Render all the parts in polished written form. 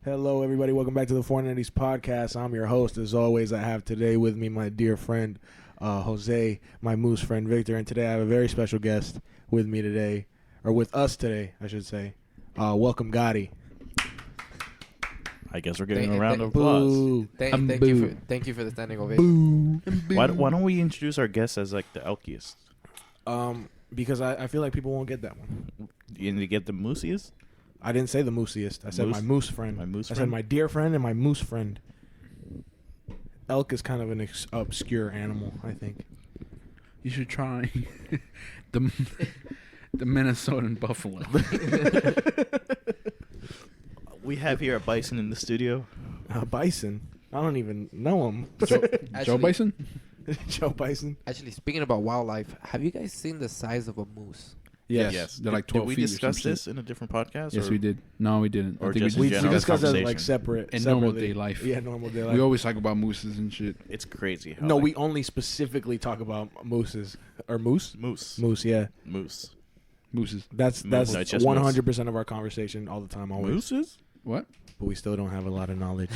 Hello, everybody. Welcome back to the 490s podcast. I'm your host. As always, I have today with me my dear friend, Jose, my moose friend, Victor. And today I have a very special guest with me today, or with us today, I should say. Welcome, Goddy. I guess we're getting a round of applause. Thank you for the standing ovation. Why don't we introduce our guests as like the elkiest? Because I feel like people won't get that one. You need to get the moosiest? I didn't say the moosiest. I said my moose friend. I said my dear friend and my moose friend. Elk is kind of an obscure animal, I think. You should try the Minnesotan buffalo. We have here a bison in the studio. Bison? I don't even know him. Joe Bison? Joe Bison? Actually, speaking about wildlife, have you guys seen the size of a moose? Yes. They're like 12 Did we feet discuss this in a different podcast? Yes, we did. No, we didn't. Or I think just We general discussed that conversation. like separate. in normal separately. day life. Yeah, normal day life. We always talk about mooses and shit. It's crazy. How No, like, we only specifically talk about mooses. Or moose? Moose. Moose, yeah. Moose. Mooses. That's No, just 100% of our conversation all the time, always. Mooses? What? But we still don't have a lot of knowledge.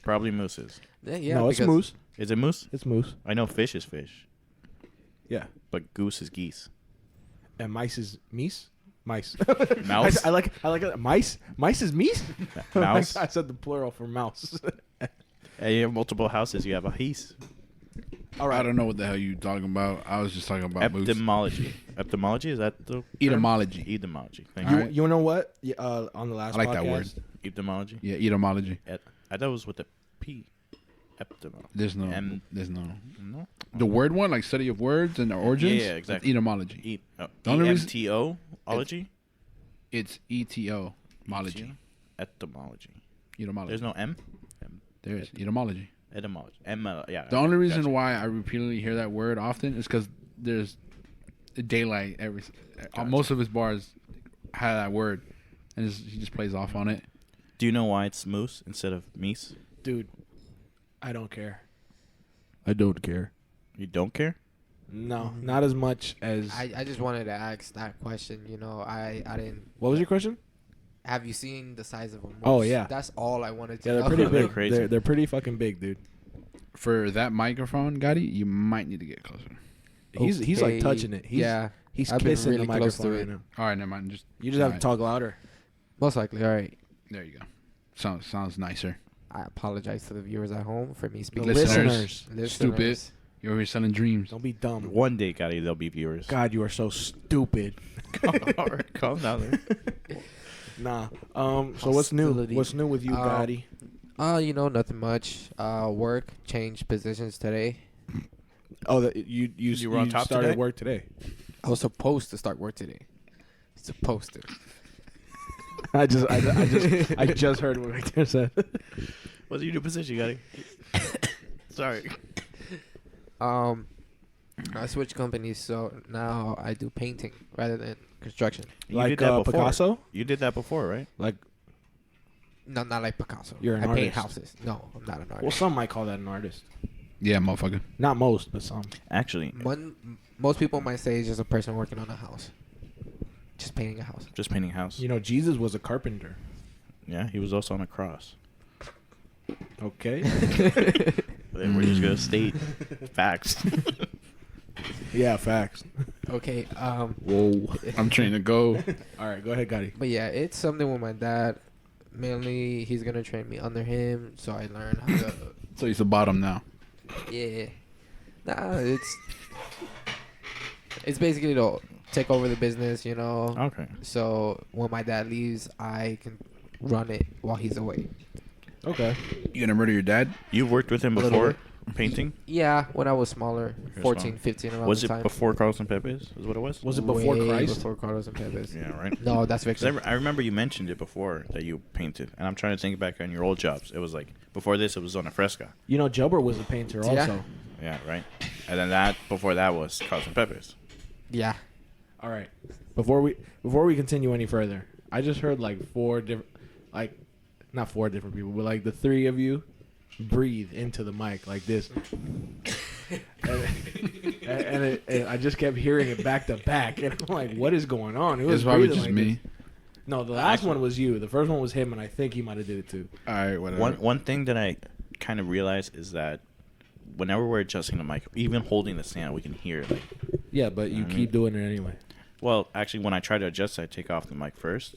Probably mooses. Yeah, No, it's because moose. Is it moose? It's moose. I know fish is fish, Yeah. but goose is geese. And mice is meese? Mice. Mouse? I like it. Mice? Mice is meese? Mouse? I said the plural for mouse. Hey, you have multiple houses. You have a heath. All right. I don't know what the hell you talking about. I was just talking about moose. Etymology. Etymology? Is that the term? Etymology. Etymology. Thank All you. right. You know what? Yeah, on the last I like podcast, that word. Etymology. Yeah, etymology. I thought it was with a P. Etymology. There's no. M- There's no. No? The word one, like study of words and their origins. Yeah, exactly. That's etymology. The only reason- EMTO-ology? It's etymology. Etymology. Etymology. There's no M? There is etymology. Etymology. Yeah. The only reason gotcha. why I repeatedly hear that word often is because there's daylight every. Gotcha. Most of his bars have that word, and he just plays off on it. Do you know why it's moose instead of meese? dude, I don't care. I don't care. You don't care? No, not as much as. I just wanted to ask that question. You know, I didn't. What was your question? Have you seen the size of a moose? Oh, yeah. That's all I wanted to Yeah, know. they're pretty They're big. crazy. They're pretty fucking big, dude. For that microphone, Goddy, you might need to get closer. He's like Okay, touching it. He's I've been kissing really the close to microphone it. right now. All right, never mind. You just have to talk louder. Most likely. All right. There you go. Sounds nicer. I apologize to the viewers at home for me speaking. Listeners. Stupid. You're over here selling dreams. Don't be dumb. One day, Gotti, there'll be viewers. God, you are so stupid. All right, calm down there. Nah. So what's new? Hostility. What's new with you, Goddy? You know, nothing much. Work changed positions today. Oh, you were on top started today? work today. I was supposed to start work today. Supposed to. I just heard what Victor said. What's your new position, Gotti? Sorry. I switched companies, so now I do painting rather than construction. You Like did that before. Picasso? You did that before, right? Like, No, not like Picasso. You're an I paint artist. houses. No, I'm not an well, artist. some might call that an artist. Yeah, motherfucker. Not most, but some. Actually, Most people might say it's just a person working on a house, just painting a house. just painting a house. You know, Jesus was a carpenter. Yeah, he was also on a cross. Okay. But then we're just gonna state facts. Yeah, facts. Okay. Whoa. I'm trying to go. All right, go ahead, Gotti. But yeah, it's something with my dad. Mainly, he's gonna train me under him, so I learn how to. So he's the bottom now. Yeah. Nah, it's basically to take over the business, you know. Okay. So when my dad leaves, I can run it while he's away. Okay. You gonna murder your dad? You've worked with him A little before, painting. Yeah, when I was smaller, You're 14, small. 15 around Was the it time. before Carlos and Pepe's? Is what it was? Was it before Way Christ? Before Carlos and Pepe's. Yeah, right. No, that's 'Cause Victor. I remember you mentioned it before that you painted, and I'm trying to think back on your old jobs. It was like before this, it was on a fresca. You know, Jobber was a painter also. Yeah. Yeah, right. And then before that was Carlos and Pepe's. Yeah. All right. Before we continue any further, I just heard like not four different people, but like the three of you breathe into the mic like this. and I just kept hearing it back to back, and I'm like, "What is going on?" It was It's probably breathing just like me. No, the last one was you. The first one was him, and I think he might have did it too. All right, whatever. One thing that I kind of realized is that whenever we're adjusting the mic, even holding the stand, we can hear it. Like, Yeah, but you keep doing it anyway. well, actually, when I try to adjust, I take off the mic first,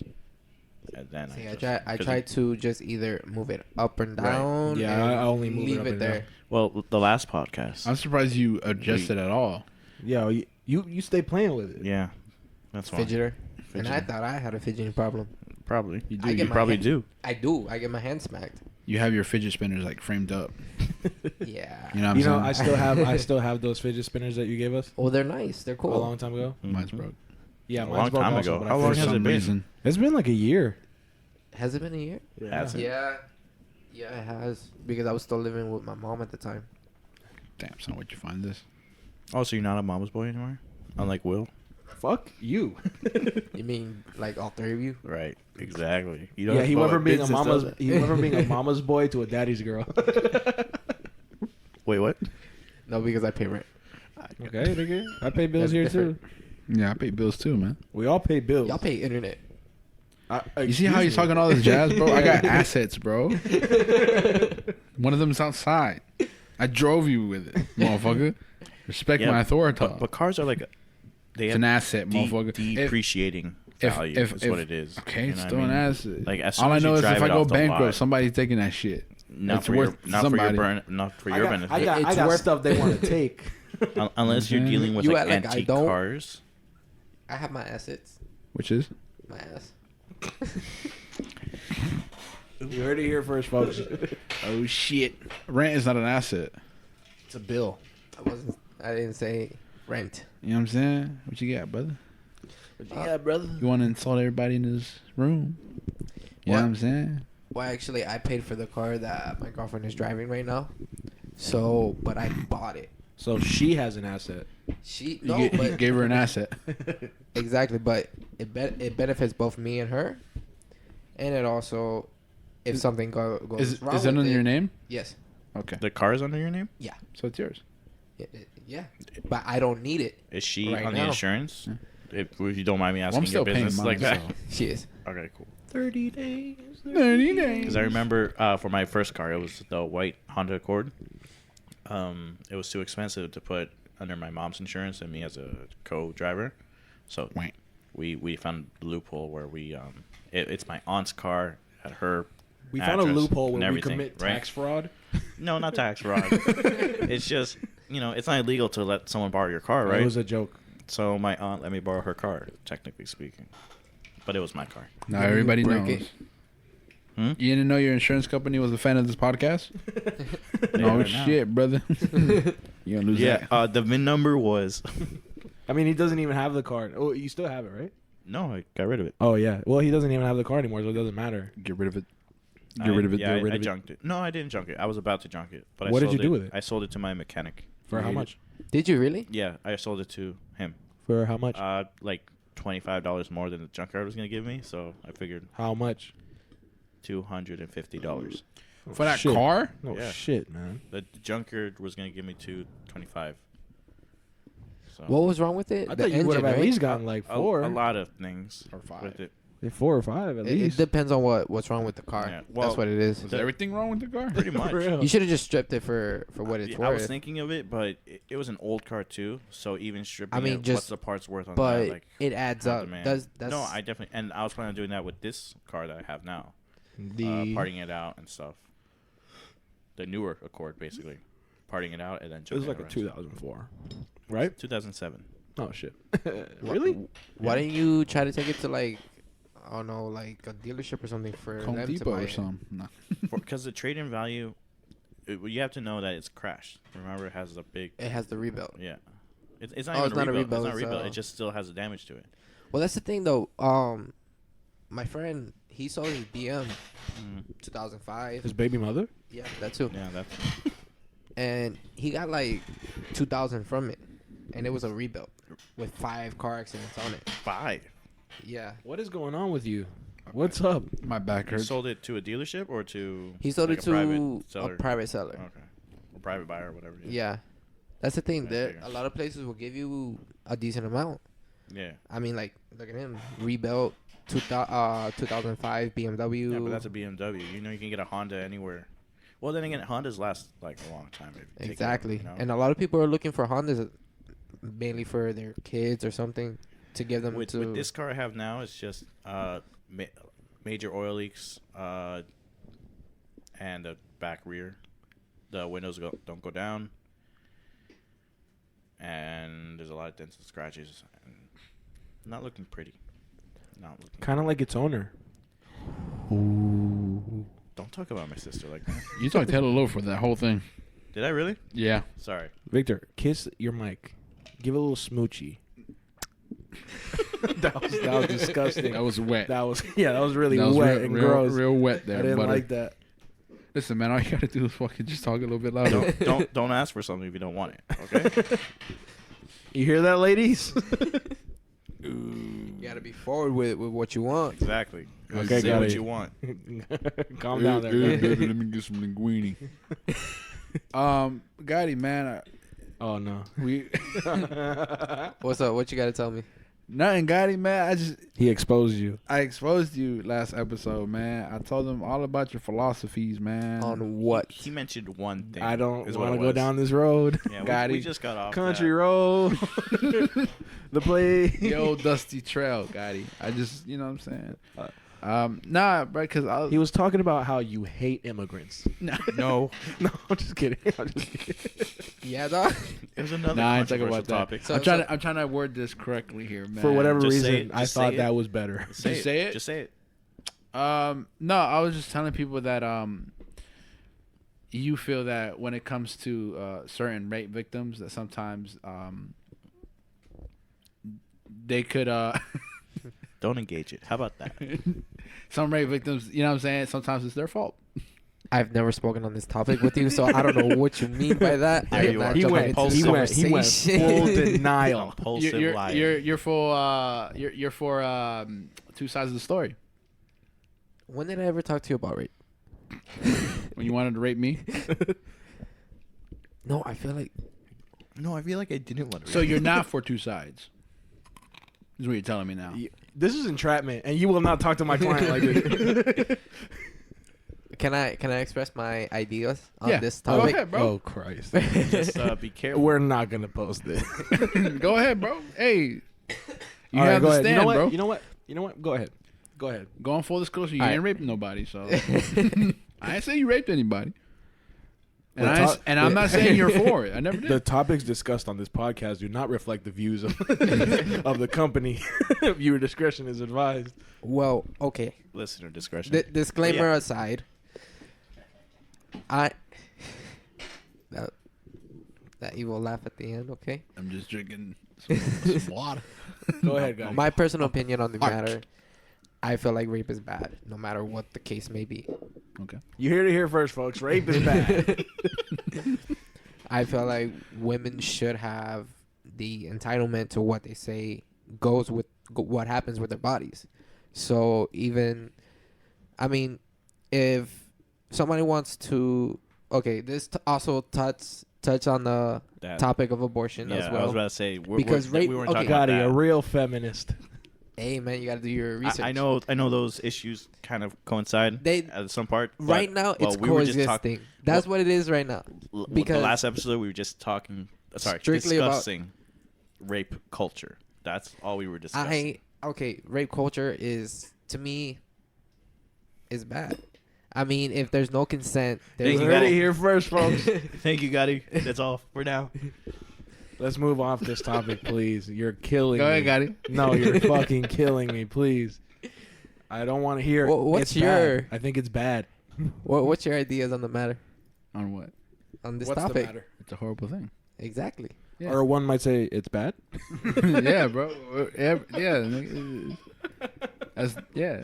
and then See, adjust. I 'Cause try to just either move it up and down. Yeah, and I only move it leave up it and there. down. Well, the last podcast. I'm surprised you adjusted at all. Yeah, you stay playing with it. Yeah, that's fine. Fidgeter. And I Fidgeter. thought I had a fidgeting problem. Probably. You I do. get You, my probably hand- do. I do. I get my hand smacked. you have your fidget spinners like framed up. Yeah. You know what I'm You saying? know, I still have those fidget spinners that you gave us Oh, they're nice. They're cool. a long time ago. Mine's Mhm. broke. Yeah, A mine's long broke time also, ago. but I How long fixed has it. it been? reason. It's been like a year. Has it been a year? Has it? Yeah. Yeah, it has. Because I was still living with my mom at the time. Damn, son, where'd you find this? Oh, so you're not a mama's boy anymore? Unlike Will? Fuck you. You mean like all three of you? Right. Exactly. You Yeah, he went from being a business mama's doesn't- he went from being a mama's boy to a daddy's girl. Wait, what? No, because I pay rent. Okay, nigga. I pay bills That's here different. too. Yeah, I pay bills too, man. We all pay bills. Y'all pay internet. You see how he's talking all this jazz, bro? I got assets, bro. One of them's outside. I drove you with it, motherfucker. Respect Yeah, my authority. But cars are like they It's have an asset, motherfucker. depreciating If- value if- is if- what it is. Okay, You it's know what still I an mean? asset. Like as soon All I as know you is drive if I it go off the bankrupt, lot, somebody's taking that shit. not it's for your worth not for your somebody. burn, not for your benefit. I got It's stuff they want to take. Unless you're Mhm. dealing with You like act like I antique don't. cars. I have my assets. Which is? My ass. You heard it here first, folks. Oh shit. Rent is not an asset. It's a bill. I didn't say rent. You know what I'm saying? What you got, brother? Yeah, brother. You want to insult everybody in this room? You know what I'm saying? Well, actually, I paid for the car that my girlfriend is driving right now. So, but I bought it. So she has an asset. She You, no, you but gave her an asset. exactly. But it benefits both me and her, and it also, if something goes Is wrong it under with your it- name? Yes. Okay. The car is under your name? So it's yours. Yeah. But I don't need it. Is she Right on the now. insurance? Yeah. If you don't mind me asking I'm still your paying business mine, like that. so. She is. Okay, cool. 30 days. 30 days. Because I remember for my first car, it was the white Honda Accord. It was too expensive to put under my mom's insurance and me as a co-driver. So Wait. we found a loophole where it's my aunt's car at her We found a address loophole and where we everything, commit right? tax fraud. No, not tax fraud. It's just, it's not illegal to let someone borrow your car, right? It was a joke. So my aunt let me borrow her car, technically speaking. But it was my car. Now Did you everybody break knows. it? Hmm? You didn't know your insurance company was a fan of this podcast? They No are now. shit, brother. You're gonna lose Yeah, that. the VIN number was... I mean, he doesn't even have the card. Oh, you still have it, right? No, I got rid of it. Oh, yeah. Well, he doesn't even have the card anymore, so it doesn't matter. Get rid of it. Get rid of it. Yeah, Get rid I of it. junked it. No, I didn't junk it. I was about to junk it. But What I did sold you do with it? I sold it to my mechanic. For how Hate it. much? Did you really? Yeah, I sold it to him. For how much? Like $25 more than the junkyard was going to give me. So I figured How much? $250. For that Shit. car? Oh, Yeah. shit, man. The junkyard was going to give me $225. So What was wrong with it? I The thought you would have engine, at right? least gotten like a 4. lot of things Or 5. with it. 4 or 5 at It least. depends on what's wrong with the car. Yeah, well, That's what it is. Is everything wrong with the car? Pretty much. For real. You should have just stripped it for what it's Yeah, worth. I was thinking of it, but it was an old car too. So even stripping I mean, it, what's just- the parts worth on but that? Like, it adds high up. demand. That's No, I definitely, and I was planning on doing that with this car that I have now, The parting it out and stuff. The newer Accord, basically, parting it out and then it was jumping like a around. 2004, right? 2007. Oh shit. Really? Why didn't you try to take it to like, I don't know, like a dealership or something for Home them to Depot buy or it? something. No. Because the trade-in value, you have to know that it's crashed. Remember, it has a big, It has the rebuild. yeah. It's not Oh, even it's not a rebuild, It's not a it's, rebuild. It just still has a damage to it. Well, that's the thing though. My friend, he sold his BM Mm. 2005. His baby mother? Yeah, that too. Yeah, that's And he got like 2,000 from it, and it was a rebuild with 5 car accidents on it. 5. Yeah, What is going on with you? What's up? My back You hurts. sold it to a dealership or to he sold like it a private to seller? a private seller. Okay. A private buyer or whatever it is. Yeah, that's the thing. Yeah, There, figure. a lot of places will give you a decent amount. Yeah. I mean, like, look at him, rebuilt, 2005 BMW. Yeah, but that's a BMW. You know, you can get a Honda anywhere. Well, then again, Hondas last like a long time. If you take Exactly. it, you know? And a lot of people are looking for Hondas mainly for their kids or something to give them with this car I have now, it's just major oil leaks and the back rear. The windows don't go down. And there's a lot of dents and scratches. And not looking pretty. Kind of like its owner. Ooh. Don't talk about my sister like that. You talked hella low for that whole thing. Did I really? Yeah. Sorry. Victor, kiss your mic. Give it a little smoochie. that was disgusting. That was wet. That was really wet and gross. Real wet there. I didn't butter. like that. Listen, man, all you gotta do is fucking just talk a little bit louder. Don't ask for something if you don't want it. Okay. You hear that, ladies? You gotta be forward with what you want. Exactly. Okay, say got what it. you want. Calm down there. Hey, Guy. baby, let me get some linguine. Goddy, man, Oh no. What's up? What you gotta tell me? nothing, Goddy, man. He exposed you. I exposed you last episode, man. I told them all about your philosophies, man. On what? He mentioned one thing. I don't is what want it to go was. down this road. Yeah, Goddy. we just got off Country that. road. The play. The old dusty trail, Goddy. I just, you know what I'm saying? Nah, bro, because He was talking about how you hate immigrants. No, No, I'm just kidding. I'm just kidding. Yeah, dog. it was another Nah, I ain't talking controversial about that. topic. I'm trying to word this correctly here, man. For whatever Just say reason, it. I Just thought say that it. was better. Just say it? Just say it. No, I was just telling people that you feel that when it comes to certain rape victims, that sometimes they could Don't engage it. How about that? some rape victims, you know what I'm saying? Sometimes it's their fault. I've never spoken on this topic with you, so I don't know what you mean by that. Yeah, I am you not are. He jumping went. into He this went. conversation. Full denial. Compulsive liar. You're for two sides of the story. When did I ever talk to you about rape? When you wanted to rape me, No, I feel like No, I feel like I didn't want to. so you're not for two sides. Is what you're telling me now. This is entrapment, and you will not talk to my client like this. Can I express my ideas on Yeah. this Go topic? ahead, bro. Oh Christ! Just be careful. We're not gonna post this. Go ahead, bro. Hey, you All right, have go to ahead. stand, You know what? bro. You know what? Go ahead. Go ahead. Go on full disclosure. You All ain't right. raped nobody, so I ain't say you raped anybody. And, The I'm not saying you're for it. I never did. The topics discussed on this podcast do not reflect the views of of the company. Viewer discretion is advised. Well, okay. Listener discretion. Disclaimer Yeah. aside, that you will laugh at the end, okay? I'm just drinking some water. Go ahead, guys. My personal opinion on the matter, I feel like rape is bad, no matter what the case may be. Okay. You heard it here first, folks. Rape is bad. I feel like women should have the entitlement to what they say goes with what happens with their bodies. So even, I mean, if somebody wants to, okay, this also touch on the That- topic of abortion yeah, as I well. was about to say Because we rape- weren't okay. talking about Goddy, a that. real feminist. Hey man, you got to do your research. I know those issues kind of coincide They- at some part. but- Right now, well, it's we were just coexisting. That's what it is right now. With Because the last episode, we were just talking. Sorry, strictly about- discussing rape culture. That's all we were discussing. Okay, rape culture is, to me, is bad. I mean, if there's no consent, there's Thank You you, heard Goddy. it here first, folks. Thank you, Gotti. That's all for now. Let's move off this topic, please. You're killing Go me. ahead, Goddy. No, you're fucking killing me, please. I don't want to hear it. What's It's your- bad. I think it's bad. What's your ideas on the matter? On what? On this What's topic? the matter? It's a horrible thing. Exactly. Yeah. Or one might say it's bad. Yeah, bro. Yeah. That's, yeah.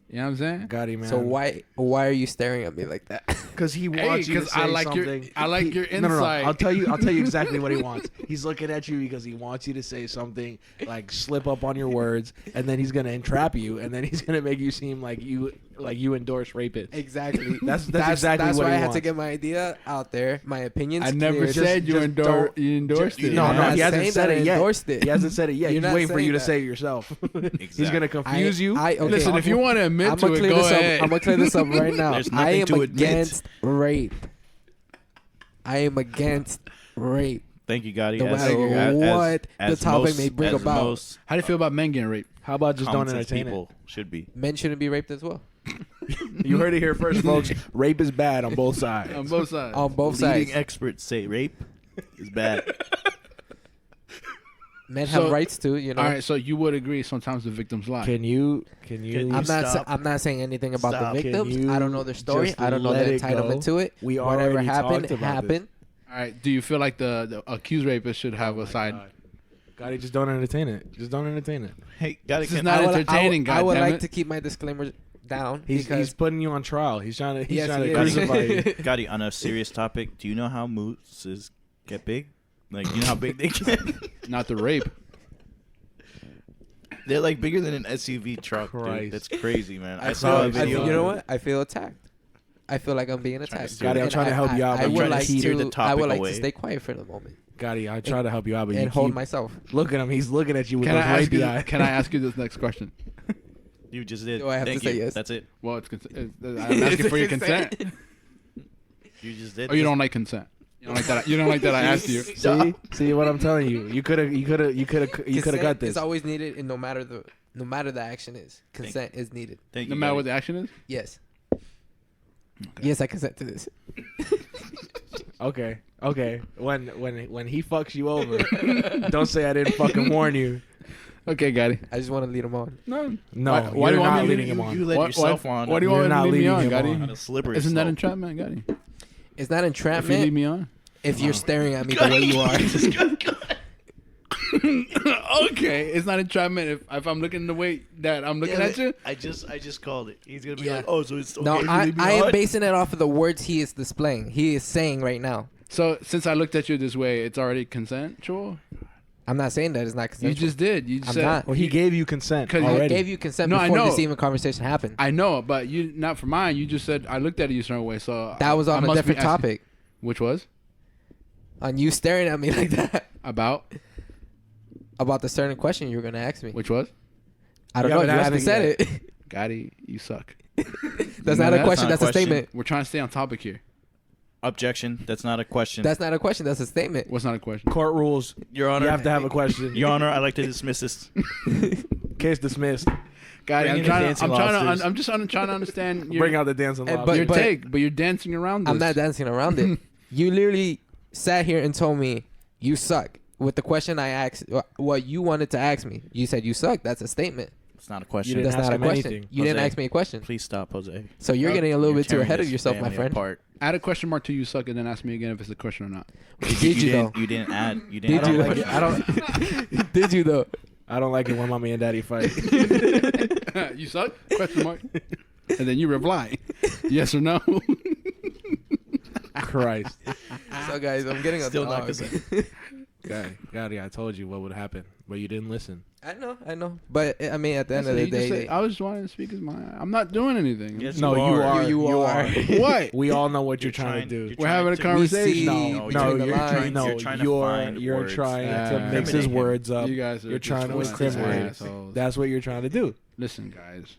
You know what I'm saying? Gotti, man. So why are you staring at me like that? Because he Hey, wants you to 'cause say I like your- something. I like your No. insight. I'll tell you exactly what he wants. He's looking at you because he wants you to say something, like slip up on your words, and then he's gonna entrap you, and then he's gonna make you seem like you like you endorse rapists. Exactly. That's exactly that's what why he I had to wants. get my idea out there. My opinions. I never clear. said you just endorsed it. No, I'm no, not he hasn't saying said that I it yet. endorsed it. He hasn't said it yet. You're He's not waiting for you to saying say it yourself. He's gonna I- confuse you. okay. Listen, if you want to admit I'm to gonna it, clear go this up. ahead. I'm gonna clear this up right now. There's I nothing am to admit. against rape. I am against rape. Thank you, Gotti. No matter what the topic may bring about. Most How do you feel about men getting raped? How about just don't common sense entertain people should be. Men shouldn't be raped as well. it? You heard it here first, folks. Rape is bad on both sides. On both sides. On both Leading sides. experts say rape is bad. Men have So- rights to, you know. All right, so you would agree sometimes the victims lie. Can you? Can I'm not saying anything about Stop. the Can victims. you I don't know their story. just I don't know let the it entitlement go? to it. We Whatever already happened, talked about happened. All right, do you feel like the accused rapist should have a side? Gotti, just don't entertain it. Just don't entertain it. Hey, Gotti, This is can not I would entertaining, I would goddammit. like to keep my disclaimers down He's because putting you on trial. He's trying to Yes, he is. crucify you. Gotti, on a serious topic, do you know how mooses get big? Like, you know how big they get? Not the rape. They're like bigger than an SUV truck, Christ. dude. That's crazy, man. I I saw a feel, video. you know what? I feel attacked. I feel like I'm being Trying to attacked. steer- Gotti, I'm And trying to help you out, but I I'm would trying to like steer the to. I topic would like away. to stay quiet for the moment Gotti, I try to help you out, but you and hold keep myself. look at him. He's looking at you with Can I those ask you? rapey eyes. Can I ask you this next question? You just did. Do I have to Thank say you. yes? That's it. Well, I'm asking for your consent. You just did. Or you don't like consent? You don't like that? You don't like that I asked you? See what I'm telling you. You could have got this. It's always needed, and no matter the action is, consent is needed. Thank No you, matter Gotti. what the action is. Yes. Yes, I consent to this. Okay. When he fucks you over, don't say I didn't fucking warn you. Okay, Gotti. I just want to lead him on. No. No, Why do you're you want not me to- leading him on. You led yourself on. Why do you You're want not to lead me leading on, him Gotti? on a slippery Isn't that slope. entrapment, Gotti? It's not If you lead entrapment me on. if you're staring at me the way you are. Okay, it's not entrapment if I'm looking the way that I'm looking at you. I just called it. He's gonna be Yeah. like, oh, so it's okay. No, if you I leave me am on? basing it off of the words he is displaying. He is saying right now. So since I looked at you this way, it's already consensual. I'm not saying that it's not You consensual. just did. You just I'm said. not. Well, he gave you consent 'Cause I already. gave you consent No, I before know. this even conversation happened. I know, but you not for mine. You just said I looked at you a certain way. So That was I on a must be different asking- topic. Which was On you staring at me like that about. about the certain question you were gonna ask me. Which was I don't You know. You haven't haven't asked said it it. Gotti, you suck. That's know not a that? question. That's That's not a a question. statement. We're trying to stay on topic here. Objection. That's not a question. That's not a question. That's a statement. What's not a question? Court rules. Your Honor. You have to have a question. Your Honor, I'd like to dismiss this. Case dismissed. Gotti, Bring I'm in trying. the To, dancing I'm trying lobsters. to. I'm just trying to understand your, Bring out the dancing But- lobster. your but- take, but you're dancing around this. I'm not dancing around it. You literally sat here and told me you suck with the question I asked. What you wanted to ask me. You said you suck. That's a statement. It's not a question. You didn't That's ask not a him question. anything. You didn't Jose. ask me a question. Please stop, Jose. So you're getting a little You're bit too tearing ahead of this yourself, my family friend. apart. Add a question mark to you suck, and then ask me again if it's a question or not. Did you though? You didn't add. You Did didn't. you? add a like it. question. I don't. Did you though? I don't like it when mommy and daddy fight. You suck? Question mark. And then you reply, yes or no. Christ. So guys, I'm getting a Still not dog. consent. Gotti, I told you what would happen, but you didn't listen. I know. But I mean, at the end of the He just day, said, I was just wanting to speak his mind. I'm not doing anything. Yes, No, you you are. are. You are. What? We all know what you're You're trying to do. you're We're having a trying to- conversation. see No, between no, the you're lines. trying. No, You're trying to find you're words. trying to Uh, mix his incriminate him. words up. You guys are You're trying to just incriminate. assholes. That's what you're trying to do. Listen, guys.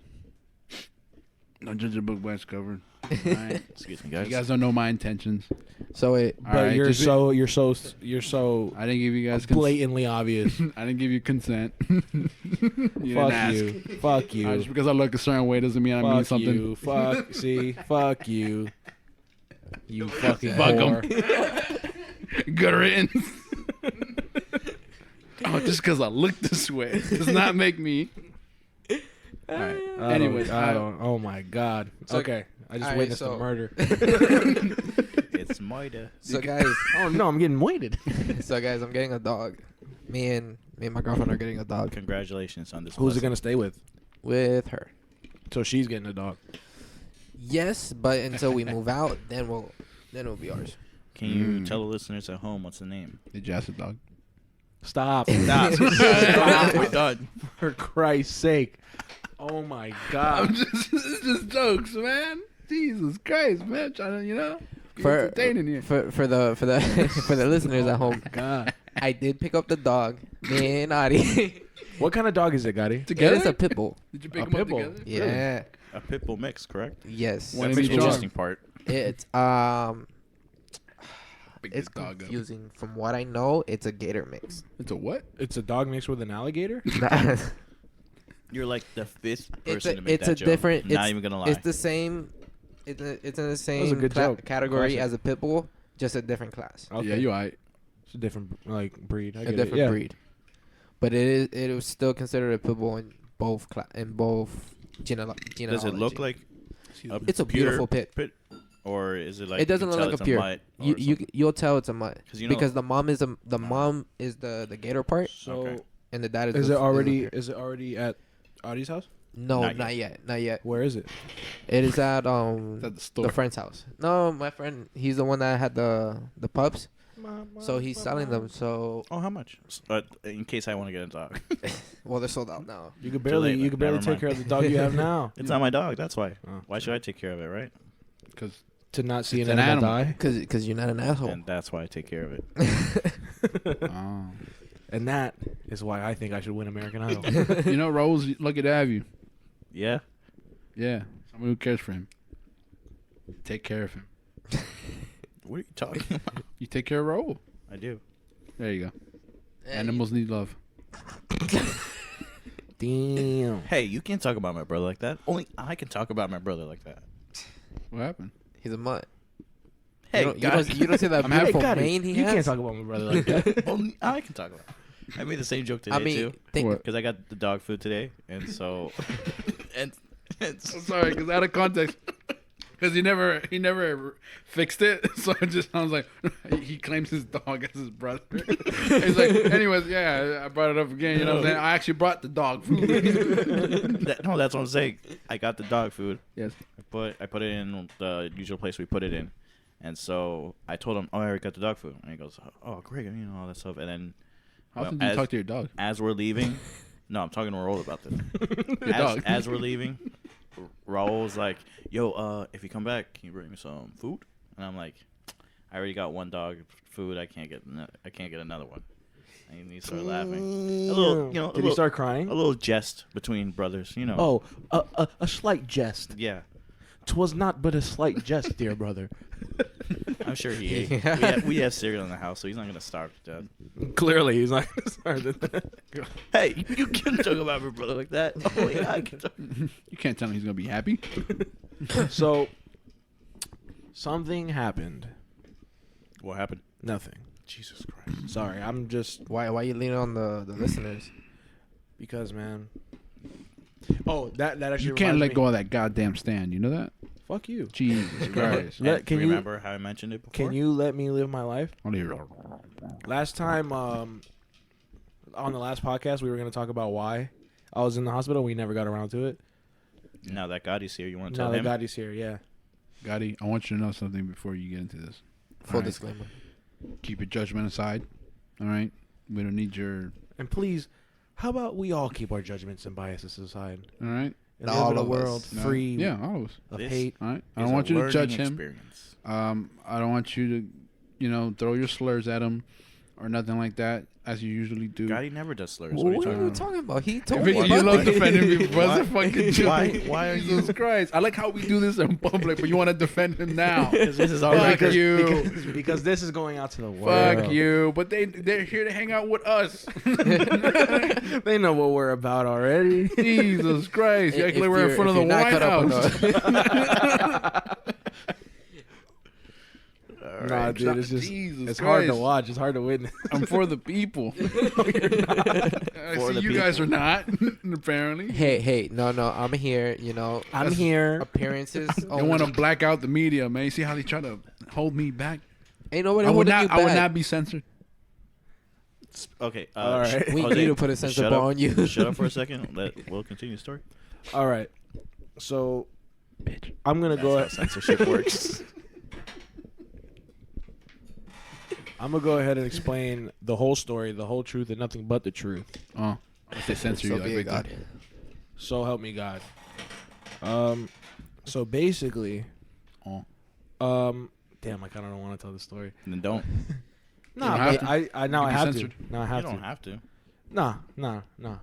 Don't judge a book by its cover. Alright? Excuse me, You guys. guys don't know my intentions. So it. But Alright, you're just be- so I didn't give you guys blatantly obvious. I didn't give you consent. You didn't Fuck ask. you. Fuck you. Just because I look a certain way doesn't mean I mean Fuck something. you. Fuck. See. Fuck you. You fucking Fuck 'em. whore. Good riddance. Oh, just because I look this way does not make me. All right. I Anyways, don't. Oh my God. So- Okay. I just alright, witnessed so- a murder. It's Moida. So guys, Oh no, I'm getting weighted. I'm getting a dog. Me and my girlfriend are getting a dog Congratulations on this. Who's it blessing. gonna stay with? with her. So she's getting a dog. Yes, but until we move out, then it'll be ours. Can you tell the listeners at home what's the name? Did you ask the dog? Stop. Stop. Stop. We're done. For Christ's sake. Oh my I'm god. it's just jokes, man. Jesus Christ, man. Trying to, get entertaining here. For the for the listeners at home, God. I did pick up the dog. Me and Adi. What kind of dog is it, Gotti? It is a pit bull. Did you pick A them up pit bull. together? Yeah. A pit bull mix, correct? Yes. One That's in the each interesting arm. part. It's Pick it's this dog up. confusing. From what I know, it's a gator mix. It's a what? It's a dog mixed with an alligator? You're like the fifth It's person to make it's that a joke. different. Not it's, even gonna lie. It's the same. It's in the same good joke. category Classic. as a pit bull, just a different class, Okay. Yeah, you alright. It's a different breed. I a get different it. Yeah. breed. But it was still considered a pit bull in both genealogy. Does it look like It's a pure beautiful pit. or is it like It doesn't you can look tell like a it's pure. mutt or You'll tell it's a mutt 'Cause you know- because the mom is the gator part So Okay. and the dad is. is the, it already is the- is it already at Audie's house? No, Not not yet. Not yet. Where is it? It is at It's at the store. the friend's house. No, my friend. He's the one that had the pups. So he's selling them. So Oh, how much? In case I want to get a dog. well, they're sold out now. You could barely late, you could never barely take mind. care of the dog you have now. It's not my dog. That's why. Oh. Why should I take care of it, right? Because To not see It's an an animal animal. die. Cause you're not an asshole. And that's why I take care of it. oh. And that is why I think I should win American Idol. Raul's lucky to have you. Yeah. Yeah. Someone who cares for him. Take care of him. What are you talking about? You take care of Raul. I do. There you go. Animals need love. Damn. Hey, you can't talk about my brother like that. Only I can talk about my brother like that. What happened? He's a mutt. Hey, you don't see that I'm happy. beautiful Gotti, mane he you has. can't talk about my brother like that. Only I can talk about it. I made the same joke today I mean, too. think, What? Because I got the dog food today, and so and I'm sorry, because out of context. Because he never fixed it, so it just sounds like he claims his dog as his brother. He's like, anyways, yeah, I brought it up again. You know what I'm saying? I actually brought the dog food. no, that's what I'm saying. I got the dog food. Yes. I put it in the usual place we put it in, and so I told him, "Oh, I already got the dog food," and he goes, "Oh, great," all that stuff, and then How often do you talk to your dog? as we're leaving, no, I'm talking to Raul about this. dog. As we're leaving, Raul's like, "Yo, if you come back, can you bring me some food?" And I'm like, "I already got one dog food. I can't get another one." And he started laughing. A little, Did he start crying? A little jest between brothers, Oh, a slight jest. Yeah, 'Twas not but a slight jest, dear brother. I'm sure he ate. We have cereal in the house, so he's not gonna starve to death. Clearly, he's not going to start. Hey, you can't talk about my brother like that. Oh yeah, I can talk. You can't tell him he's gonna be happy. So, something happened. What happened? Nothing. Jesus Christ. Sorry, I'm just why you leaning on the listeners? because, man. Oh, that actually. You can't reminds let me. go of that goddamn stand. You know that? Fuck you. Jesus Christ. Let- And can you- remember how I mentioned it before? Can you let me live my life? I wanna hear- Last time, on the last podcast, we were going to talk about why I was in the hospital. We never got around to it. Now that Goddy's here, you want to Now tell that him? Goddy's here, yeah. Gotti, I want you to know something before you get into this. Full All right. disclaimer. Keep your judgment aside. All right? We don't need your... And please, how about we all keep our judgments and biases aside All right? and All live in a of world us. No. free Yeah, all of us. of This- hate? All right? I It's don't a want you to learning judge him. experience. I don't want you to, throw your slurs at him or nothing like that, as you usually do. Goddy never does slurs. What What are you are talking you about? talking about? He told Vicky, me you about love it. defending me, bro. That's a Why- fucking joke. why are you- Jesus Christ. I like how we do this in public, but you want to defend him now. Because this is our Fuck record. you. Because this is going out to the world. Fuck you. But they're here to hang out with us. They know what we're about already. Jesus Christ. You act If like we're in you're- front of if the you're not White cut up on House. Nah, dude, it's just Jesus it's hard to Christ. watch. It's hard to witness. I'm for the people. I For see the you guys people. are not, apparently. Hey, no, I'm here. I'm here. Appearances. They want to black out the media, man. You see how they try to hold me back? Ain't nobody I would holding you not. I would back. not be censored. Okay. All right. We Jose, need to put a censor shut bar up. on you. Shut up for a second. We'll continue the story. All right. So Bitch. I'm gonna go. That's how censorship works. I'm gonna go ahead and explain the whole story, the whole truth, and nothing but the truth. Oh, if they censor So you be like it, that. God. So help me God. So basically, Oh. damn, I kind of don't want to tell the story. And then don't. Nah, have but to. I now I You can have be to. censored. Now I You have don't to. have to. Nah.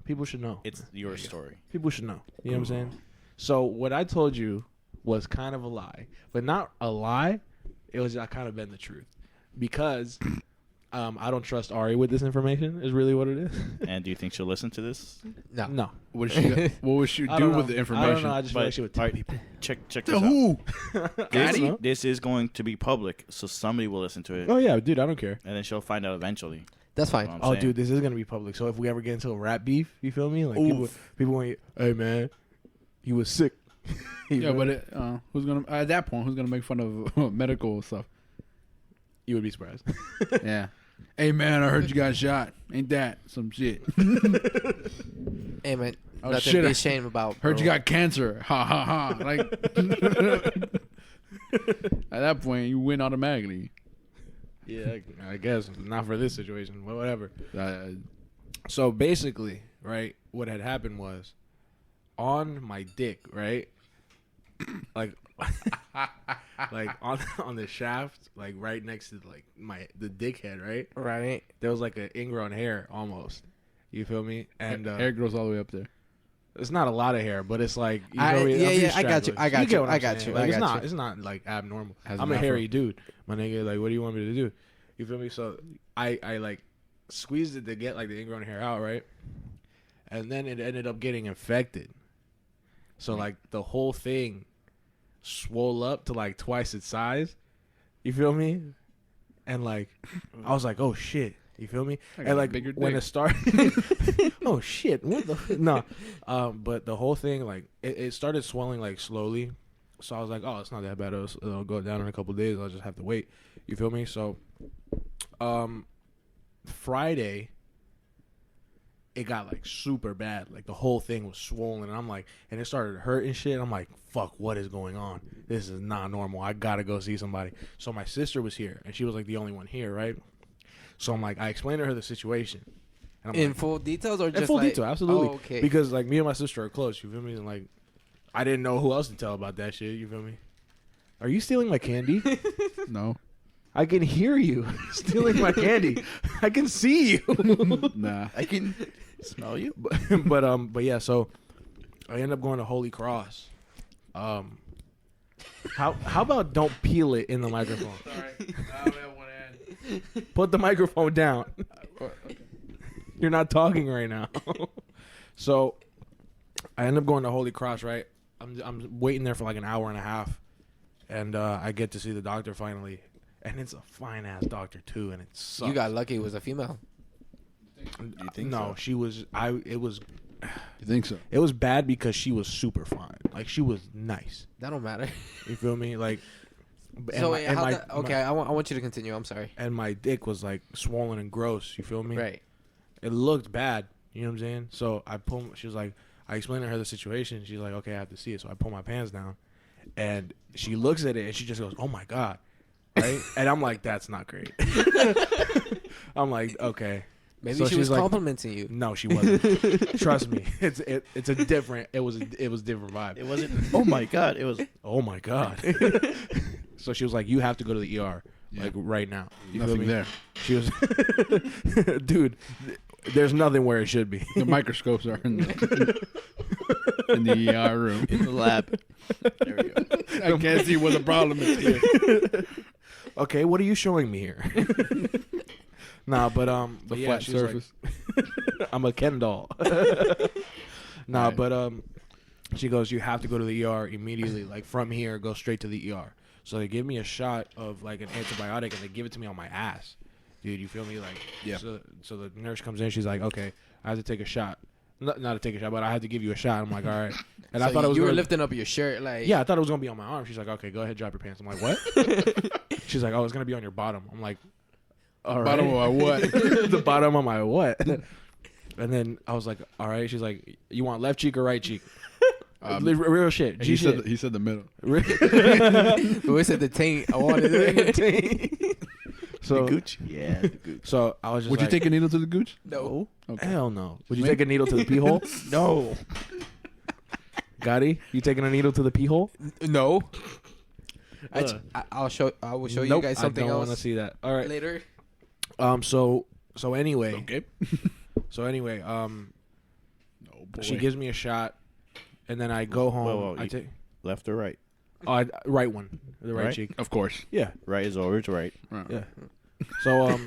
People should know. It's your story. People should know. You know what I'm saying? So what I told you was kind of a lie, but not a lie. It was kind of been the truth, because I don't trust Ari with this information. Is really what it is. And do you think she'll listen to this? No. No. What would she I do don't know. with the information? I don't know. I just feel But- like she would tell alright, people. Check To this out. who? Goddy? This is going to be public, so somebody will listen to it, Oh yeah, dude. I don't care. and then she'll find out eventually. That's fine. What I'm Oh, saying. dude, this is gonna be public. So if we ever get into a rap beef, you feel me? Like people want, hey man, he was sick. Yeah, but who's gonna at that point? Who's gonna make fun of medical stuff? you would be surprised. Yeah. Hey man, I heard you got shot. Ain't that some shit? Hey man, Oh, nothing shit, to I be ashamed about. Heard bro. you got cancer. Ha ha ha. Like at that point, you win automatically. Yeah, I guess not for this situation, but whatever. Uh, So basically, right, what had happened was on my dick, right, like, like on the shaft, like right next to like the dick head, right, Right. there was like an ingrown hair almost. You feel me? And hair grows all the way up there. it's not a lot of hair, but it's like you feel me? Yeah, A few yeah, I got you. stragglers. I got get you. what I I'm got saying. you. Like, I it's got not. you. It's not like abnormal. Has I'm an a afro. hairy dude, my nigga. Like, what do you want me to do? You feel me? So I like squeezed it to get like the ingrown hair out, right? And then it ended up getting infected. So like the whole thing swole up to like twice its size. You feel me? And like I was like, oh shit. You feel me? I got And a like bigger when dick. it started, oh shit! What the no? But the whole thing like it started swelling like slowly. So I was like, oh, it's not that bad. It'll go down in a couple of days. I'll just have to wait. You feel me? So, Friday, it got like super bad. Like the whole thing was swollen. And I'm like, and it started hurting shit. I'm like, fuck, what is going on? This is not normal. I gotta go see somebody. So my sister was here, and she was like the only one here, right? So I'm like, I explained to her the situation. And I'm In like, full details or just in full like, detail, absolutely. Oh, okay. Because like me and my sister are close. You feel me? And like, I didn't know who else to tell about that shit. You feel me? Are you stealing my candy? No. I can hear you stealing my candy. I can see you. Nah. I can smell you. but yeah. So I ended up going to Holy Cross. How about don't peel it in the microphone? Sorry. Put the microphone down. You're not talking right now. So I end up going to Holy Cross, right? I'm waiting there for like an hour and a half, and I get to see the doctor finally, and it's a fine ass doctor too, and it sucks. You got lucky. It was a female. You think no, so? she was. It was. You think so? It was bad because she was super fine. Like she was nice. That don't matter. You feel me? Like. So wait, okay, I want you to continue. I'm sorry. And my dick was like swollen and gross. You feel me? Right. It looked bad. You know what I'm saying? So I pull. She was like, I explained to her the situation. She's like, okay, I have to see it. So I pull my pants down, and she looks at it and she just goes, "Oh my god," right? And I'm like, that's not great. I'm like, okay. Maybe So she she's was like- complimenting you. No, she wasn't. Trust me, it's a different. It was different vibe. It wasn't. Oh my god! It was. Oh my god. So she was like, you have to go to the ER like right now. You feel Nothing me? there. She was, dude. There's nothing where it should be. The microscopes are in the ER room. In the lab. There we go. I can't see what the problem is here. Okay, what are you showing me here? Nah, but The yeah, flat she's like, surface. I'm a Ken doll. Nah, Right. but she goes, you have to go to the ER immediately. Like from here, go straight to the ER. So they give me a shot of like an antibiotic, and they give it to me on my ass. Dude, you feel me? Like, Yeah. So the nurse comes in, she's like, okay, I have to take a shot. Not to take a shot, but I had to give you a shot. I'm like, all right. And I So thought it was you were gonna- lifting up your shirt, like Yeah, I thought it was gonna be on my arm. She's like, okay, go ahead, drop your pants. I'm like, what? She's like, oh, it's gonna be on your bottom. I'm like, all right. Bottom of my what? The bottom of my what? And then I was like, all right. She's like, you want left cheek or right cheek? Real shit. G He shit. said the middle. we said the taint. I wanted it. So, The gooch. Yeah. The gooch. so I was just Would you like, take a needle to the gooch? No. Okay. hell no. Would you Swing? take a needle to the pee hole? No. Goddy, you taking a needle to the pee hole? No. Ugh. I will show you Nope, guys something I don't else want to see that. All right. later. So anyway. Okay. Oh, boy. She gives me a shot, and then I go home. Whoa, I take Left or right? right one, the right Right? cheek. Of course. Yeah, Right is always right. yeah. So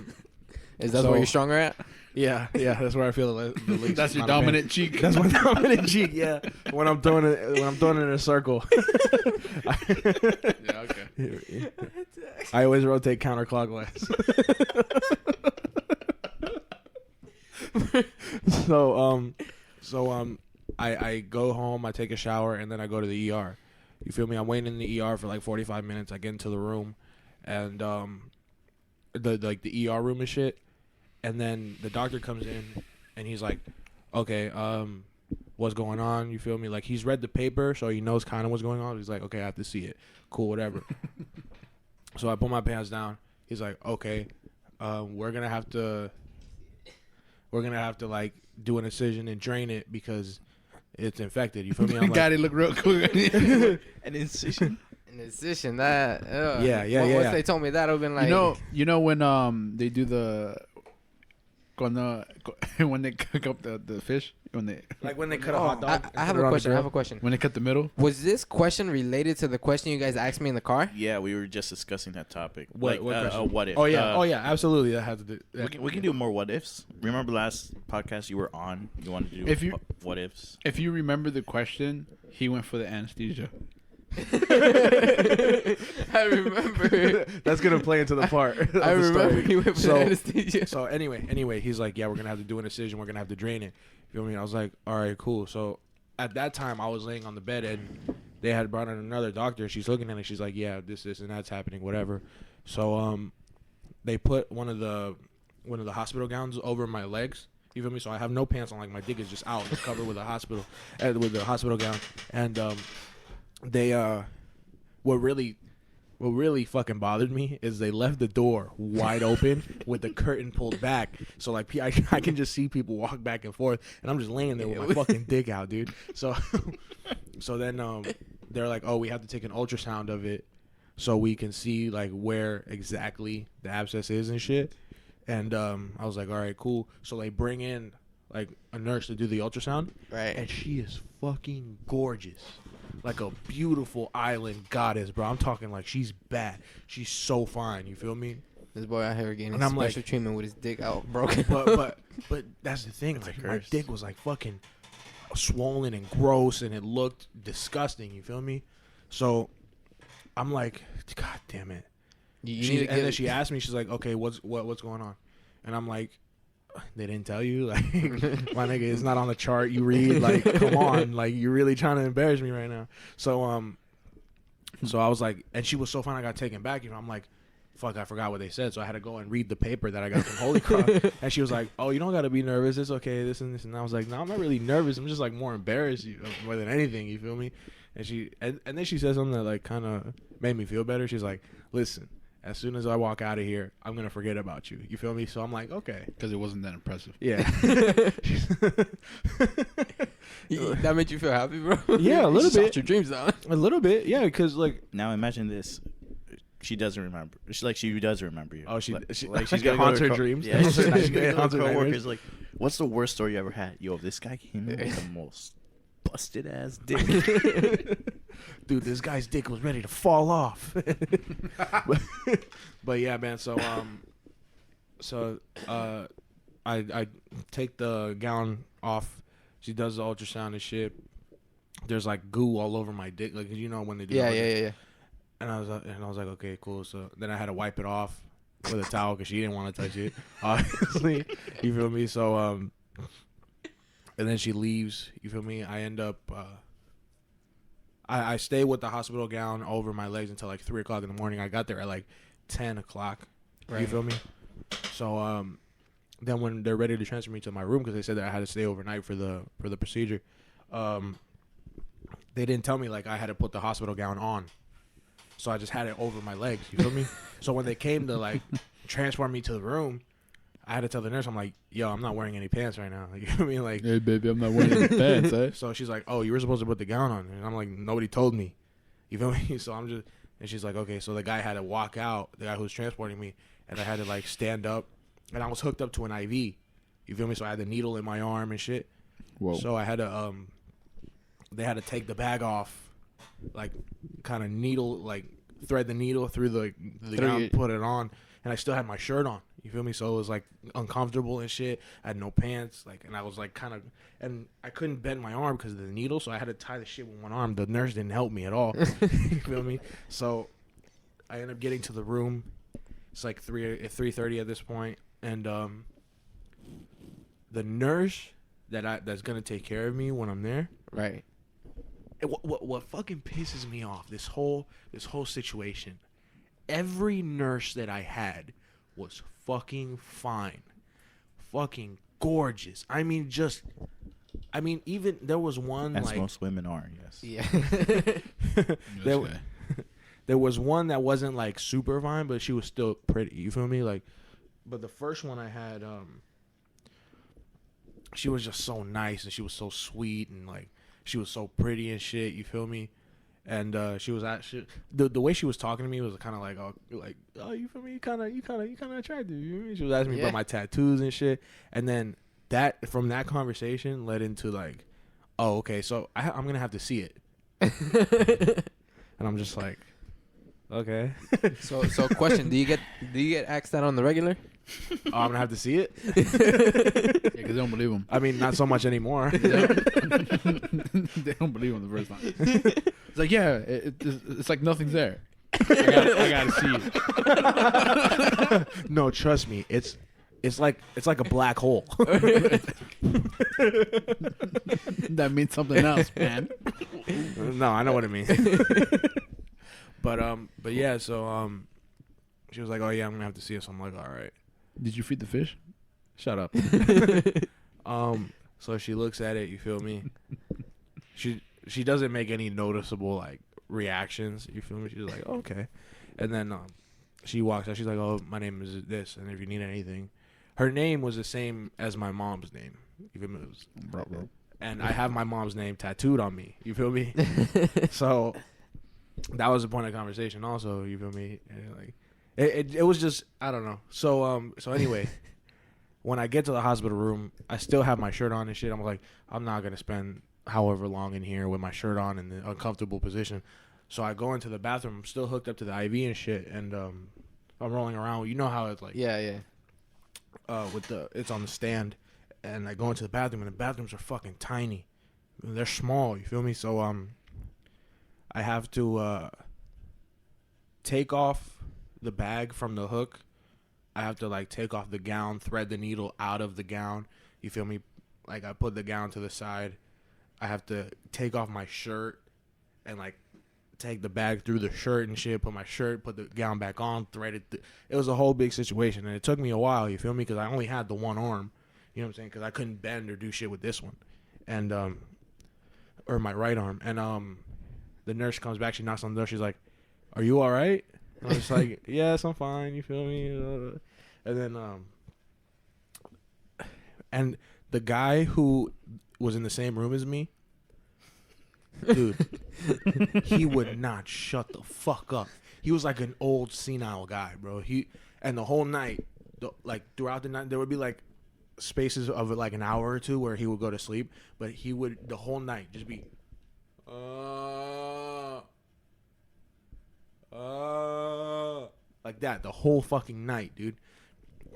Is that So- where you're stronger at? yeah. That's where I feel the least. That's your amount of pain. dominant cheek. That's my dominant cheek. Yeah, when I'm throwing it in a circle. Yeah, okay. I always rotate counterclockwise. So I go home, I take a shower, and then I go to the ER. You feel me? I'm waiting in the ER for like 45 minutes. I get into the room, and the ER room and shit. And then the doctor comes in, and he's like, "Okay, what's going on?" You feel me? Like, he's read the paper, so he knows kind of what's going on. He's like, "Okay, I have to see it. Cool, whatever." So I put my pants down. He's like, "Okay, we're gonna have to like do an incision and drain it because it's infected." You feel me? I'm like, Goddy look real cool. An incision. An incision that. Yeah, Once yeah. they told me that, I've been like, you know when they do the when they cook up the fish when they when they cut a hot dog. I have a question. when they cut the middle. Was this question related to the question you guys asked me in the car? Yeah, we were just discussing that topic. What question? What if? Oh yeah, absolutely. That has to do. We can do more what ifs. Remember last podcast you were on? You wanted to do If you- what ifs. If you remember the question, he went for the anesthesia. I remember. That's gonna play into the part. of I the remember story. he went for So- the anesthesia. So anyway, he's like, "Yeah, we're gonna have to do an incision. We're gonna have to drain it." You feel me? I was like, "All right, cool." So at that time, I was laying on the bed, and they had brought in another doctor. She's looking at it. She's like, "Yeah, this, and that's happening, whatever." So they put one of the hospital gowns over my legs. You feel me? So I have no pants on. Like, my dick is just out, just covered with a hospital gown. And they what really fucking bothered me is they left the door wide open with the curtain pulled back, so like I can just see people walk back and forth, and I'm just laying there with my fucking dick out, dude. So then they're like, "Oh, we have to take an ultrasound of it so we can see like where exactly the abscess is and shit." And I was like, "All right, cool." So they bring in like a nurse to do the ultrasound, Right. and she is fucking gorgeous. Like a beautiful island goddess, bro. I'm talking like she's bad. She's so fine. You feel me? This boy out here getting And I'm special like- treatment with his dick out broken. But that's the thing. It's a Like, my curse. dick was like fucking swollen and gross, and it looked disgusting. You feel me? So I'm like, God damn it. you need to And then she asked me, she's like, "Okay, what's going on?" And I'm like, "They didn't tell you? Like, my nigga, it's not on the chart you read. Like, come on. Like, you're really trying to embarrass me right now." So I was like, and she was so fine, I got taken back. You know, I'm like, fuck, I forgot what they said. So I had to go and read the paper that I got from Holy Cross. And she was like, "Oh, you don't got to be nervous. It's okay. This and this." And I was like, "No, I'm not really nervous. I'm just like more embarrassed more than anything." You feel me? And then she said something that like kind of made me feel better. She's like, "Listen, as soon as I walk out of here, I'm going to forget about you." You feel me? So I'm like, okay. Because it wasn't that impressive. Yeah. That made you feel happy, bro? Yeah, a little You shot bit. your dreams down. A little bit. Yeah, because like, Now imagine this. She doesn't remember. She does remember you. oh, like she she's gonna haunts go to her dreams. Yeah, she's gonna go to Haunts her coworkers nightmares. like, "What's the worst story you ever had?" Yo, this guy came in with the most busted ass dick. Dude, this guy's dick was ready to fall off. But yeah, man. So I take the gown off. She does the ultrasound and shit. There's like goo all over my dick, like, you know when they do. Yeah. And I was like, okay, cool. So then I had to wipe it off with a towel because she didn't want to touch it, obviously. You feel me? So and then she leaves. You feel me? I end up. I stay with the hospital gown over my legs until like 3:00 in the morning. I got there at like 10 o'clock. You Right. feel me? So then when they're ready to transfer me to my room because they said that I had to stay overnight for the procedure, they didn't tell me like I had to put the hospital gown on. So I just had it over my legs. You feel me? So when they came to like transfer me to the room, I had to tell the nurse, I'm like, yo, I'm not wearing any pants right now. You know what I mean? Like, Hey, baby, I'm not wearing any pants, eh? so she's like, oh, you were supposed to put the gown on. And I'm like, nobody told me. You feel me? So I'm just, and she's like, okay. So the guy had to walk out, the guy who was transporting me, and I had to like stand up, and I was hooked up to an IV. You feel me? So I had the needle in my arm and shit. Whoa. So I had to, they had to take the bag off, like kind of needle, like thread the needle through the gown, put it on, and I still had my shirt on. You feel me? So it was like uncomfortable and shit. I had no pants, like, and I was like kind of, and I couldn't bend my arm because of the needle, so I had to tie the shit with one arm. The nurse didn't help me at all. You feel me? So I ended up getting to the room. It's like 3:30 at this point, and the nurse that's gonna take care of me when I'm there. Right. What fucking pisses me off, this whole situation, every nurse that I had was fucking fine, fucking gorgeous. I mean, even there was one, As like, most women are, yes. Yeah. there was one that wasn't like super fine, but she was still pretty. You feel me? Like, but the first one I had, she was just so nice, and she was so sweet, and like she was so pretty and shit. You feel me? And she was actually the way she was talking to me was kind of like, oh, you feel me? You kind of attractive. You feel me? She was asking me about my tattoos and shit. And then from that conversation led into like, oh, okay, so I'm gonna have to see it. And I'm just like, okay. So question: Do you get asked that on the regular? Oh, I'm gonna have to see it. Yeah, because they don't believe him. I mean, not so much anymore. They don't believe him the first time. It's like, yeah, it's like nothing's there. I gotta see it. No, trust me, it's like a black hole. That means something else, man. No, I know what it means. But yeah, so she was like, oh yeah, I'm gonna have to see it. So I'm like, all right. Did you feed the fish? Shut up. So she looks at it, you feel me? She doesn't make any noticeable like reactions, you feel me? She's like, oh, okay. And then she walks out, she's like, oh, my name is this, and if you need anything. Her name was the same as my mom's name. You feel me? It was, Bro. and I have my mom's name tattooed on me. You feel me? So that was the point of conversation also, you feel me? And like it was just, I don't know. So anyway, when I get to the hospital room, I still have my shirt on and shit. I'm like, I'm not gonna spend however long in here with my shirt on in the uncomfortable position. So I go into the bathroom. I'm still hooked up to the IV and shit, and I'm rolling around. You know how it's like, Yeah. it's on the stand, and I go into the bathroom, and the bathrooms are fucking tiny. They're small. You feel me? So I have to take off the bag from the hook. I have to like take off the gown, thread the needle out of the gown. You feel me? Like I put the gown to the side. I have to take off my shirt and like take the bag through the shirt and shit. Put the gown back on, thread it. It was a whole big situation, and it took me a while. You feel me? Because I only had the one arm. You know what I'm saying? Because I couldn't bend or do shit with this one, and or my right arm. And the nurse comes back. She knocks on the door. She's like, "Are you all right?" And I was like, "Yes, I'm fine." You feel me? And then and the guy who was in the same room as me, dude, he would not shut the fuck up. He was like an old senile guy, bro. And the whole night, like throughout the night, there would be like spaces of like an hour or two where he would go to sleep, but he would the whole night just be like that the whole fucking night, dude.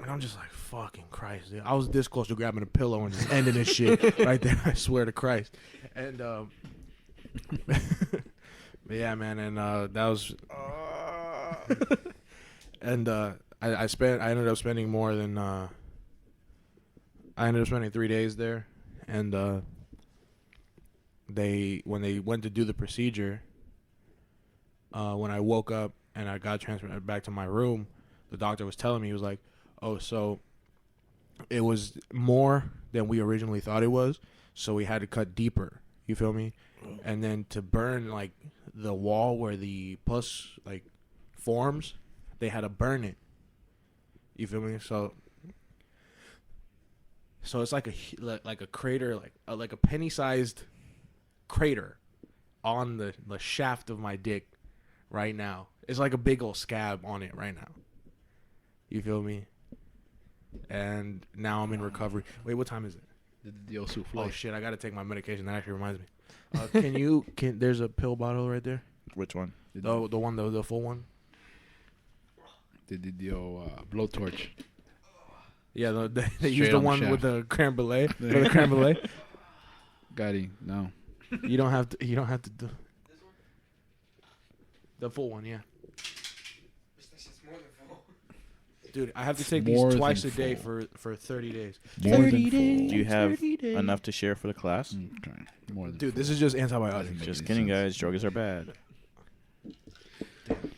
And I'm just like, fucking Christ, dude. I was this close to grabbing a pillow and just ending this shit right there. I swear to Christ. And but yeah, man. And that was and I ended up spending more than I ended up spending 3 days there. And when they went to do the procedure, when I woke up and I got transferred back to my room, the doctor was telling me, he was like, oh, so it was more than we originally thought it was, so we had to cut deeper. You feel me? And then to burn like the wall where the pus like forms, they had to burn it. You feel me? So So it's like a crater, like a penny-sized crater on the shaft of my dick right now. It's like a big old scab on it right now. You feel me? And now I'm in recovery. Wait, what time is it? Oh shit! I gotta take my medication. That actually reminds me. There's a pill bottle right there. Which one? The one, the full one. The blowtorch. Yeah, they use the one with the creme brulee. The creme brulee. Goddy, no. You don't have to do the full one. Yeah. Dude, I have to take these twice a day for 30 days. 30 days. Do you have enough to share for the class? Okay. Dude, this is just antibiotics. Just kidding, guys. Drugs are bad.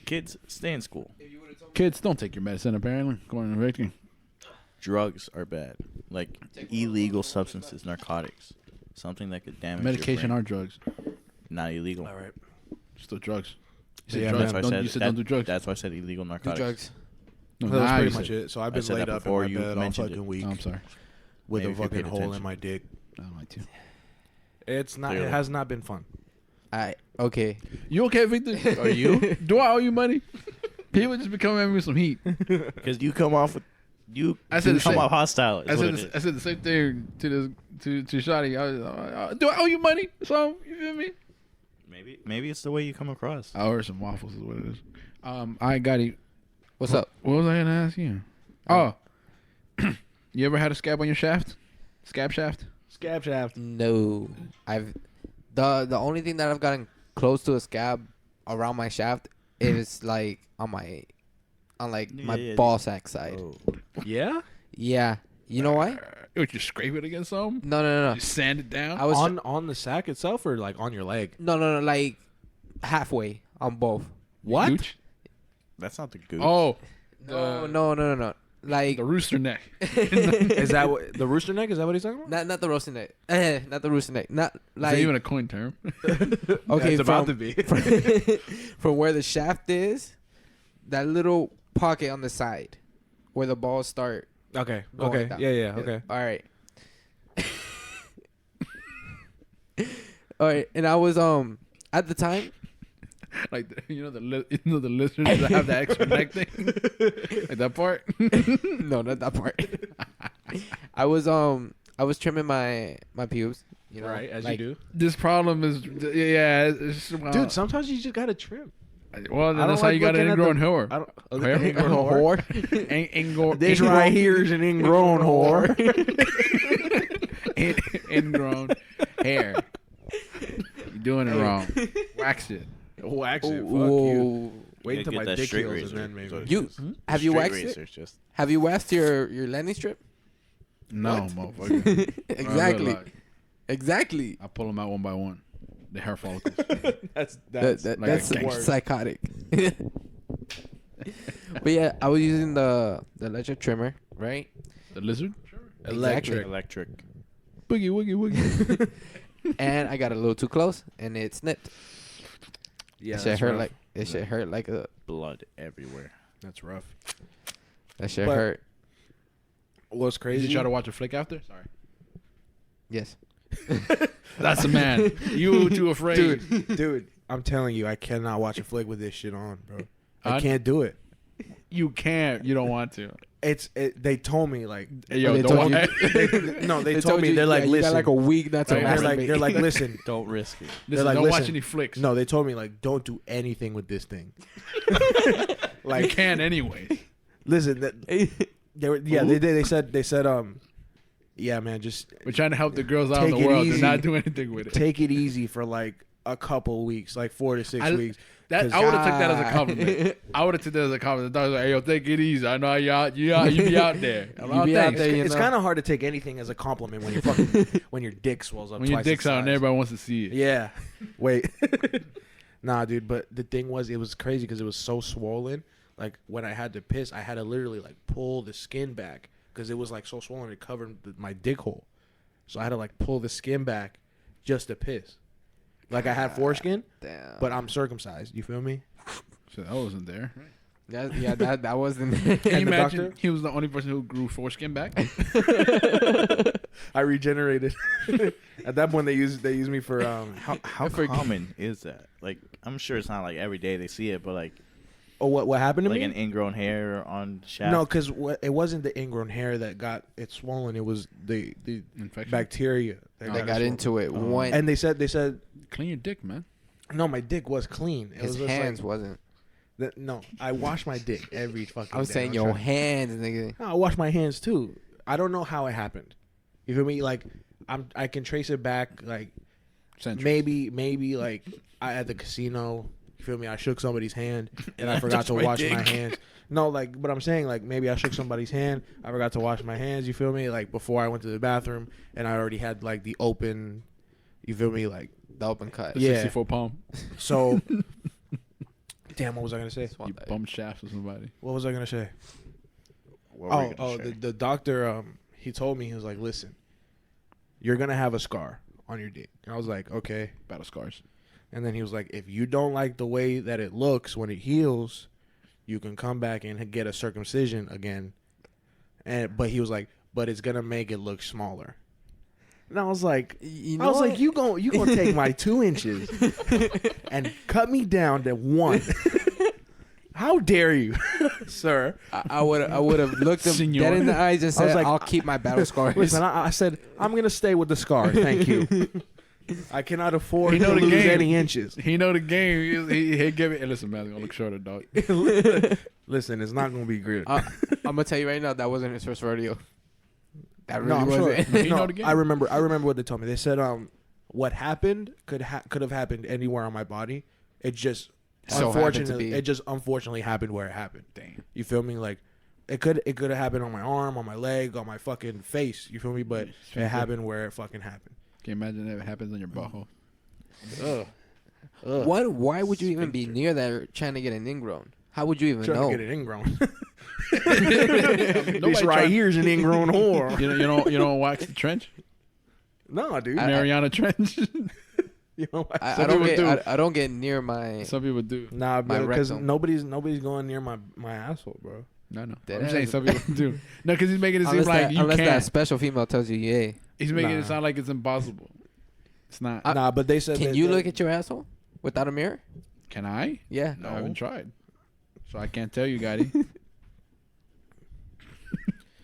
Kids, stay in school. Kids, don't take your medicine, apparently. Going to victim. Drugs are bad. Like illegal substances, narcotics. Something that could damage Medication your are brain. drugs. Not illegal. All right. Still drugs. So yeah, That's why I said, you said don't do drugs. That's why I said illegal Do narcotics. drugs. No, That was nah, pretty you much said- it. So I've I been said laid that up in before my you bed all mentioned fucking it. week Oh, I'm sorry. with Maybe a if you fucking paid hole in attention. my dick. I don't like to. It's not. Clearly. It has not been fun. Okay. You okay, Victor? Are you? Do I owe you money? People just be coming at me with some heat. Because you come off with I said the come same- off hostile. is I what said it I is. said the same thing to Shotty. Do I owe you money? So you feel me? Maybe it's the way you come across. I ordered some waffles. Is what it is. I got it. What's up? What was I gonna ask you? Oh, you ever had a scab on your shaft? Scab shaft? Scab shaft. No. The only thing that I've gotten close to a scab around my shaft is like on my ball sack side. Oh. Yeah. Yeah. You know why? Would you scrape it against something? No. You sand it down? I was On the sack itself or like on your leg? no, like halfway on both. What? Gooch? That's not the goose. Oh, No. Like the rooster neck. Is that what the rooster neck? Is that what he's talking about? not the rooster neck. Not the rooster neck. Not Is like that even a coin term? okay. It's about to be. From where the shaft is, that little pocket on the side, where the balls start. Okay. going Okay. down. Yeah. Okay. All right. All right, and I was at the time. Like the listeners that have the extra neck thing, like that part. No, not that part. I was trimming my pubes. You know, Right, as like, you do. This problem is, it's, Dude, sometimes you just gotta trim. well, I then don't that's how like you got an looking at ingrown the- hair. I don't. Hair? Whore. This right here is an ingrown whore. Ingrown hair. You're doing it wrong. Wax it. Wax it. Fuck you. Whoa. Wait You until gotta my get that dick straight heals razor. and then maybe. So- You have you Straight waxed it? razors, just Have you waxed your landing strip? No, motherfucker. Exactly. Exactly. I pull them out one by one. The hair follicles. That's That's like that's a gangster. psychotic. But yeah, I was using the electric trimmer, right? The lizard. electric. electric. Boogie woogie woogie. And I got a little too close, and it snipped. Yeah, That shit that's hurt rough. like it. Shit hurt like a. Blood everywhere. That's rough. That shit But- hurt. What's Did crazy? you try to watch a flick after? Sorry. Yes. That's a man. You too afraid. Dude, I'm telling you, I cannot watch a flick with this shit on, bro. I Huh? can't do it. You can't. You don't want to. They told me like Hey, yo, They don't told want they told me they're like you listen. got like a week not to Like, they're like masturbate. listen. Don't risk it. Listen, like, don't watch listen. any flicks. No, they told me like don't do anything with this thing. You Like can anyway. listen, they said yeah, man, just We're trying to help the girls out in Take the it world. easy. Do not do anything with it. take it easy for like a couple weeks, like 4 to 6 weeks. That I would have took that as a compliment. I would have took that as a compliment. The doctor's like, "Hey, yo, take it easy. I know you be out there. You be out there, you It's know? kind of hard to take anything as a compliment when you're fucking when your dick swells up. When your twice dick's its out and size. everybody wants to see it. Yeah. Wait. Nah, dude. But the thing was, it was crazy because it was so swollen. Like when I had to piss, I had to literally like pull the skin back because it was like so swollen it covered my dick hole. So I had to like pull the skin back just to piss. Like I had foreskin, Damn. but I'm circumcised. You feel me? So I wasn't there. That wasn't. Can you And the imagine doctor? he was the only person who grew foreskin back? I regenerated. At that point, they use me for How common is that? Like, I'm sure it's not like every day they see it, but like Oh, what happened to like me? an ingrown hair on shaft. No, because it wasn't the ingrown hair that got it swollen. It was the Infection. bacteria that They got into it. One. And they said Clean your dick, man. no, my dick was clean. It his was just hands like, wasn't. no, I wash my dick every fucking. I was day. saying I'm your trying- hands, nigga. No, I wash my hands too. I don't know how it happened. You feel me? Like I can trace it back. Like Centuries. maybe like at the casino. You feel me? I shook somebody's hand and I forgot touched to my wash dick. my hands. No, like, but I'm saying like maybe I shook somebody's hand. I forgot to wash my hands. You feel me? Like before I went to the bathroom and I already had like the open. You feel me? Like The open cut. Yeah. 64 palm. so. Damn, what was I gonna say? You bumped shafts with somebody. What was I gonna say? What were you Oh, gonna share? the doctor. He told me, he was like, listen, you're gonna have a scar on your dick. And I was like, okay. Battle scars. And then he was like, if you don't like the way that it looks when it heals, you can come back and get a circumcision again. But he was like, but it's gonna make it look smaller. And I was like, You I was like, you gonna take my 2 inches and cut me down to 1. How dare you, sir? I would have looked him Senor. dead in the eyes and I said, was like, "I'll keep my battle scars." Listen, I said I'm gonna stay with the scar. Thank you. I cannot afford He know to the lose game. any inches. He know the game. He give it. Hey, listen, man, it's gonna look shorter, dog. Listen, it's not gonna be good. I'm gonna tell you right now, that wasn't his first rodeo. That no, really I'm sure. wasn't. You No, know the game. I remember what they told me. They said what happened could have happened anywhere on my body. It just So happened to unfortunately be. it just unfortunately happened where it happened. Damn. You feel me? Like it could have happened on my arm, on my leg, on my fucking face. You feel me? But it happened where it fucking happened. Can you imagine if it happens on your butthole? Ugh. Why would you even be near that or trying to get an ingrown? How would you even Trying know? to get it ingrown. Nobody This right trying- here is an ingrown whore. You don't wax the trench? No, dude. Mariana Trench? You know what? I Some don't people get. do. I don't get near my. Some people do. Nah, My because rectum. nobody's going near my asshole, bro. No. Dead I'm saying ass. some people do. No, because he's making it seem Unless, like that, you unless that can't. special female tells you, yeah. He's making Nah. it sound like it's impossible. It's not. Nah, but they said. Can you look at your asshole without a mirror? Can I? Yeah. I haven't tried. So I can't tell you, Goddy.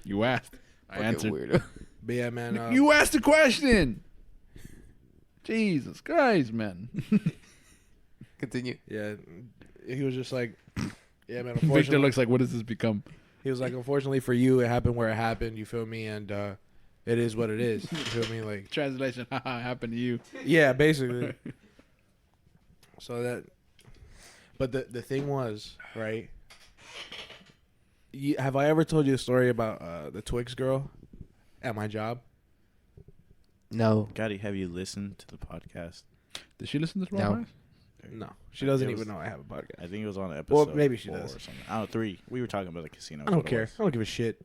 You asked. I Fucking answered. weirdo. But yeah, man. You asked the question. Jesus Christ, man. Continue. Yeah, he was just like, yeah, man. Victor Unfortunately, looks like, what does this become? he was like, unfortunately for you, it happened where it happened. You feel me? And it is what it is. You feel me? Like, Translation, haha, happened to you. yeah, basically. So that, but the thing was, right? Have I ever told you a story about the Twiggs Girl at my job? No. Goddy, have you listened to the podcast? Did she listen to this? No. podcast? No, she doesn't It was- even know I have a podcast. I think it was on episode. maybe she 4 does. Or something. I don't know, 3. We were talking about the casino. I don't care. I don't give a shit.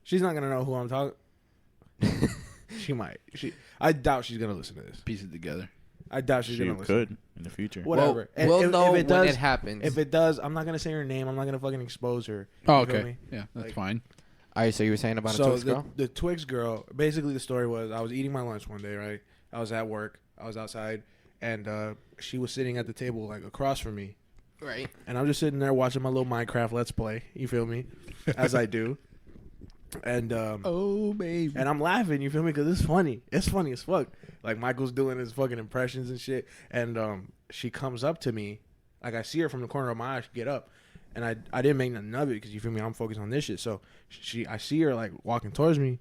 She's not gonna know who I'm talking. She might. I doubt she's gonna listen to this. Piece it together. I doubt she's She gonna listen. could in the future. Whatever. And We'll if know it when does, it happens. If it does, I'm not gonna say her name. I'm not gonna fucking expose her. Oh, You feel okay. me? Yeah, that's Like- fine. All right, so you were saying about a So Twix girl? the Twiggs Girl. Basically, the story was I was eating my lunch one day. Right. I was at work. I was outside, and she was sitting at the table like across from me, Right. and I'm just sitting there watching my little Minecraft Let's Play. You feel me? As I do. And Oh, baby. and I'm laughing, you feel me? Because it's funny. It's funny as fuck. Like, Michael's doing his fucking impressions and shit. And she comes up to me. Like, I see her from the corner of my eye. She get up. And I didn't make nothing of it because, you feel me, I'm focused on this shit. So, I see her, like, walking towards me.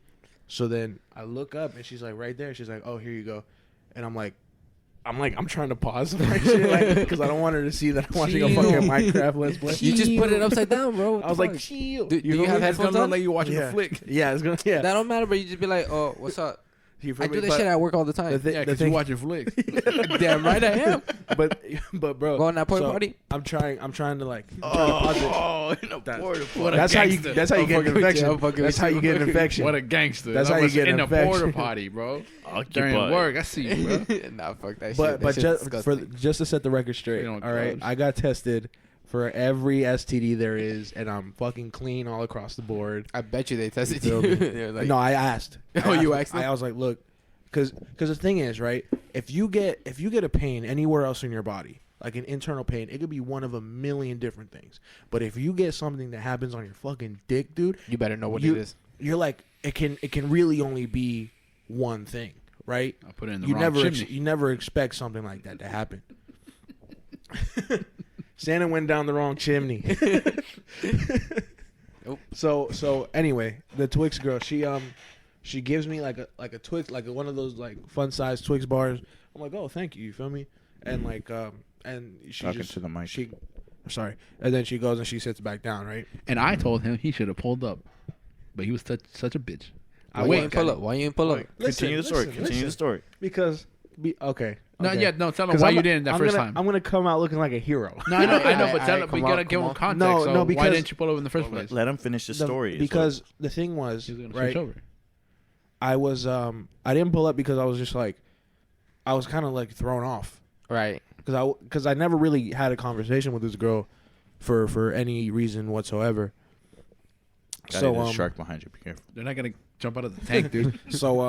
So then I look up, and she's, like, right there. She's like, oh, here you go. And I'm trying to pause my shit, like, because I don't want her to see that I'm watching a Chill. fucking Minecraft Let's Play. You just put it upside down, bro. What I was the like, fuck? chill. Do you feel have me? It's gonna headphones look on? like you watching Yeah. a flick. Yeah, it's gonna. Yeah. That don't matter, but you just be like, oh, what's up? You feel I me? do this But shit at work all the the, time. thi- Yeah, the because you thing, watching flicks. Damn right I am. but bro, Go on that porta so potty. I'm trying to like. I'm trying to pause it. in a That- porta What a That's how you. gangster. That's how you I'm get an fucking with you, infection. I'm fucking That's with how you. you get an infection. What a gangster. That's That how you was get in an a infection. porta potty, bro. During Occupied. work. I see you, bro. Nah, fuck that shit. But That shit's just disgusting. just to set the record straight. You know, All right, clothes. I got tested for every STD there is, and I'm fucking clean all across the board. I bet you they tested You you. feel me? They're like, No, I asked. Oh, you asked them? I was like, look, because the thing is, right? If you get a pain anywhere else in your body, like an internal pain, it could be one of a million different things. But if you get something that happens on your fucking dick, dude, you better know what it is. you're like, it can really only be one thing, right? I put it in the You wrong never chimney. you never expect something like that to happen. Santa went down the wrong chimney. Nope. So anyway, the Twix girl, she gives me like a Twix, like one of those like fun size Twix bars. I'm like, oh, thank you. You feel me? And like and she Talking just to the mic. sorry, and then she goes and she sits back down, right? And I told him he should have pulled up, but he was such a bitch. Why you ain't pull up? Why you ain't pull up? Continue the story. Continue the story. Because okay. No, okay. yeah, no. Tell him 'Cause why I'm- you didn't that I'm first gonna, time. I'm gonna come out looking like a hero. No, I know, but tell him. come We on, gotta give come him on. context. No, so no, why because- didn't you pull up in the first place? Let him finish the story. Because the thing was, He was gonna right? switch over. I was I didn't pull up because I was just like, I was kind of like thrown off Right. because I never really had a conversation with this girl for any reason whatsoever. Goddy, So there's a shark behind you. Be careful. They're not gonna jump out of the tank, dude. so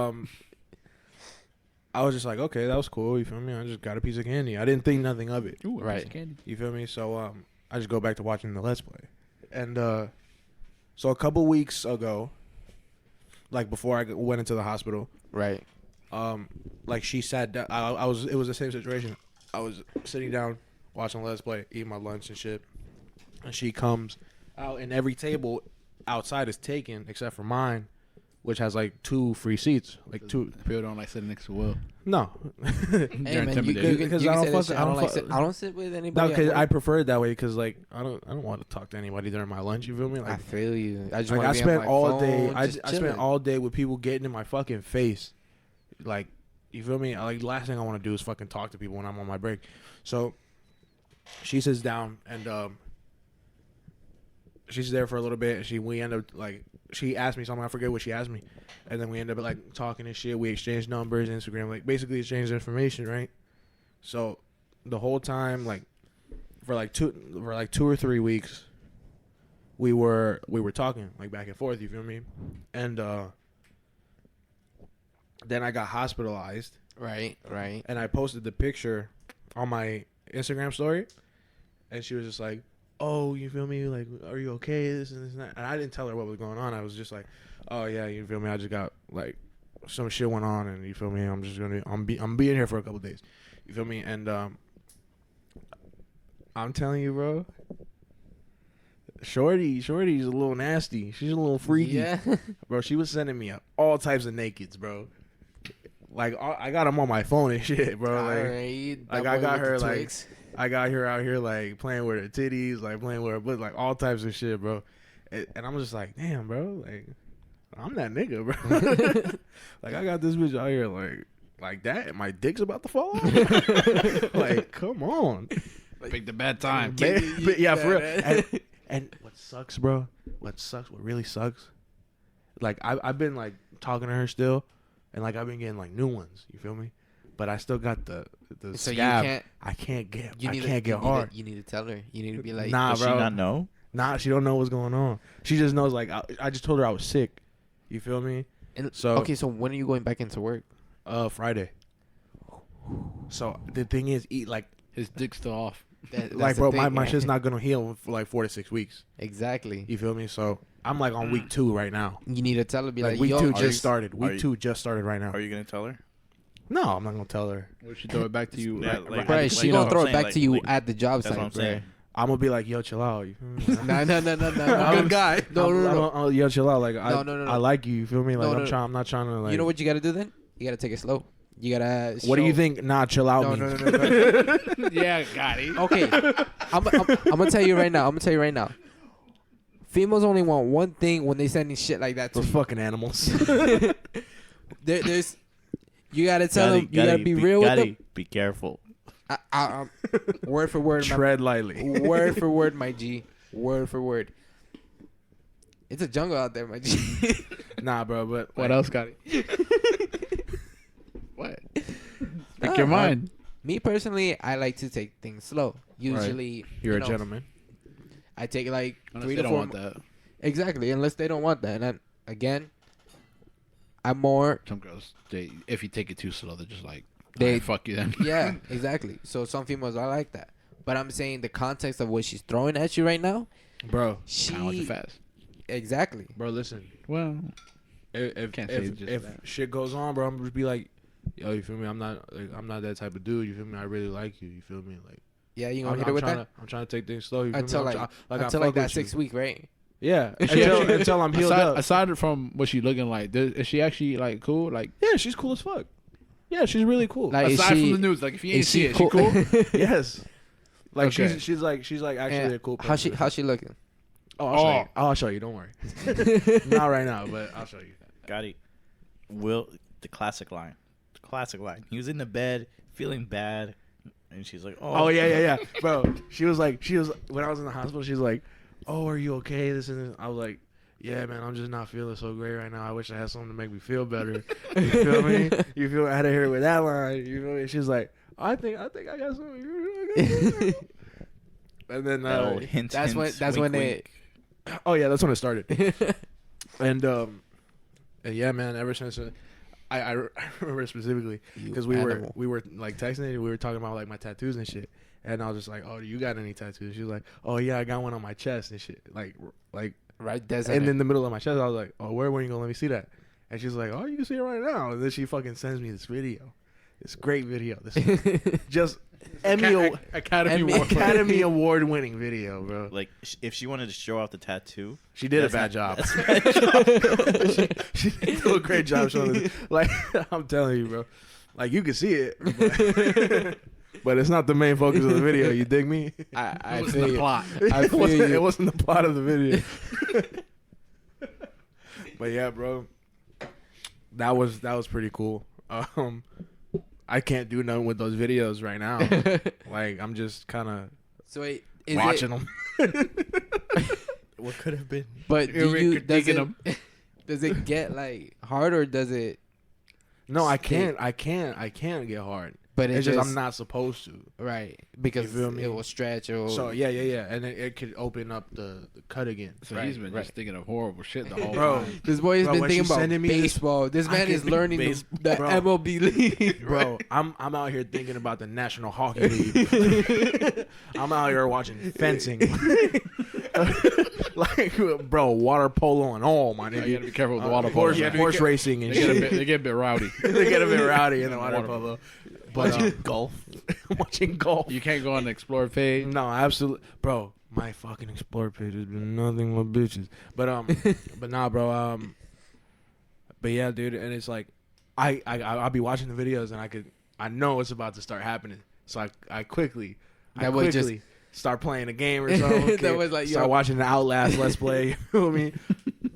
I was just like, okay, that was cool. You feel me? I just got a piece of candy. I didn't think nothing of it. Ooh, a Right. piece of candy. You feel me? So I just go back to watching the Let's Play, and so a couple weeks ago, like before I went into the hospital, Right. like she sat down. It was the same situation. I was sitting down watching Let's Play, eating my lunch and shit, and she comes out, and every table outside is taken except for mine, which has like 2 free seats, like 2. People don't like sitting next to Will. No, Hey They're man, you intimidated. can, Because you I can don't say that fuck- shit. I don't like fuck- sit, I don't sit with no, anybody. because at I work. prefer it that way. Because like I don't want to talk to anybody during my lunch. You feel me? I Like, feel you. I just like want I to be spent on my all day. phone, I just spent chilling. all day with people getting in my fucking face. Like, you feel me? Like, last thing I want to do is fucking talk to people when I'm on my break. So she sits down and she's there for a little bit. And we end up like she asked me something. I forget what she asked me, and then we end up like talking and shit. We exchanged numbers, Instagram, like basically exchanged information, right? So the whole time, like for like 2 or 3 weeks, we were talking like back and forth. You feel me? And then I got hospitalized, Right. Right. and I posted the picture on my Instagram story, and she was just like, "Oh, you feel me? Like, are you okay? This and this and that." And I didn't tell her what was going on. I was just like, "Oh yeah, you feel me? I just got like some shit went on, and you feel me? I'm being here for a couple days. You feel me?" And I'm telling you, bro. Shorty's a little nasty. She's a little freaky. Yeah. Bro, she was sending me all types of nakeds, bro. Like, I got them on my phone and shit, bro. Like, Alright, like that I boy got with her, the like, Twix. I got her out here, like, playing with her titties, like, playing with her butt, like, all types of shit, bro. And I'm just like, damn, bro. Like, I'm that nigga, bro. Like, I got this bitch out here, like that, and my dick's about to fall off. Like, come on. Pick the bad time. But yeah, for real. And what sucks, bro? What really sucks? Like, I've been, like, talking to her still, and, like, I've been getting, like, new ones. You feel me? But I still got the So you scab. can't. I can't get You need get hard. You need to tell her. You need to be like, Nah, Does she bro. not know? Nah, she don't know what's going on. She just knows, like, I just told her I was sick. You feel me? And, So- okay, so when are you going back into work? Friday. So the thing is, His dick's still off. That's like, the bro, thing. my shit's not gonna heal for like 4 to 6 weeks. Exactly. You feel me? So I'm like on week 2 right now. You need to tell her. Be Like, like, week yo, 2 are you- just started. are Week you- 2 just started right now. Are you gonna tell her? No, I'm not gonna tell her. Or she throw it back to you. Yeah, right, like- Right, like, she you gonna know throw what it I'm back saying? to you Like, at the job That's site, what I'm saying. I'm gonna be like, yo, chill out. You feel me? No. I'm Good guy. No. Yo, chill out. Like, No. I like you. You feel me? Like, No. I'm not trying to. Like, You know what you gotta do then? You gotta take it slow. You gotta. What do you show- think? Nah, chill out. No, means? no. Yeah, Goddy. Okay, I'm gonna tell you right now. Females only want one thing when they sending shit like that to Those you. fucking animals. There's, you gotta tell Goddy, them. You gotta be real with Goddy, them. be careful. Word for word, Tread lightly. word for word, my G. Word for word. It's a jungle out there, my G. Nah, bro. But What like, else, Goddy? What? Pick Nah, your mind. Me personally, I like to take things slow. Usually, You're you a know, gentleman. I take like Unless 3 they to don't 4. want that. Exactly, unless they don't want that. And then, again, I'm more. Some girls, if you take it too slow, they're just like, They- "Alright, fuck you then. Yeah, exactly. So some females are like that. But I'm saying the context of what she's throwing at you right now, Bro, she Kind of want you fast. exactly. bro, listen. Well, If Can't say if, just if that. shit goes on, bro, I'm gonna just be like, yo, you feel me? I'm not that type of dude. You feel me? I really like you. You feel me? Like, Yeah, you gonna I'm, hit her with trying that I'm trying to take things slow. You feel until me? like I until fuck like that with you. 6 week, right? Yeah, Is she until, actually- until I'm healed up. aside from what she looking like, is she actually like cool? Like Yeah, she's cool as fuck. Yeah, she's really cool. Like, is aside she- from the news, like if you ain't Is see she it, she cool. Yes. Like Okay. she's like actually And a cool person. How she looking? Oh, I'll show you. Don't worry. Not right now, but I'll show you. Gotti, the classic line. The classic line. He was in the bed, feeling bad, and she's like, Oh yeah, bro. She was when I was in the hospital. She's like, "Oh, are you okay?" This and this. I was like, "Yeah, man. I'm just not feeling so great right now. I wish I had something to make me feel better." You feel me? You feel out of here with that line. You feel me? She's like, I think I got something. And then That old hint, That's when- hint, that's wink, when they- wink. oh yeah, that's when it started. And yeah, man. Ever since I remember specifically because we were like texting and we were talking about like my tattoos and shit. And I was just like, "Oh, do you got any tattoos?" She was like, "Oh yeah, I got one on my chest and shit." Like right. and in the middle of my chest, I was like, "Oh, where were you gonna let me see that?" And she's like, "Oh, you can see it right now." And then she fucking sends me this video. This great video. This just Academy Award winning video, bro. Like, if she wanted to show off the tattoo, She did a That's bad not- job. she did do a great job showing it. Like, I'm telling you, bro. Like, you can see it, but it's not the main focus of the video. You dig me? I It was feel the you. plot. I It feel wasn't, you. it wasn't the plot of the video. But yeah, bro, that was pretty cool. I can't do nothing with those videos right now. Like, I'm just kind of So wait, is watching it, them. what could have been? But You're do you does critiquing it, them. does it get like hard or does it? No, I Stick. can't get hard. But It's just I'm not supposed to. right because You feel me? it will stretch or So yeah, and it could open up the cut again. So Right, he's been right. just thinking of horrible shit the whole Bro, time. This boy has Bro, been when thinking she's about sending me this- baseball. This I man can is think learning the Bro. MLB league. Bro, I'm out here thinking about the National Hockey League. I'm out here watching fencing. Like, bro, water polo and all, my You nigga. gotta be careful with the water polo. Horse racing and They get, shit. they get a bit rowdy. They get a bit rowdy in the water Water polo. But Golf. watching golf. You can't go on the explore page. No, absolutely, bro. My fucking explore page has been nothing but bitches. But but nah, bro. But yeah, dude, and it's like, I'll be watching the videos and I know it's about to start happening, so I quickly start playing a game or something. That was like, start yo. watching the Outlast Let's Play. You know what I mean?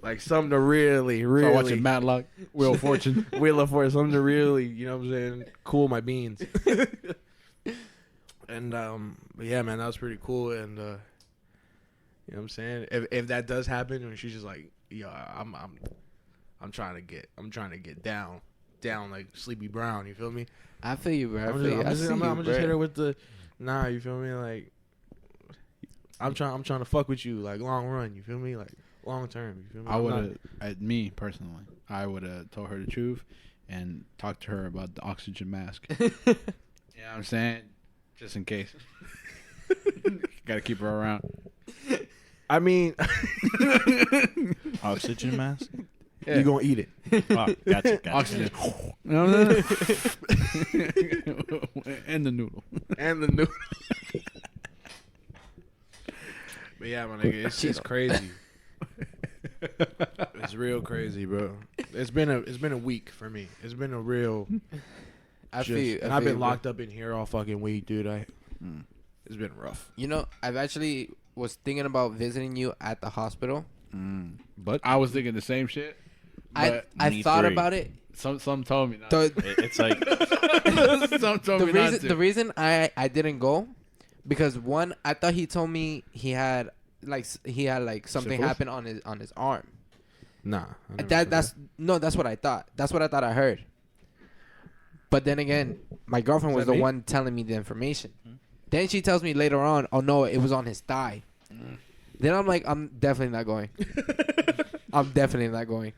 Like something to really Start watching Matlock, Wheel of Fortune. Wheel of Fortune, something to really, you know what I'm saying, cool my beans. And but yeah, man, that was pretty cool. And you know what I'm saying, if that does happen, and she's just like, yo, I'm trying to get down like Sleepy Brown. You feel me? I feel you, bro. I'm gonna just hit her with the, nah. You feel me? Like, I'm trying to fuck with you like long run. You feel me? Like long term. You feel me? I would have, me personally, I would have told her the truth and talked to her about the oxygen mask. You know what I'm saying? Just in case. Gotta keep her around. I mean, Oxygen mask? Yeah. you gonna eat it? Oh, gotcha. Oxygen. You know what I'm saying? And the noodle. And the new. But yeah, my nigga, it's crazy. It's real crazy, bro. It's been a week for me. It's been a real. I feel you. And I've been locked up in here all fucking week, dude. It's been rough. You know, I've actually was thinking about visiting you at the hospital. But I was thinking the same shit. I me thought three. about it. Some told me not. It's like, Some told me not to. The reason I didn't go because one, I thought he told me he had something Syphilis? happen on his arm. Nah. I never That's what I thought. That's what I thought I heard. But then again, my girlfriend Is was that the me? one telling me the information. Then she tells me later on, oh no, it was on his thigh. Then I'm like, I'm definitely not going. I'm definitely not going.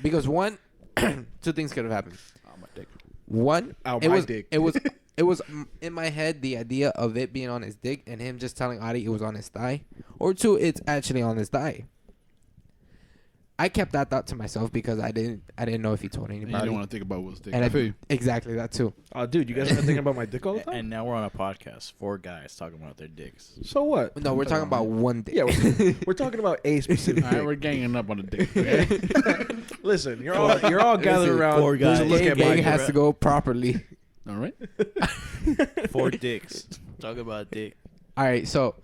Because one, two things could have happened. Oh, my dick. One, Ow, it my was dick. it was it was in my head the idea of it being on his dick and him just telling Adi it was on his thigh, or two, it's actually on his thigh. I kept that thought to myself because I didn't know if he told And you anybody. don't want to think about Will's dick. And I feel you. exactly that too. Oh, dude, you guys are thinking about my dick all the time. And now we're on a podcast. 4 guys talking about their dicks. So what? No, we're talking about one dick. Yeah, we're talking about a specific. All right, dick. we're ganging up on the dick. Okay? Listen, you're all gathered Listen, around. 4 guys. Just look Gang, at my gang dick. has to go properly. All right. 4 dicks. Talk about dick. All right, so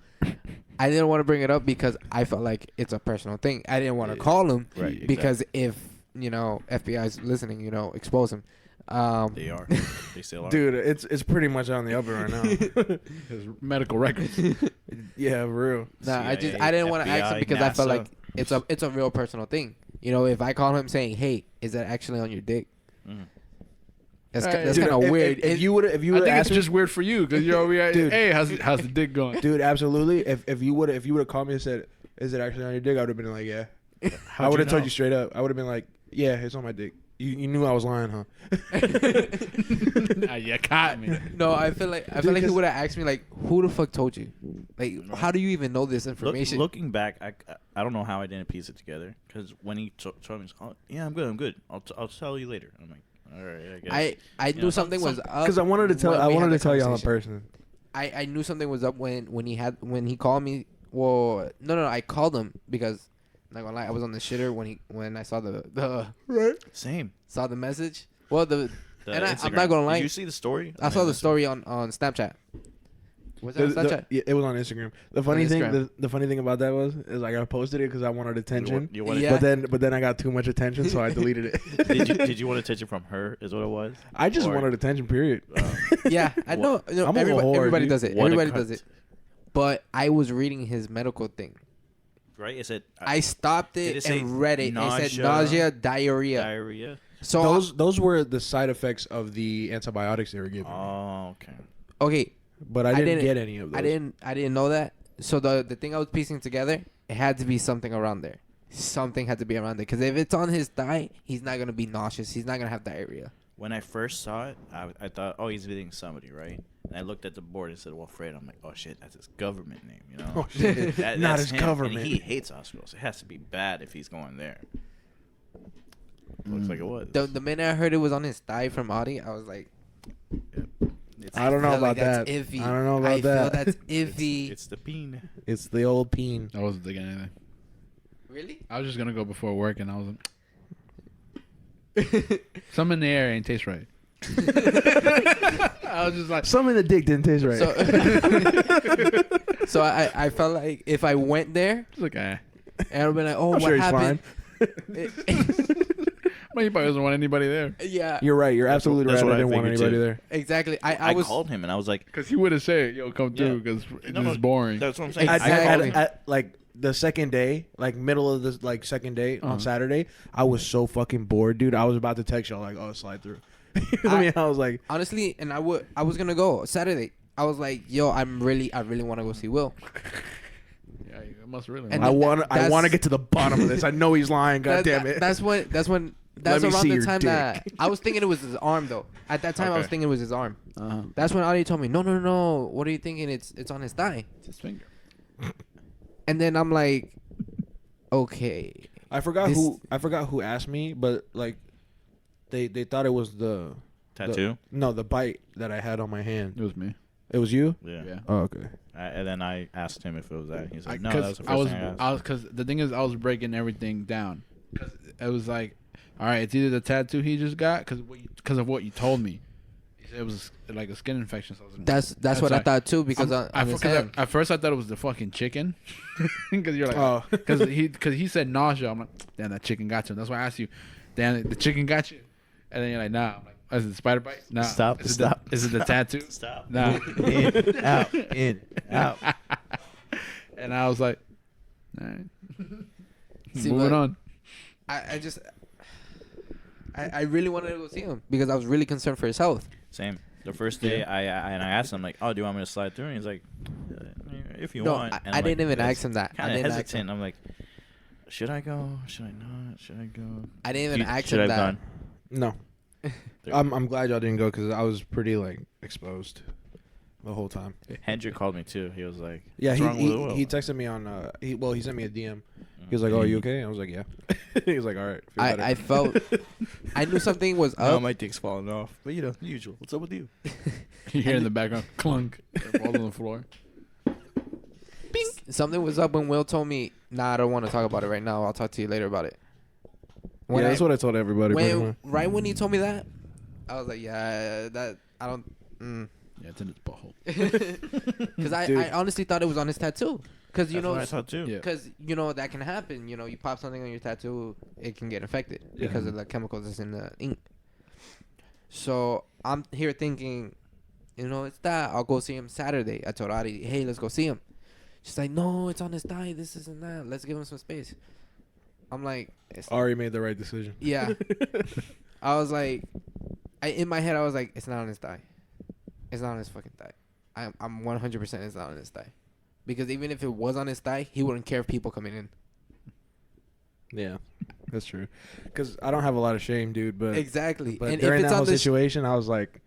I didn't want to bring it up because I felt like it's a personal thing. I didn't want to call him Right, because if FBI's listening, expose him. They are. They still are. Dude, it's pretty much on the open right now. His medical records. Yeah, for real. Nah, I CIA, didn't want to ask him FBI, because I felt NASA. like it's a real personal thing. If I call him saying, "Hey, is that actually on your dick?" Mhm. That's Right. that's Dude, kind of weird. If you would have I think it's asked just weird for you because you're over here. Dude. Hey, how's the dick going? dude, absolutely. If you would have called me and said, "Is it actually on your dick?" I would have been like, "Yeah." I would have told you straight up. I would have been like, "Yeah, it's on my dick." You knew I was lying, huh? You caught me. No, I feel like he 'cause- would have asked me like, "Who the fuck told you? Like, how do you even know this information?" Looking back, I don't know how I didn't piece it together. Because when he told me, oh, yeah, I'm good. I'll tell you later. I'm like, all right, I guess. I knew know, something was up Because I wanted to tell when we had the y'all in conversation. person. I knew something was up when he called me. Well, no, I called him because I'm not gonna lie, I was on the shitter when I saw the Same. saw the message. Well, The and I'm Instagram. not gonna lie, Did you see the story? I saw the story on Snapchat. Was that on Snapchat? Yeah, it was on Instagram. The funny thing, Instagram. the funny thing about that is like I posted it because I wanted attention. You wanted, Yeah. But then I got too much attention, so I deleted it. did you want attention from her? Is what it was. I just Or- wanted attention. Period. Yeah, I know. I'm a everybody, whore, everybody dude. does it. What a Everybody cunt. does it. But I was reading his medical thing. Right? It said I stopped Did it it say and read it. It said nausea, nausea, diarrhea. diarrhea. So those were the side effects of the antibiotics they were giving me. Oh, okay. okay, But I didn't get any of those. I didn't know that. So the thing I was piecing together, it had to be something around there. Something had to be around there because if it's on his thigh, he's not gonna be nauseous. He's not gonna have diarrhea. When I first saw it, I thought, oh, he's visiting somebody, right? And I looked at the board and said, well, Fred. I'm like, oh, shit, that's his government name, you know? Oh shit! Not that's his him, government. And he hates hospitals. It has to be bad if he's going there. Looks like it was. The minute I heard it was on his thigh from Audi, I was like, I don't know feel about like that's that. iffy. I don't know about I that. feel that's iffy. It's the peen. It's the old peen. I wasn't thinking anything. Really? I was just gonna go before work, and I was like, some in the air ain't taste right. I was just like, Some in the dick didn't taste right. So, so I felt like if I went there, just like, eh. and I'd be like, oh, I'm what sure he's happened? Well, he probably doesn't want anybody there. Yeah, You're right. You're That's absolutely what- that's right. what I I didn't want figured, anybody too. there. exactly. I was called him and I was like, Because he would have said, yo, come Yeah. through, because No, this is boring. that's what I'm saying. Exactly. At, like the second day, like middle of the second day Uh-huh. on Saturday, I was so fucking bored, dude. I was about to text y'all like, "Oh, slide through." I was like, honestly, and I was gonna go Saturday. I was like, yo, I really want to go see Will. Yeah, you must really. And I then want to that's- get to the bottom of this. I know he's lying. God damn it. That's that's Let me around see the your time dick. that I was thinking it was his arm though. At that time, I was Okay. thinking it was his arm. uh-huh. That's when Adi told me, no. What are you thinking? It's on his thigh. It's his finger. And then I'm like, okay. I forgot This- who asked me, but like they thought it was the Tattoo? the bite that I had on my hand. It was me. It was you? Yeah. Yeah. Oh, okay. And then I asked him if it was that. He said, no, Because that was the first thing I asked. because the thing is, I was breaking everything down. Because it was like, all right, it's either the tattoo he just got, because of what you told me. He said it was like a skin infection. So I was like, That's what I like- thought too because I'm- on his because hand. at first I thought it was the fucking chicken. Because you're like, Oh. because he said nausea. I'm like, damn, that chicken got you. That's why I asked you, damn, the chicken got you. And then you're like, nah. I'm like, is it the spider bite? Nah. Stop, Is stop, Is it the tattoo? Stop. Nah. In, out, in, out. And I was like, all right. See, Moving but- on. I really wanted to go see him because I was really concerned for his health. Same. The first day, I asked him, like, oh, do you want me to slide through? And he's like, if you No, want. And I I'm didn't even ask him that. I Kind of didn't ask him. hesitant. I'm like, should I go? Should I not? Should I go? I didn't even ask Should him I that. have gone? No. I'm glad y'all didn't go because I was pretty like exposed the whole time. Hendrick called me too. He was like, Yeah, "What's wrong with Will?" he texted me on he sent me a DM. He was like, "Oh, you okay?" I was like, "Yeah." He was like, "All right." Feel better." I felt I knew something was "No, up. my dick's falling off." But you know, the usual. What's up with you? You hear in the background clunk. It falls on the floor. Something was up when Will told me, "Nah, I don't want to talk about it right now. I'll talk to you later about it." Yeah, that's what I told everybody. pretty much. Right when he told me that, I was like, "Yeah, that I don't." Yeah, it's in his butthole. Because Dude. I honestly thought it was on his tattoo. Because you That's know, what I thought too. Yeah. because you know that can happen. You know, you pop something on your tattoo, it can get infected because of the chemicals that's in the ink. So I'm here thinking, you know, it's that. I'll go see him Saturday. I told Adi, hey, let's go see him. She's like, no, it's on his thigh. This isn't that. Let's give him some space. I'm like, Ari made the right decision. yeah. I was like, in my head, I was like, it's not on his thigh. It's not on his fucking thigh. I'm 100% it's not on his thigh. Because even if it was on his thigh, he wouldn't care if people coming in. Yeah, that's true. Because I don't have a lot of shame, dude. But Exactly. But And during if it's that on whole the situation, I was like,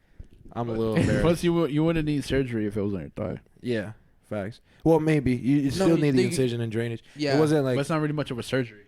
I'm a little embarrassed. Plus, you wouldn't need surgery if it was on your thigh. Yeah, facts. Well, maybe you still need the incision and drainage. Yeah. It wasn't like But it's not really much of a surgery.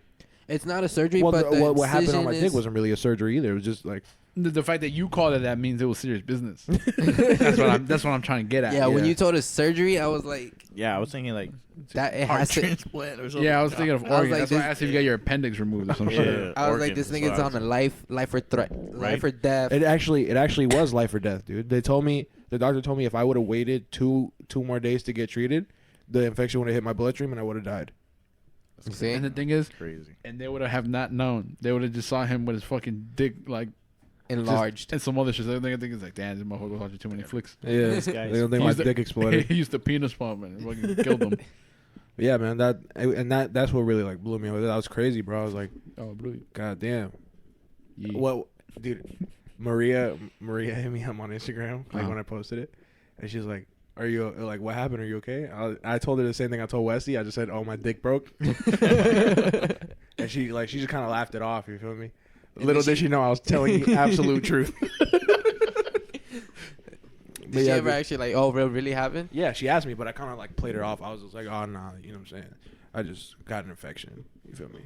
It's not a surgery, well, but what happened on my dick is, wasn't really a surgery either. It was just like The fact that you called it that means it was serious business. That's what I'm trying to get at. Yeah, when Yeah. you told us surgery, I was like, Yeah, I was thinking like that it heart has to. transplant or something. Yeah, I was thinking of I was organ. like, That's why I this- asked if you got your appendix removed or some Yeah. shit. I was like, organs, this that's nigga's what I on was- a life or threat, life or death. it actually was life or death, dude. They told me the doctor told me if I would have waited two more days to get treated, the infection would have hit my bloodstream and I would have died. You see? And the thing is, Crazy. and they would have not known. They would have just saw him with his fucking dick like Enlarged. and some other shit. I think it's like, damn, this motherfucker watching too many flicks. Yeah, This guy's- they don't think my He's the- dick exploded. He used the penis pump and it fucking killed him. Yeah, man. That's what really like blew me away. That was crazy, bro. I was like, Oh, blue. God damn. Yeah. What, dude? Maria hit me up on Instagram like Uh-huh. when I posted it, and she's like, "Are you like what happened? Are you okay?" I told her the same thing I told Westy. I just said, "Oh, my dick broke," and she just kind of laughed it off. You feel me? And Little did did she know I was telling the absolute truth. Did she ever actually like, oh, really happened? Yeah, she asked me, but I kind of like played her off. I was just like, "Oh, nah," you know what I'm saying? I just got an infection. You feel me?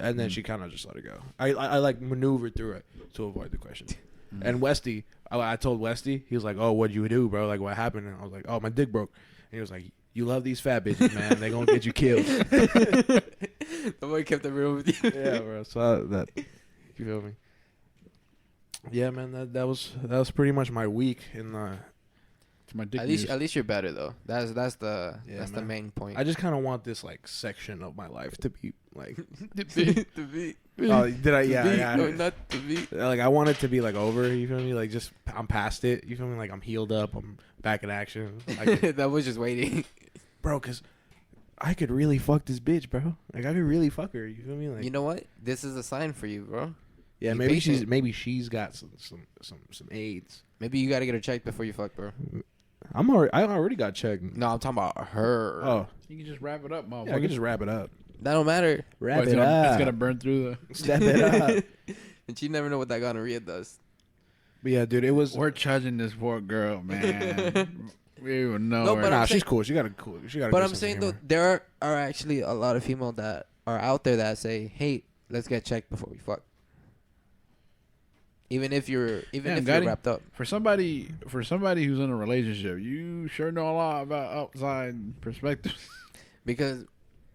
And then she kind of just let it go. I like maneuvered through it to avoid the question. And Westy, I told Westy, he was like, "Oh, what'd you do, bro? Like, what happened?" And I was like, "Oh, my dick broke." And he was like, "You love these fat bitches, man. They gonna get you killed." The boy kept it real with you. Yeah, bro. So that, you feel me? Yeah, man. That was pretty much my week in the. It's my dick At news. least you're better though. That's the Yeah, that's the man. main point. I just kind of want this like section of my life to be like. to be. Oh, did I? Yeah, yeah. Or not to be. Like I want it to be like over. You feel me? Like just I'm past it. You feel me? Like I'm healed up. I'm back in action. Like, That was just waiting. bro, cause I could really fuck this bitch, bro. Like I could really fuck her. You feel me? Like You know what? This is a sign for you, bro. yeah, be maybe patient. she's got some AIDS. Maybe you gotta get her checked before you fuck, bro. I already got checked. No, I'm talking about her. Oh, You can just wrap it up, motherfucker. yeah, I can just wrap it up. That don't matter. Wrap it's it gonna, up. It's gonna burn through the. Step it up. And you never know what that gonorrhea does. But yeah, dude, it was. We're judging this poor girl, man. We don't even know. No, her. but Nah, I'm she's saying- cool. She got a cool. She got. A But good I'm sense of saying though, humor. there are actually a lot of female that are out there that say, "Hey, let's get checked before we fuck." Even if you're Goddy, wrapped up. for somebody who's in a relationship, you sure know a lot about outside perspectives. Because,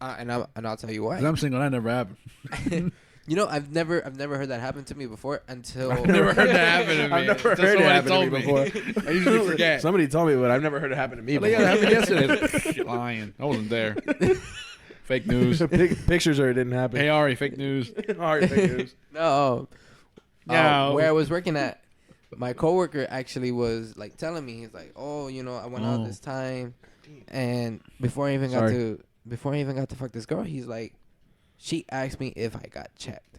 and I'll tell you why. 'Cause I'm single. That never happened. You know, I've never heard that happen to me before until I've never heard that happen to me. I've never Until heard it somebody happen to told me before. I usually forget. Somebody told me, but I've never heard it happen to me. Well, yeah, before. it happened yesterday. Lying. I wasn't there. Fake news. Pictures or it didn't happen. Hey Ari, fake news. All right, fake news. No. No. Where I was working at, my coworker actually was like telling me, he's like, "Oh, you know, I went out this time, and before I even got to fuck this girl, he's like, she asked me if I got checked.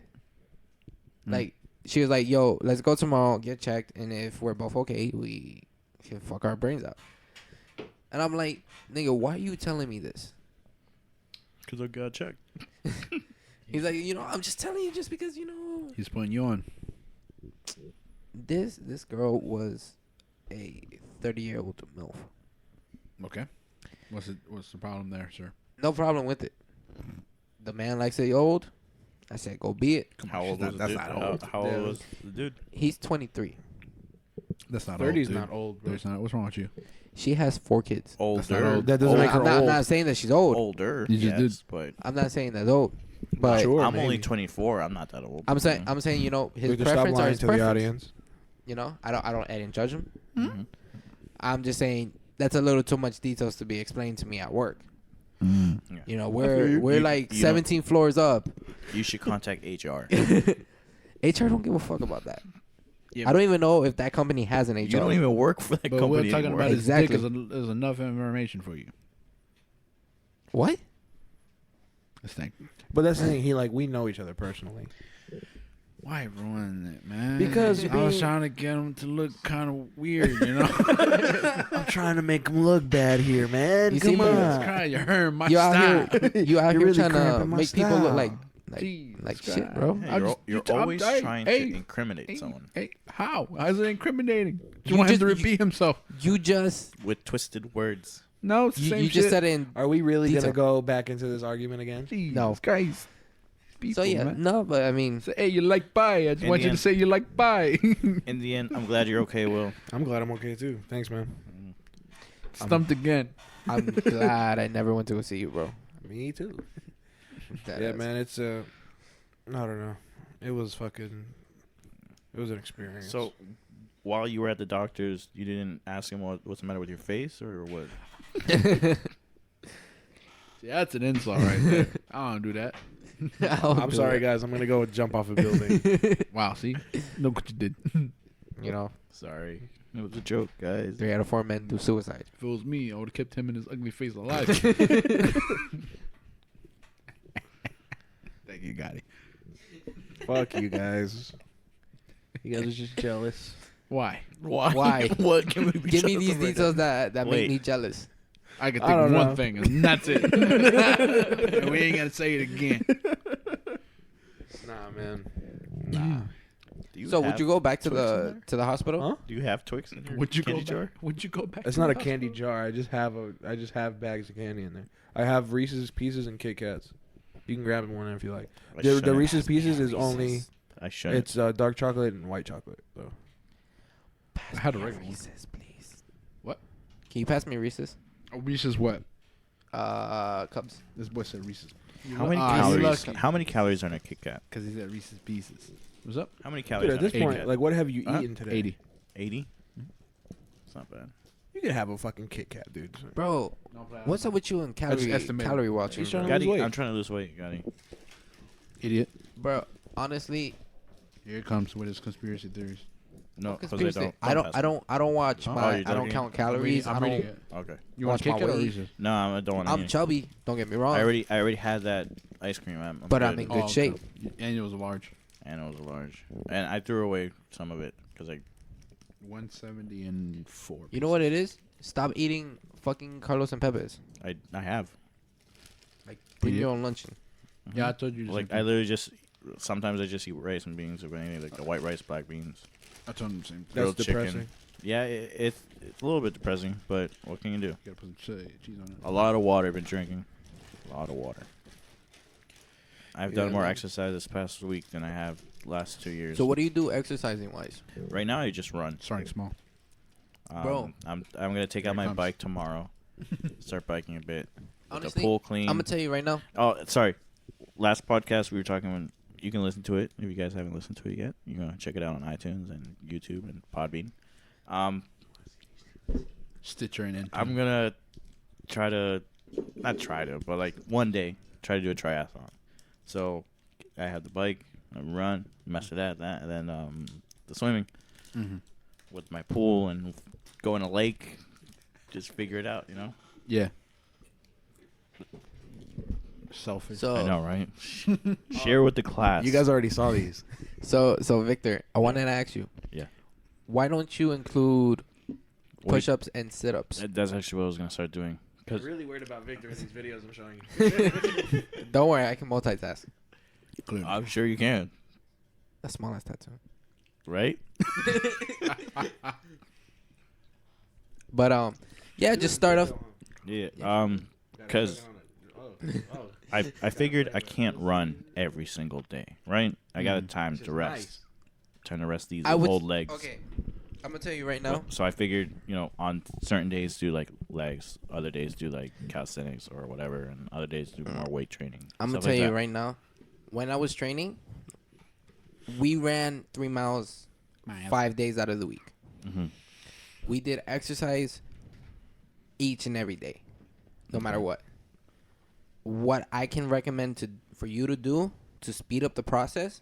Like, she was like, "Yo, let's go tomorrow, get checked, and if we're both okay, we can fuck our brains out." And I'm like, nigga, why are you telling me this? Because I got checked. He's like, I'm just telling you just because, He's putting you on. This girl was a 30-year-old MILF. Okay. What's the problem there, sir? No problem with it. The man likes it old. I said, go be it. How old was the that's dude? not old. How old was the dude? He's 23. That's not 30 is old. not old, bro. There's not. What's wrong with you? She has 4 kids. Older. old. That doesn't make her I'm old. not saying that she's old. Older. You just Yes, but I'm not saying that's old. But Sure, I'm only maybe. 24. I'm not that old. I'm saying, his Victor, stop preference are lying his to the preference. audience. I didn't judge him. Mhm. I'm just saying that's a little too much details to be explained to me at work. Yeah. We're like you 17 floors up. You should contact HR. HR don't give a fuck about that. Yeah, I don't even know if that company has an HR. You don't even work for that But company we're talking anymore. about Exactly. his dick is enough information for you. What? Let's think. But that's the thing. We know each other personally. Why ruin it, man? Because I was being- trying to get him to look kind of weird, I'm trying to make him look bad here, man. You see Come me? on. Crying, you're hurting my You out style. here, you out You're here really trying to cramping my make people look style. like Jesus shit, Christ. bro. Hey, I'm you're just- you're I'm always dying. trying Hey, to incriminate someone Hey, how? How's it incriminating? Do You you want him just- to repeat himself? You just with twisted words. No, it's the same you just shit. said it in. Are we really Detail. going to go back into this argument again? Jesus No. Christ. People, So yeah, man. no, but I mean, Say, hey, you like pie. I just In want the you to end- say you like pie. In the end, I'm glad you're okay, Will. I'm glad I'm okay, too. Thanks, man. Stumped again. I'm glad I never went to go see you, bro. Me, too. That Yeah, is- man, it's I don't know. It was an experience. So, while you were at the doctor's, you didn't ask him what's the matter with your face or what? See, that's an insult right there. I don't do that. I'm sorry, guys. I'm going to go jump off a building. Wow, see? Look what you did. Sorry. It was a joke, guys. 3 out of 4 men do suicide. If it was me, I would have kept him and his ugly face alive. Thank you, Goddy. Fuck you guys. You guys are just jealous. Why? Why? What? Can we be Give me jealous these of right details that make Wait. me jealous. I can I think of don't one know. thing, and that's it. And we ain't got to say it again. Nah, man. now? Do you So would have you go back to Twix in the there? to the hospital? Huh? Do you have Twix in your Would you candy go jar? back? Would you go back? It's to not the a candy hospital? jar. I just have bags of candy in there. I have Reese's Pieces and Kit Kats. You can grab one if you like. I The shouldn't. Reese's Pieces is only I shouldn't. it's dark chocolate and white chocolate though. I had a regular one. Reese's, please. What? Can you pass me Reese's? Oh, Reese's what? Cups. This boy said Reese's. How many Ah, you calories? lucky. How many calories are in a Kit Kat? Because he said Reese's Pieces. What's up? How many Dude, calories? at this on a point, Kit Kat? like, what have you Huh? eaten today? 80. 80. It's not bad. You could have a fucking Kit Kat, dude. Bro, what's up with you and calorie estimated. watching? He's trying bro? to lose Gotti, weight. I'm trying to lose weight, Gotti. Idiot. Bro, honestly, Here it comes with his conspiracy theories. No, no Jose, conspiracy. don't. I pass don't watch Oh, my. you're I don't joking? count calories. I'm I reading don't. it. me. Okay. You want Watch my Kit Kat or weight. Reese's? No, I don't want I'm any. chubby. Don't get me wrong. I already had that ice cream. I'm But good. I'm in good shape. And it was a large. And it was a large. And I threw away some of it because I 174. You know what it is? Stop eating fucking Carlos and Pepe's. I have. Like bring Idiot. your own luncheon. Yeah, I told you. Like I literally just sometimes I just eat rice and beans or anything like the white rice, black beans. I told him the same thing. That's grilled chicken. depressing. Yeah, it's a little bit depressing, but what can you do? You gotta put some cheese on it. A lot of water I've been drinking. A lot of water. I've done Yeah, more man. exercise this past week than I have last 2 years. So what do you do exercising wise? Right now I just run. Starting small. Bro. I'm gonna take Here out it my comes. bike tomorrow. Start biking a bit. Get the Honestly, pool clean. I'm gonna tell you right now. Oh, sorry. Last podcast we were talking when you can listen to it if you guys haven't listened to it yet. You can check it out on iTunes and YouTube and Podbean. Stitcher and I'm gonna but like one day try to do a triathlon. So I have the bike, I run, mess with that, and then the swimming Mm-hmm. with my pool and go in a lake. Just figure it out, you know. Yeah. Selfish. So I know, right? Share with the class. You guys already saw these. So Victor, I wanted to ask you. Yeah. Why don't you include push-ups and sit-ups. That's actually what I was gonna start doing. I'm Cause really worried about Victor in these videos I'm showing you. Don't worry, I can multitask. Clearly. I'm sure you can, The smallest tattoo. right? But yeah, just start off. Yeah. Cause I figured I can't run every single day, right? I got a time to rest. Time to rest these old legs. Okay, I'm gonna tell you right now. So I figured, on certain days do like legs, other days do like calisthenics or whatever, and other days do more weight training. I'm gonna stuff tell like you that. right now. When I was training, we ran 3 miles 5 days out of the week. Mhm. We did exercise each and every day, no matter what. What I can recommend for you to do to speed up the process,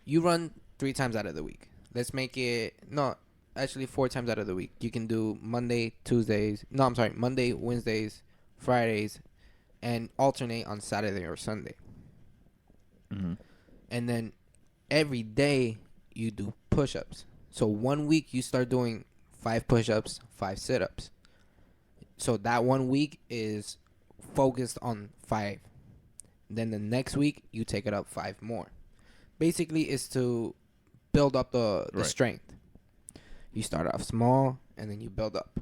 you run 3 times out of the week. Let's make it, no, actually 4 times out of the week. You can do Monday, Wednesdays, Fridays, and alternate on Saturday or Sunday. Mhm. And then every day you do push-ups. So 1 week you start doing 5 push-ups, 5 sit-ups. So that 1 week is focused on 5. Then the next week you take it up 5 more. Basically it's to build up the Right. strength. You start off small and then you build up.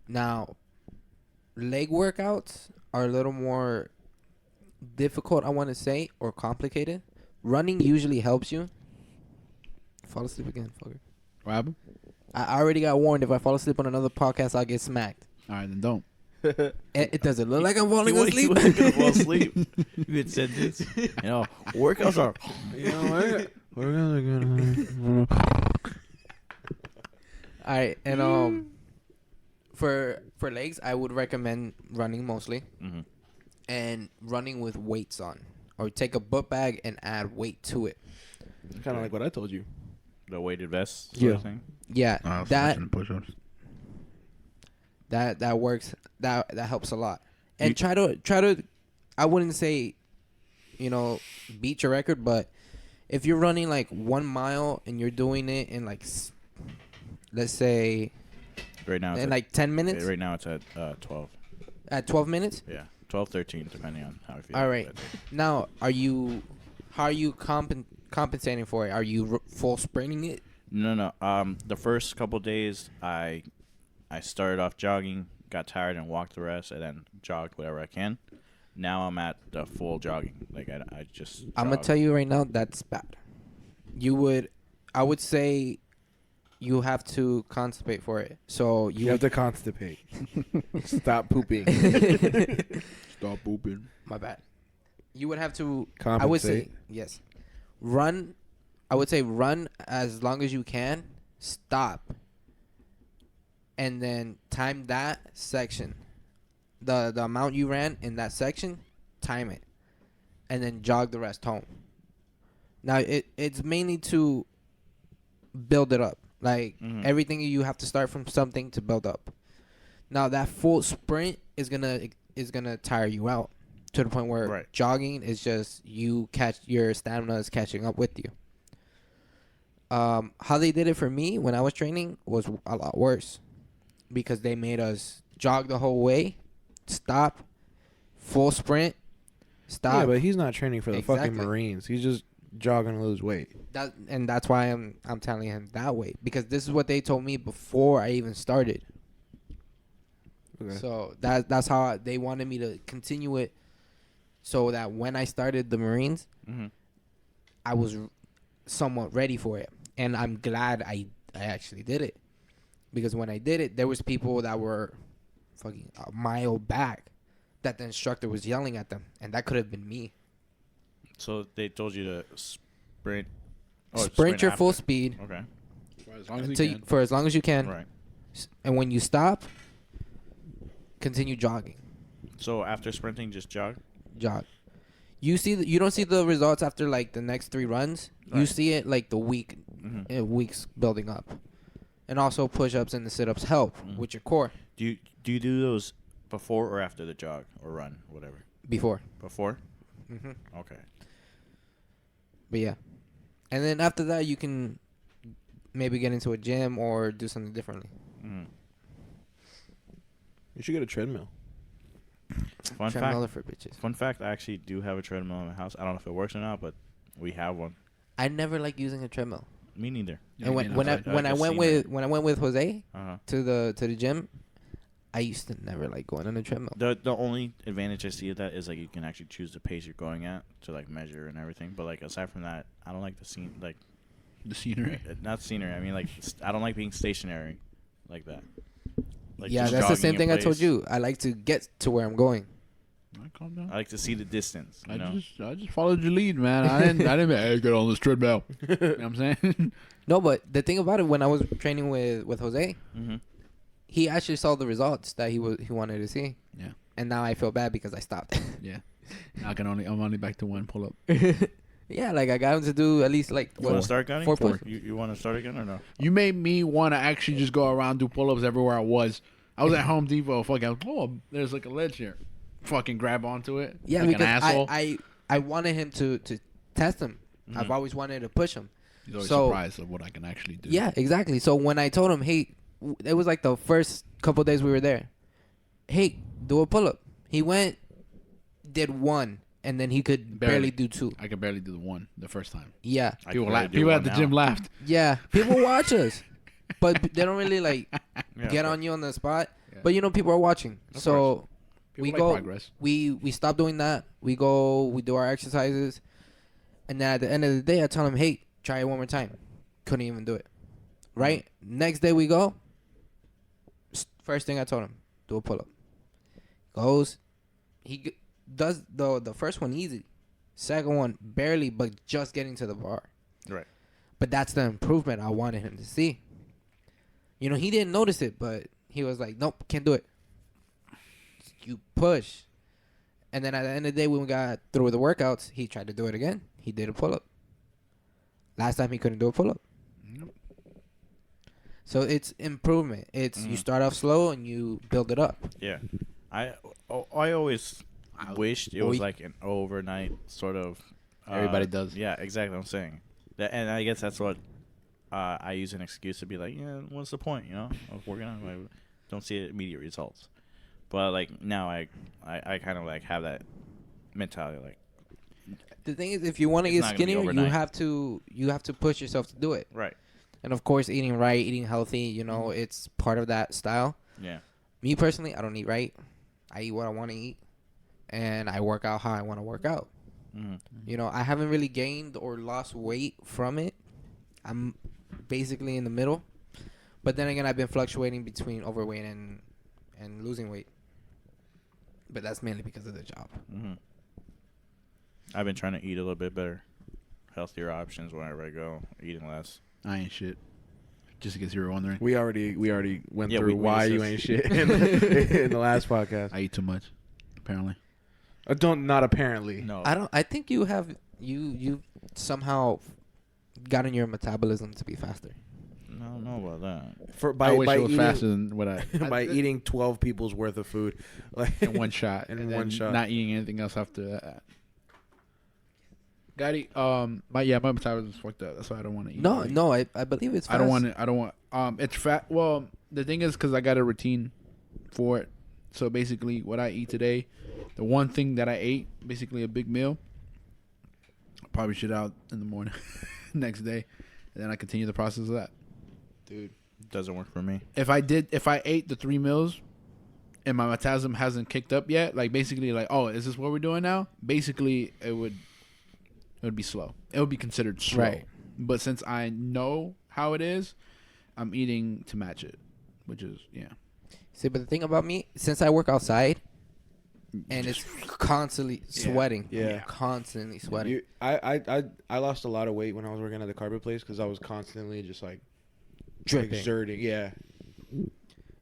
Now, leg workouts are a little more difficult, I want to say, or complicated. Running usually helps you. Fall asleep again, fucker. What happened? I already got warned. If I fall asleep on another podcast, I'll get smacked. All right, then don't. It doesn't look like I'm falling He asleep. wasn't gonna fall asleep. You had said this. Workouts are. You know what? We're gonna All right, and for legs, I would recommend running mostly, Mhm. and running with weights on, or take a book bag and add weight to it. kind of like what I told you. The weighted vest sort Yeah. of thing. Yeah, that push-ups. that works. That helps a lot. And try to. I wouldn't say, beat your record, but if you're running like 1 mile and you're doing it in like, let's say, Right now, it's in at, like 10 minutes, right now it's at 12. at 12 minutes. Yeah, 12, 13, depending on how I feel. All right. Now, how are you compensating for it? Are you full sprinting it? No. The first couple days, I started off jogging, got tired, and walked the rest, and then jogged whatever I can. Now I'm at the full jogging. Like I just. I'm gonna jog. tell you right now, that's bad. I would say, you have to constipate for it. So You have to constipate. Stop pooping. Stop pooping. My bad. You would have to. Compensate. I would say yes. Run. I would say run as long as you can. Stop. And then time that section. The amount you ran in that section, time it, and then jog the rest home. Now it's mainly to build it up. Like everything, you have to start from something to build up. Now that full sprint is gonna tire you out to the point where jogging is just your stamina is catching up with you. How they did it for me when I was training was a lot worse, because they made us jog the whole way, stop, full sprint, stop. Yeah, but he's not training for the fucking Exactly. Marines. He's just jogging to lose weight. That's why I'm telling him that way, because this is what they told me before I even started. Okay. So that's how they wanted me to continue it, so that when I started the Marines, I was somewhat ready for it, and I'm glad I actually did it, because when I did it, there was people that were fucking a mile back that the instructor was yelling at them, and that could have been me. So they told you to sprint. Sprint your full after. speed Okay. for as long as you can, Right. and when you stop, continue jogging. So after sprinting, just jog. Jog. You don't see the results after like the next 3 runs. You Right. see it like the weeks building up, and also push-ups and the sit-ups help with your core. Do you do those before or after the jog or run, whatever? Before. Before. hmm Okay. But yeah, and then after that you can maybe get into a gym or do something differently. Mm. You should get a treadmill. Fun Treadmill fact. for bitches. Fun fact. I actually do have a treadmill in my house. I don't know if it works or not, but we have one. I never like using a treadmill. Me neither. And when I went with Jose to the gym, I used to never like going on a treadmill. The only advantage I see of that is like you can actually choose the pace you're going at to like measure and everything. But like aside from that, I don't like the scenery. not scenery. I mean like I don't like being stationary like that. Like yeah, just that's the jogging same in thing I told place. you. I like to get to where I'm going. Calm down. I like to see the distance. You know? I just followed your lead, man. I didn't hey, get on this treadmill. You know what I'm saying? No, but the thing about it, when I was training with Jose, Mm-hmm. he actually saw the results that he wanted to see. Yeah. And now I feel bad because I stopped. Yeah. I'm only back to one pull up. Yeah, like I got him to do at least like You want to start, Goddy? 4 push-ups. You want to start again or no? You made me want to actually just go around do pull ups everywhere I was. I was at Home Depot. There's like a ledge here. Fucking grab onto it. Yeah, like because an asshole. I wanted him to test him. Mhm. I've always wanted to push him. He's always So- surprised of what I can actually do. Yeah, exactly. So when I told him, hey, it was like the first couple days we were there. Hey, do a pull-up. He went, did one, and then he could barely do two. I could barely do the one the first time. Yeah, I can barely do People one at the now. gym laughed. yeah. People watch us, but they don't really like Yeah, get but- on you on the spot. Yeah. But you know, people are watching. Of So People we like go. progress. We stop doing that. We go. We do our exercises, and then at the end of the day, I tell him, hey, try it one more time. Couldn't even do it. Right? Next day we go. First thing I told him, do a pull-up. Goes. Does the first one easy. Second one barely, but just getting to the bar. Right. But that's the improvement I wanted him to see. You know, he didn't notice it, but he was like, nope, can't do it. You push. And then at the end of the day, when we got through with the workouts, he tried to do it again. He did a pull-up. Last time he couldn't do a pull-up. Yep. So it's improvement. It's you start off slow and you build it up. Yeah. I always wished it was like an overnight sort of. Everybody does. Yeah, exactly what I'm saying. And I guess that's what I use an excuse to be like, yeah, what's the point, you know, of working on it? I don't see immediate results. But, like, now I kind of, like, have that mentality, like. The thing is, if you want to It's get not gonna be skinnier, overnight. you have to push yourself to do it. Right. And, of course, eating right, eating healthy, you know, it's part of that style. Yeah. Me, personally, I don't eat right. I eat what I want to eat. And I work out how I want to work out. Mm-hmm. You know, I haven't really gained or lost weight from it. I'm basically in the middle. But then again, I've been fluctuating between overweight and losing weight. But that's mainly because of the job. Mm-hmm. I've been trying to eat a little bit better. Healthier options whenever I go. Eating less. I ain't shit. Just in case you were wondering. We already went Yeah, through we why just- you ain't shit in the last podcast. I eat too much, apparently. Not apparently. No. I think you have you somehow gotten your metabolism to be faster. I don't know about that. By I wish it was eating, faster than what I by eating 12 people's worth of food, like in one shot. In and one then shot. Not eating anything else after that. Goddy, my metabolism's fucked up. That's why I don't want to eat. No, I believe it's fast. I don't want. It's fat. Well, the thing is, because I got a routine for it. So basically, what I eat today, the one thing that I ate, basically a big meal, I'll probably shit out in the morning, next day, and then I continue the process of that. dude. Doesn't work for me. If I ate the 3 meals, and my metabolism hasn't kicked up yet, like basically, like, oh, is this what we're doing now? Basically, it would be slow. It would be considered slow. Right. But since I know how it is, I'm eating to match it, which is, yeah. See, but the thing about me, since I work outside, and it's constantly sweating. Yeah. Constantly sweating. I lost a lot of weight when I was working at the carpet place because I was constantly just like Dripping. exerting. Yeah.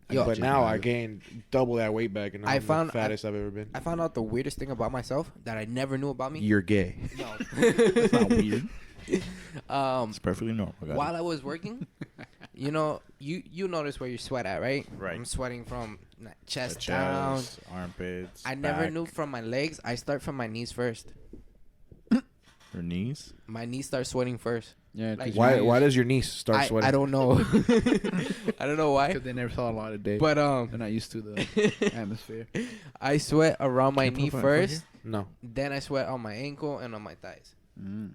Yo, But now I gained double that weight back, and I'm the fattest I've ever been. I found out the weirdest thing about myself that I never knew about me. You're gay. No. It's not weird. It's perfectly normal. While I was working, you know, you notice where you sweat at, right? Right. I'm sweating from chest, The down. chest, armpits. I never back. knew from my legs. I start from my knees first. Your knees? My knees start sweating first. Yeah. Like, Why does your niece start sweating? I don't know. I don't know why. Because they never saw a lot of day. But they're not used to the atmosphere. I sweat around my knee first. No. Then I sweat on my ankle and on my thighs. Mm.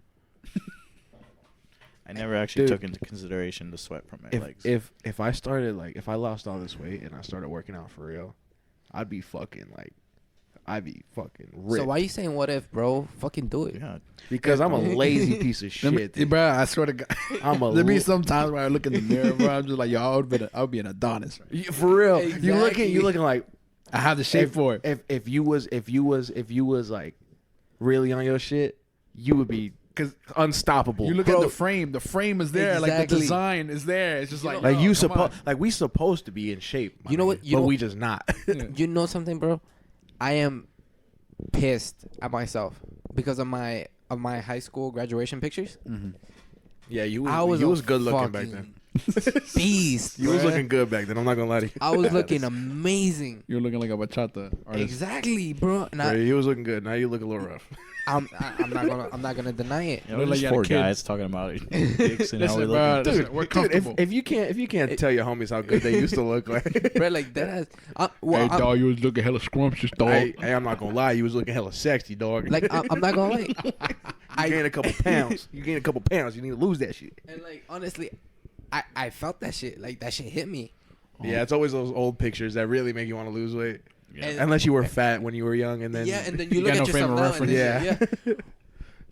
I never actually took into consideration the sweat from my legs. If I started if I lost all this weight and I started working out for real, I'd be fucking ripped. So why are you saying what if, bro? Fucking do it. Yeah. Because I'm a lazy piece of shit. dude. Bro, I swear to God. There be some times where I look in the mirror, bro. I'm just like, yo, I would be an Adonis. Right? For real. Exactly. You looking like I have the shape for it. if you was like really on your shit, you would be unstoppable. You look at the frame. The frame is there. Like the Exactly. design is there. It's just like you come supposed on. we supposed to be in shape. You know what? But we just not. You know something, bro? I am pissed at myself because of my high school graduation pictures. Mm-hmm. Yeah, you I was was a good looking back fucking then. Beast. You was bruh. looking good back then. I'm not gonna lie to you. I was looking amazing. You're looking like a bachata artist. Exactly, bro. And Yeah, you was looking good. Now you look a little rough. I'm not gonna deny it. You know, Look like these you had a four kid. guys talking about dicks and how we Listen, bro, look. listen, we're comfortable. if you can't tell your homies how good they used to look like. Bro, like that. Hey, dog, you was looking hella scrumptious, dog. Hey, I'm not gonna lie. You was looking hella sexy, dog. Like I'm not gonna lie. you gained a couple pounds. You gained a couple pounds. You need to lose that shit. And like honestly, I felt that shit. Like that shit hit me. Yeah, it's always those old pictures that really make you want to lose weight. Yeah. And- Unless you were fat when you were young, and then And then you You look got at no frame yourself of now. And reference. then,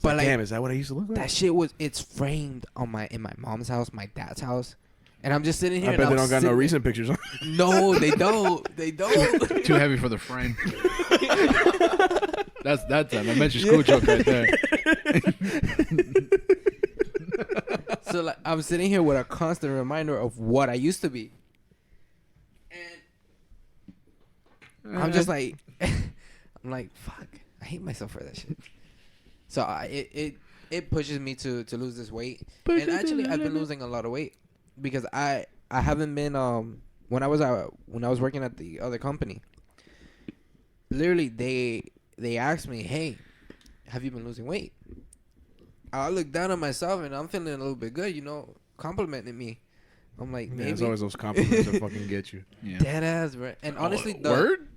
But like damn, is that what I used to look like? that shit it's framed on in my mom's house, my dad's house, and I'm just sitting here. I and bet they I'm don't got no sitting- recent pictures on. No, they don't. They don't. Too heavy for the frame. That's an elementary school joke right there. So like I'm sitting here with a constant reminder of what I used to be, and I'm just like, I'm like, fuck, I hate myself for that shit. So it pushes me to lose this weight, and actually I've been losing a lot of weight because I haven't been when I was working at the other company. Literally, they asked me, hey, have you been losing weight? I look down at myself and I'm feeling a little bit good, complimenting me. I'm like, Yeah, maybe. it's always those compliments that fucking get you. Yeah. Dead ass, bro. And honestly, Word?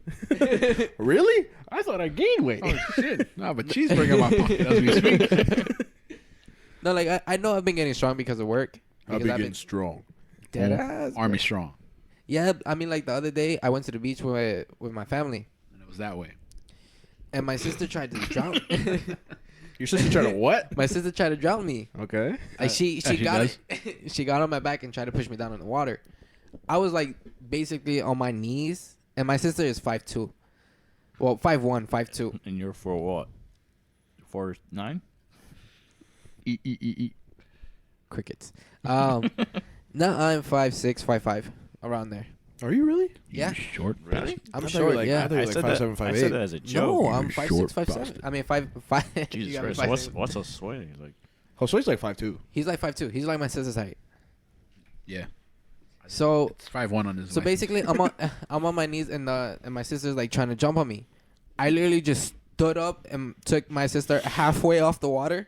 Really? I thought I gained weight. Oh shit! Nah, but cheeseburger in my pocket as we speak. No, like I know I've been getting strong because of work. I'll Because be I've getting been strong. dead ass. Army bro. strong, Yeah, I mean, like the other day, I went to the beach with my family, and it was that way. and my sister tried to drown. Your sister tried to what? My sister tried to drown me. Okay. Like she she got does. she got on my back and tried to push me down in the water. I was like basically on my knees, and my sister is 5'2". Well, 5'1", 5'2". And you're for what? 4'9"? Crickets. No, I'm 5'6", 5'5", around there. Are you really? Yeah. You short. Really? I'm I thought you were short. like- Yeah. I thought you were like 5'7", I said that as a joke. No, I'm You're 5'6", short 5'7". bastard. I mean 5'5". Jesus You got me Christ. 5'7". What's a sway? He's like, Josue's like 5'2". He's like 5'2". He's like my sister's height. Yeah. So It's 5'1" on his. So basically, I'm on my knees, and my sister's like trying to jump on me. I literally just stood up and took my sister halfway off the water,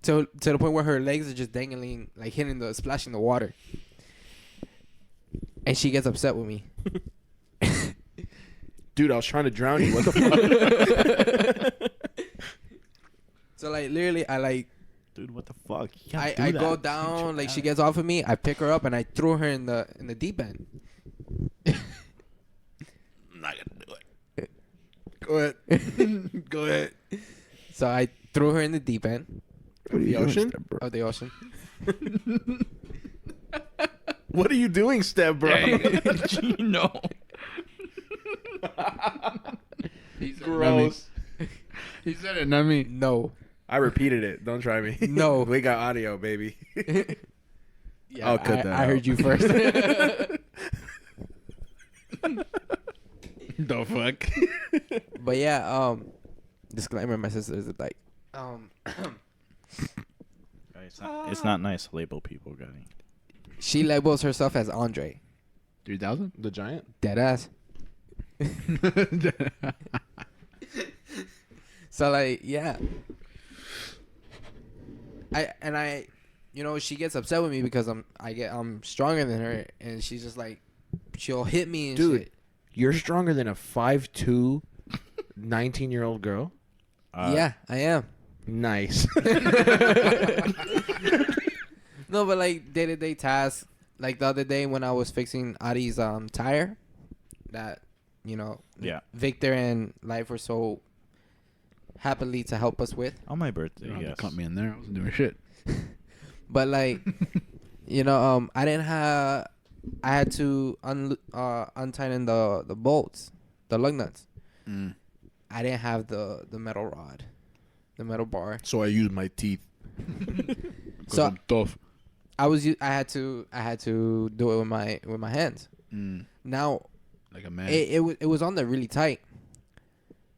to the point where her legs are just dangling, like splashing the water. And she gets upset with me. Dude, I was trying to drown you. What the fuck? So like literally, dude, what the fuck? You I can't do go that. down, like she gets off of me. I pick her up and I threw her in the deep end. I'm not gonna do it. Go ahead. Go ahead. So I threw her in the deep end Of the ocean? of the ocean. What are you doing, Step Bro? No. He said, Gross. He said it, not me. No. I repeated it. Don't try me. No. We got audio, baby. Yeah, I'll cut that I heard out. you first. The fuck? But yeah, disclaimer: my sister is like, It's not nice to label people, Goddy. she labels herself as Andre. 3,000. The giant? Dead ass. So like, yeah. I, she gets upset with me because I'm stronger than her, and she's just like, she'll hit me and Dude, shit. you're stronger than a 5'2", 19-year-old girl. Yeah, I am. Nice. No, but like day-to-day tasks, like the other day when I was fixing Adi's tire, that Yeah. Victor and Life were so happily to help us with. On my birthday, You don't have yes. to cut me in there. I wasn't doing shit. But like, I didn't have. I had to untighten the bolts, the lug nuts. Mm. I didn't have the metal rod, the metal bar. So I used my teeth. So I'm tough. I had to do it with my hands. Mm. Now Like a man. it was on there really tight,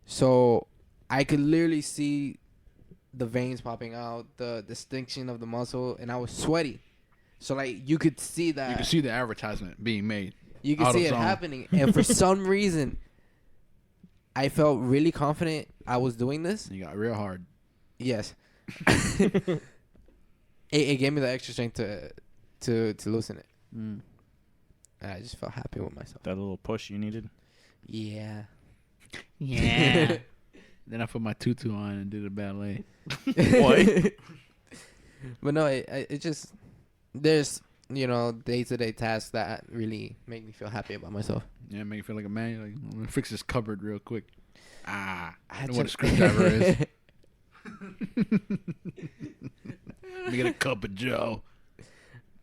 so I could literally see the veins popping out, the distinction of the muscle, and I was sweaty. So like you could see that. You can see the advertisement being made. You can out see of it zone. happening, and for some reason, I felt really confident I was doing this. You got real hard. Yes. It gave me the extra strength to loosen it. Mm. And I just felt happy with myself. That little push you needed. Yeah. Yeah. Then I put my tutu on and did a ballet. What? But no, it just there's day-to-day tasks that really make me feel happy about myself. Yeah, make you feel like a man. You're like, I'm gonna fix this cupboard real quick. I had know what a to- screwdriver is. Let me get a cup of Joe.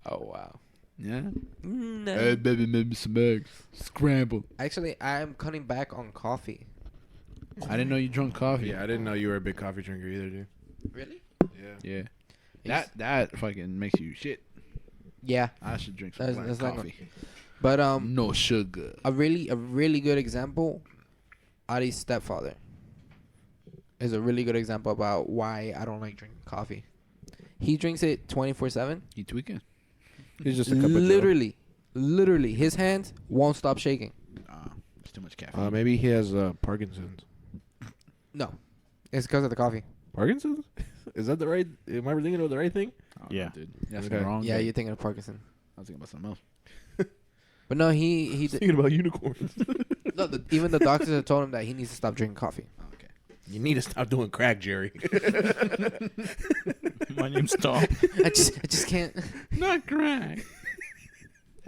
Oh wow. Yeah. No. Hey, baby, make me some eggs. Scrambled. Actually, I'm cutting back on coffee. I didn't know you drunk coffee. Yeah, I didn't know you were a big coffee drinker either, dude. Really? Yeah. Yeah. That fucking makes you shit. Yeah. I should drink some That's- black that's not coffee. But No sugar. a really good example, Adi's stepfather is a really good example about why I don't like drinking coffee. He drinks it 24/7. You tweaking? He's just a cup of Joe. Literally, his hands won't stop shaking. It's too much caffeine. Maybe he has Parkinson's. No, it's because of the coffee. Parkinson's? Is that the right? Am I thinking of the right thing? Oh, Yeah. dude. That's Okay. wrong. Yeah, dude. you're thinking of Parkinson. I was thinking about something else. But no, he Thinking about unicorns. no, even the doctors have told him that he needs to stop drinking coffee. Oh, okay. You need to stop doing crack, Jerry. My name's Tom. I just can't. Not crack.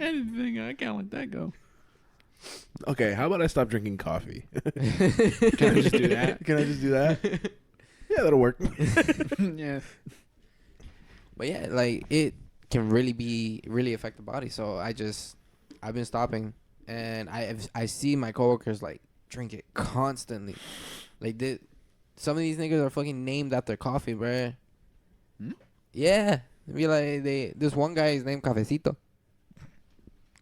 Anything. I can't let that go. Okay, how about I stop drinking coffee? Can I just do that? Can I just do that? Yeah, that'll work. Yeah. But yeah, like it can really affect the body. So I've been stopping, and I see my coworkers like drink it constantly. Like some of these niggas are fucking named after coffee, bruh. Hmm? Yeah, be like this one guy is named Cafecito.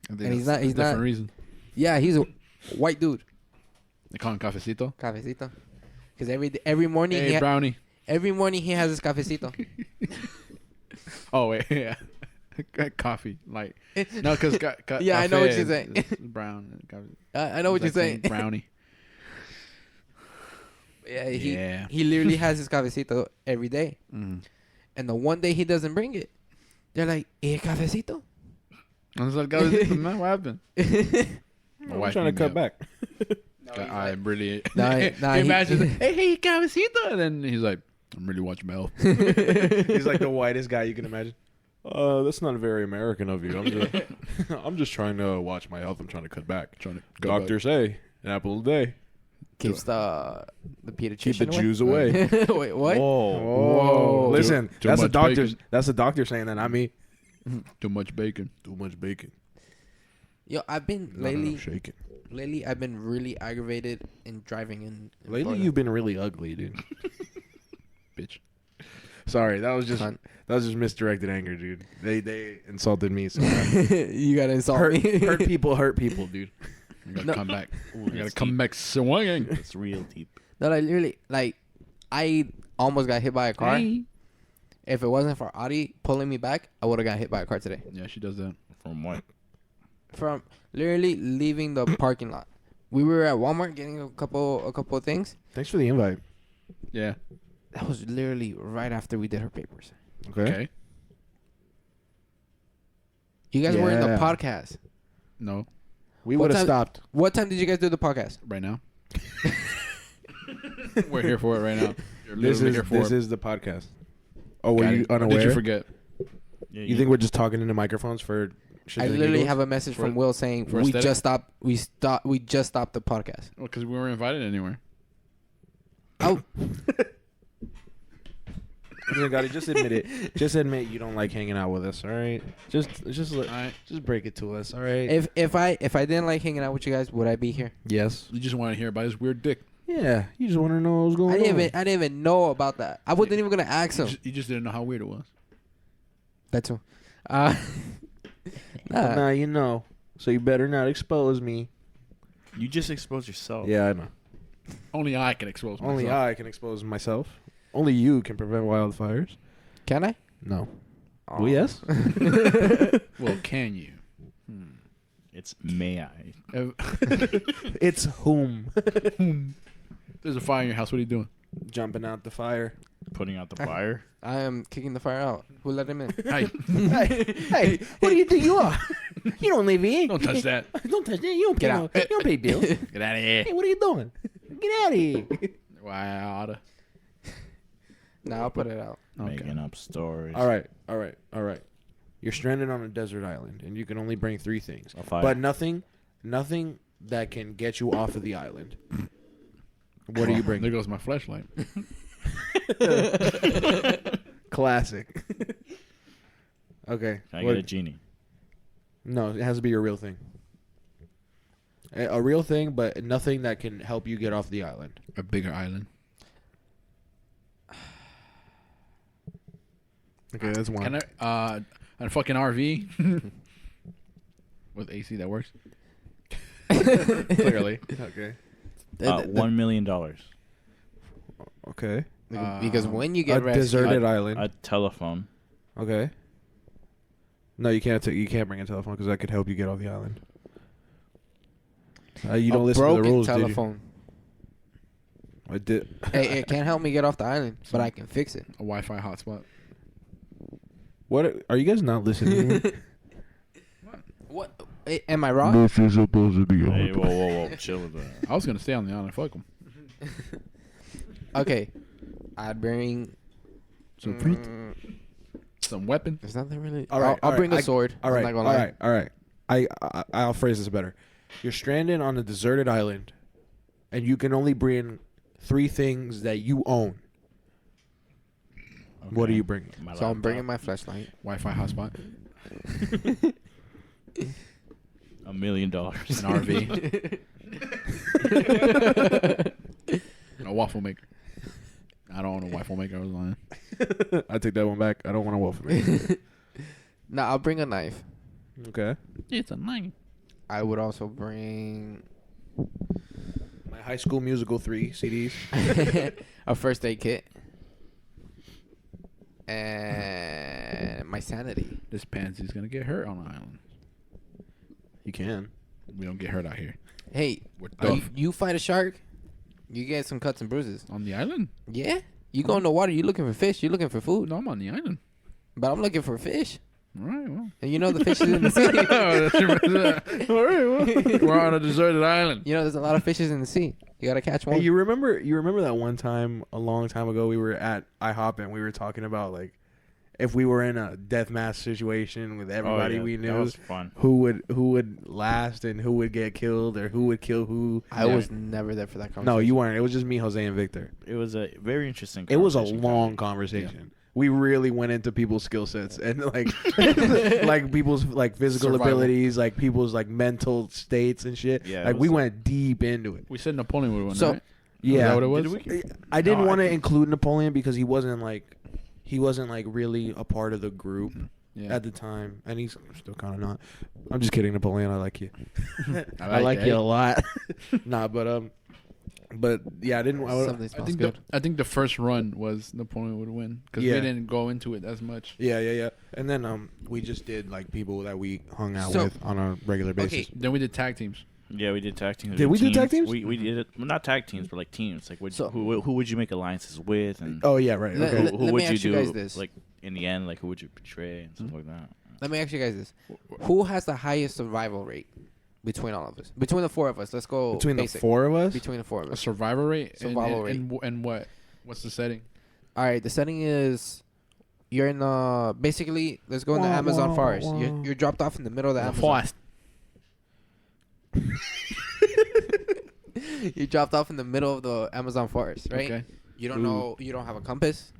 And he's not- he's different not- reason. Yeah, he's a white dude, They call him cafecito. Cafecito. Because every morning Hey, brownie. every morning he has his cafecito. Oh wait, yeah. Coffee, like no, because Yeah, I know what you're saying. Brown. Coffee. I know what you're It's like saying. Brownie. Yeah, Yeah. he literally has his cafecito every day. Mm. And the one day he doesn't bring it, they're like, "Eh, cafecito?" I was like, cafecito, man, what happened? My I'm wife trying to beat me cut up. back. I'm really. Nah, Can nah, you he- imagine? Hey, cafecito, and then he's like, I'm really watching my health. He's like the whitest guy you can imagine. That's not very American of you. I'm just trying to watch my health. I'm trying to cut back. Trying to go Doctors say an apple a day. Keeps the Keep pediatrician the Jews away. Wait, what? Whoa. Listen, Too that's a much doctor. bacon. That's a doctor saying that, not me. Too much bacon. Too much bacon. Yo, I've been Not lately. enough shaking. Lately, I've been really aggravated in driving in Lately, Florida. you've been really ugly, dude. Bitch. Sorry, that was just Cunt. misdirected anger, dude. They insulted me. So You gotta insult hurt me. hurt people, dude. I gotta No. come back. Ooh, I gotta that's come deep. back swinging. It's real deep. No, like literally, like I almost got hit by a car. Hey. If it wasn't for Adi pulling me back, I would have got hit by a car today. Yeah, she does that. From what? From literally leaving the parking lot, we were at Walmart getting a couple of things. Thanks for the invite. Yeah. That was literally right after we did her papers. Okay. You guys were in the Yeah. podcast. No. We What would have time- stopped. What time did you guys do the podcast? Right now. We're here for it right now. You're This literally here for is it. the podcast. Oh, were Got you it. Or unaware? Did you forget? Yeah, You think we're just talking into microphones for shit? I literally have a message For- from Will saying for we aesthetic? just stopped. We just stopped the podcast. Well, because we weren't invited anywhere. Oh, Goddy, just admit it. Just admit you don't like hanging out with us. All right. Just Alright. break it to us. All right. if I didn't like hanging out with you guys, would I be here? Yes. You just want to hear about his weird dick. Yeah. You just want to know what's going I on. didn't even know about that. I wasn't even gonna ask him. You just didn't know how weird it was. That's all. Nah. Now you know. So you better not expose me. You just exposed yourself. Yeah, I know. Only I can expose myself. Only I can expose myself. Only you can prevent wildfires. Can I? No. Oh. Well, yes. Well, can you? It's may I? It's whom There's a fire in your house. What are you doing? jumping out the fire. Putting out the fire. I am kicking the fire out. Who let him in? Hey, Hey, what do you think you are? You don't live here. don't touch that. Don't touch that. You don't pay. Get No, out. you don't pay bills. Get out of here. Hey, what are you doing? Get out of here. Wow. Nah, I'll put it out. Making up stories. All right. You're stranded on a desert island, and you can only bring 3 things, A fire. but nothing that can get you off of the island. What are you There bringing? goes my flashlight. Classic. Okay. Can I what- get a genie? No, it has to be a real thing. A real thing, but nothing that can help you get off the island. A bigger island. Okay, that's one. Can I? A fucking RV with AC that works. Clearly. Okay. $1 million. Okay. Because when you A get rescued, deserted island. A telephone. Okay. No, you can't. You can't bring a telephone because that could help you get off the island. You don't a listen to the broken rules, telephone. did you? I did. Hey, it can't help me get off the island, but I can fix it. A Wi-Fi hotspot. What are you guys not listening? What? Am I wrong? This is supposed to be Hey, whoa. Chill with that. I was gonna stay on the island. Fuck them. Okay, I'd bring. Some fruit. Some weapon. There's nothing really. All right, I'll all bring right, a sword. All right, I'm not all gonna lie. right, all right. I'll phrase this better. You're stranded on a deserted island, and you can only bring 3 things that you own. What are you bringing? My So I'm laptop. bringing my flashlight. Wi-Fi hotspot. $1 million. An RV. And a waffle maker. I don't own a waffle maker. I was lying. I take that one back. I don't want a wolf. Man. No, I'll bring a knife. Okay. It's a knife. I would also bring My High School Musical 3 CDs. a first aid kit and my sanity. This pansy's gonna get hurt on the island. You can. We don't get hurt out here. Hey, We're you, tough. you fight a shark, you get some cuts and bruises. On the island? Yeah, you go in the water. You looking for fish. You looking for food. No, I'm on the island. But I'm looking for fish. All right, well. And you know the fish is in the sea. All right, well. We're on a deserted island. You know there's a lot of fishes in the sea. You gotta catch one. Hey, you remember that one time a long time ago we were at IHOP and we were talking about like if we were in a deathmatch situation with everybody we That knew, was fun. who would last and who would get killed or who would kill who. I was never there for that conversation. No, you weren't. It was just me, Jose, and Victor. It was a very interesting It was a conversation, long Goddy. conversation. We really went into people's skill sets and like like people's like physical Survival. abilities, like people's like mental states and shit. Yeah, it like we was- went deep into it. We said Napoleon would win, So- right? Yeah. Is that what it was? Did we- I didn't No, want to think- include Napoleon because he wasn't like really a part of the group Yeah. at the time, and he's still kind of not. I'm just kidding, Napoleon. I like you. I like you that. a lot. Nah, but yeah, I didn't. Something I smells think good. I think the first run was Napoleon would win because Yeah. we didn't go into it as much. Yeah. And then we just did like people that we hung out So- with on a regular basis. Okay. Then we did tag teams. Yeah, we did tag teams. Did we do tag teams? We did it. Well, not tag teams, but like teams. Like, So- who would you make alliances with? And Oh yeah, right. Let- Okay. let- who me would ask you you do? guys this. Like, in the end, like who would you betray and stuff like that. Let me ask you guys this: who has the highest survival rate between all of us? Between the four of us, let's go Between basic. the four of us? Between the four of A us. survival rate. Survival rate. And what? What's the setting? All right, the setting is you're in basically. Let's go in the Wah, Amazon wah, forest. wah. You're dropped off in the middle of the Amazon. Forest. You dropped off in the middle of the Amazon forest, right? Okay. You don't know. You don't have a compass.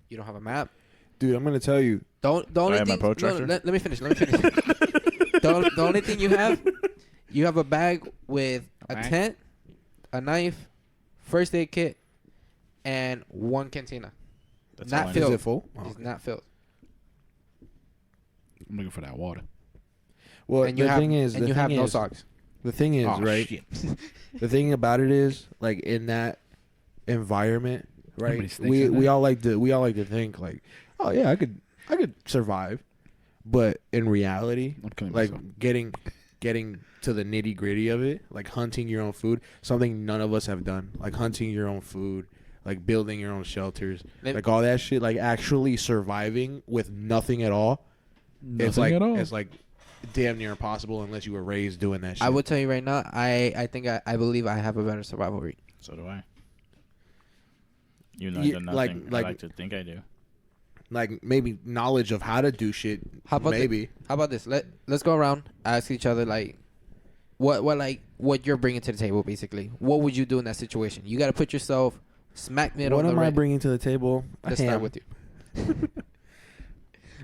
You don't have a map. Dude, I'm going to tell you. The only have my thing. No, protractor? let me finish. The only thing you have a bag with a bag? tent, a knife, first aid kit, and one cantina. That's Not all I filled. Is it full? Oh, It's okay. not filled. I'm looking for that water. Well, And you the have thing is, and you have no socks. The thing is, Oh, right? shit. The thing about it is, like in that environment, right? Nobody stinks in We there. all like to think like, oh yeah, I could survive, but in reality, I'm killing like myself. getting to the nitty gritty of it, like hunting your own food, something none of us have done, like hunting your own food, like building your own shelters, like all that shit, like actually surviving with nothing at all. It's like it's like damn near impossible unless you were raised doing that shit. I would tell you right now. I think I believe I have a better survival rate. So do I. You know, Yeah, I do like- nothing. like- I like to think I do. like maybe knowledge of how to do shit. How about maybe How about this? Let's go around, ask each other like, what you're bringing to the table. Basically, what would you do in that situation? You got to put yourself smack middle. what of am the I red. bringing to the table? A Let's ham. start with you.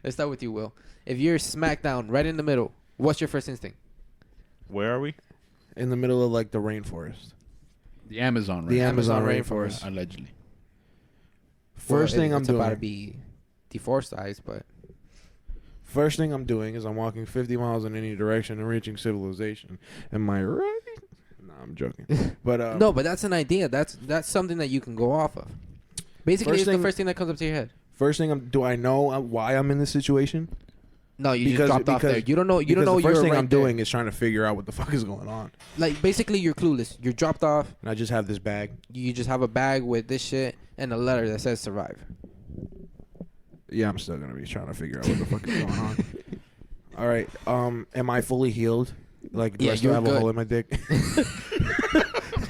Let's start with you, Will. If you're smack down right in the middle, what's your first instinct? Where are we? In the middle of like the rainforest. The Amazon, right? The Amazon Amazon rainforest. Allegedly. First thing I'm it's about to doing. be deforested, but First thing I'm doing is I'm walking 50 miles in any direction and reaching civilization. Am I right? No, I'm joking. But no, but that's an idea. That's something that you can go off of. Basically, it's the first thing that comes up to your head. First thing do I know why I'm in this situation? No, you just dropped off there. You don't know. You don't Because know. the first you're thing right I'm doing is trying to figure out what the fuck is going on. like basically you're clueless. You're dropped off. And I just have this bag. You just have a bag with this shit and a letter that says survive. Yeah, I'm still gonna be trying to figure out what the fuck is going on. All right. Am I fully healed? Like, do Yeah, I still you're have good. a hole in my dick?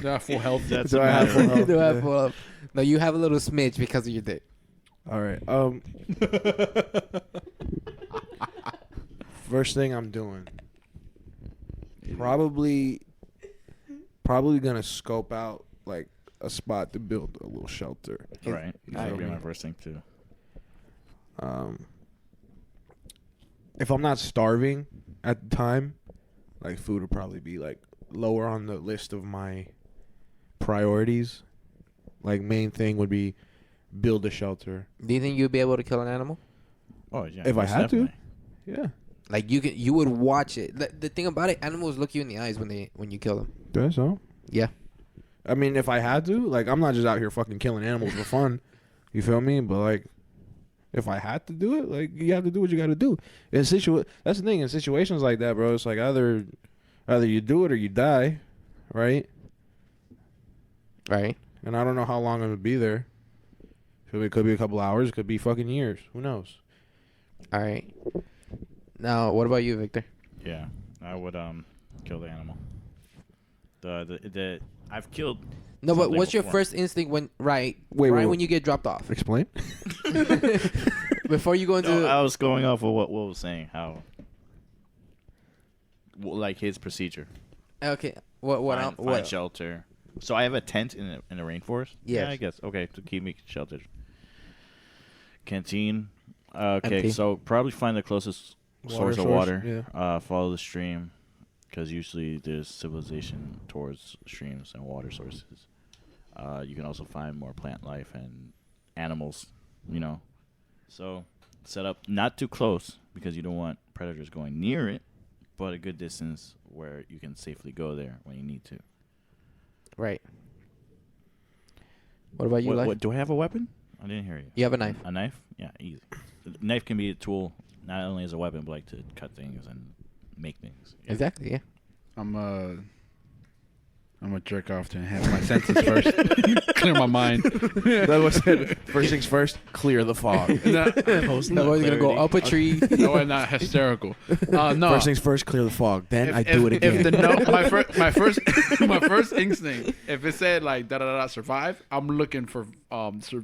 Do I have full health? That's Do a I have matter. full health? Do I have Yeah. full up? No, you have a little smidge because of your dick. All right. First thing I'm doing, probably gonna scope out like a spot to build a little shelter. Right. You That feel would be me? my first thing too. If I'm not starving at the time, like food would probably be like lower on the list of my priorities. Like main thing would be build a shelter. Do you think you'd be able to kill an animal? Oh yeah. If I most had to. definitely. Yeah. Like you would watch it. The thing about it, animals look you in the eyes when you kill them. That's all. Yeah. I mean, if I had to, like, I'm not just out here fucking killing animals for fun. You feel me? But like, if I had to do it, like, you have to do what you got to do. That's the thing. In situations like that, bro, it's like either you do it or you die, right? Right. And I don't know how long I'm gonna be there. It could be a couple hours. It could be fucking years. Who knows? All right. Now, what about you, Victor? Yeah, I would kill the animal. The I've killed. No, but something what's your before. first instinct when Wait, when you get dropped off? Explain. Before you go into No, I was going off of what Will was saying. Like his procedure. okay, what? Shelter. So I have a tent in the rainforest. Yes. Yeah, I guess. Okay, to keep me sheltered. Canteen. Okay, Empty. so probably find the closest Water source of source, water. yeah. Follow the stream, because usually there's civilization towards streams and water sources. You can also find more plant life and animals. You know, so set up not too close because you don't want predators going near it, but a good distance where you can safely go there when you need to. Right. What about you, Life? Do I have a weapon? I didn't hear you. You have a knife. A knife? Yeah, easy. A knife can be a tool not only as a weapon, but like to cut things and make things. Yeah. Exactly. Yeah. I'm I'm gonna jerk off to enhance my senses first. Clear my mind. That was it. First things first, clear the fog. That boy's gonna go up a tree. No, I'm not hysterical. No. First things first, clear the fog. Then I do it again. If the my first instinct, if it said like da da da survive, I'm looking for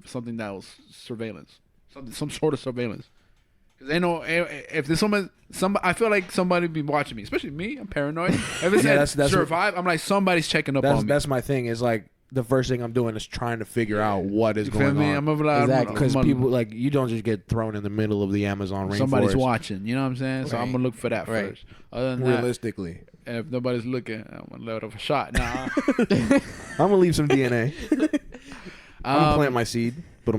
something that was surveillance, some sort of surveillance. Cause they know if there's somebody, I feel like somebody be watching me, especially me. I'm paranoid. If it said that's survive, I'm like somebody's checking up on me. That's my thing. Is like the first thing I'm doing is trying to figure out what is going on. I'm like, Exactly. Because people like you don't just get thrown in the middle of the Amazon rainforest. somebody's watching. You know what I'm saying? So Right. I'm gonna look for that Right. first. Other than that, Realistically, if nobody's looking, I'm gonna let off a shot. Nah. I'm gonna leave some DNA. I'm gonna plant my seed, but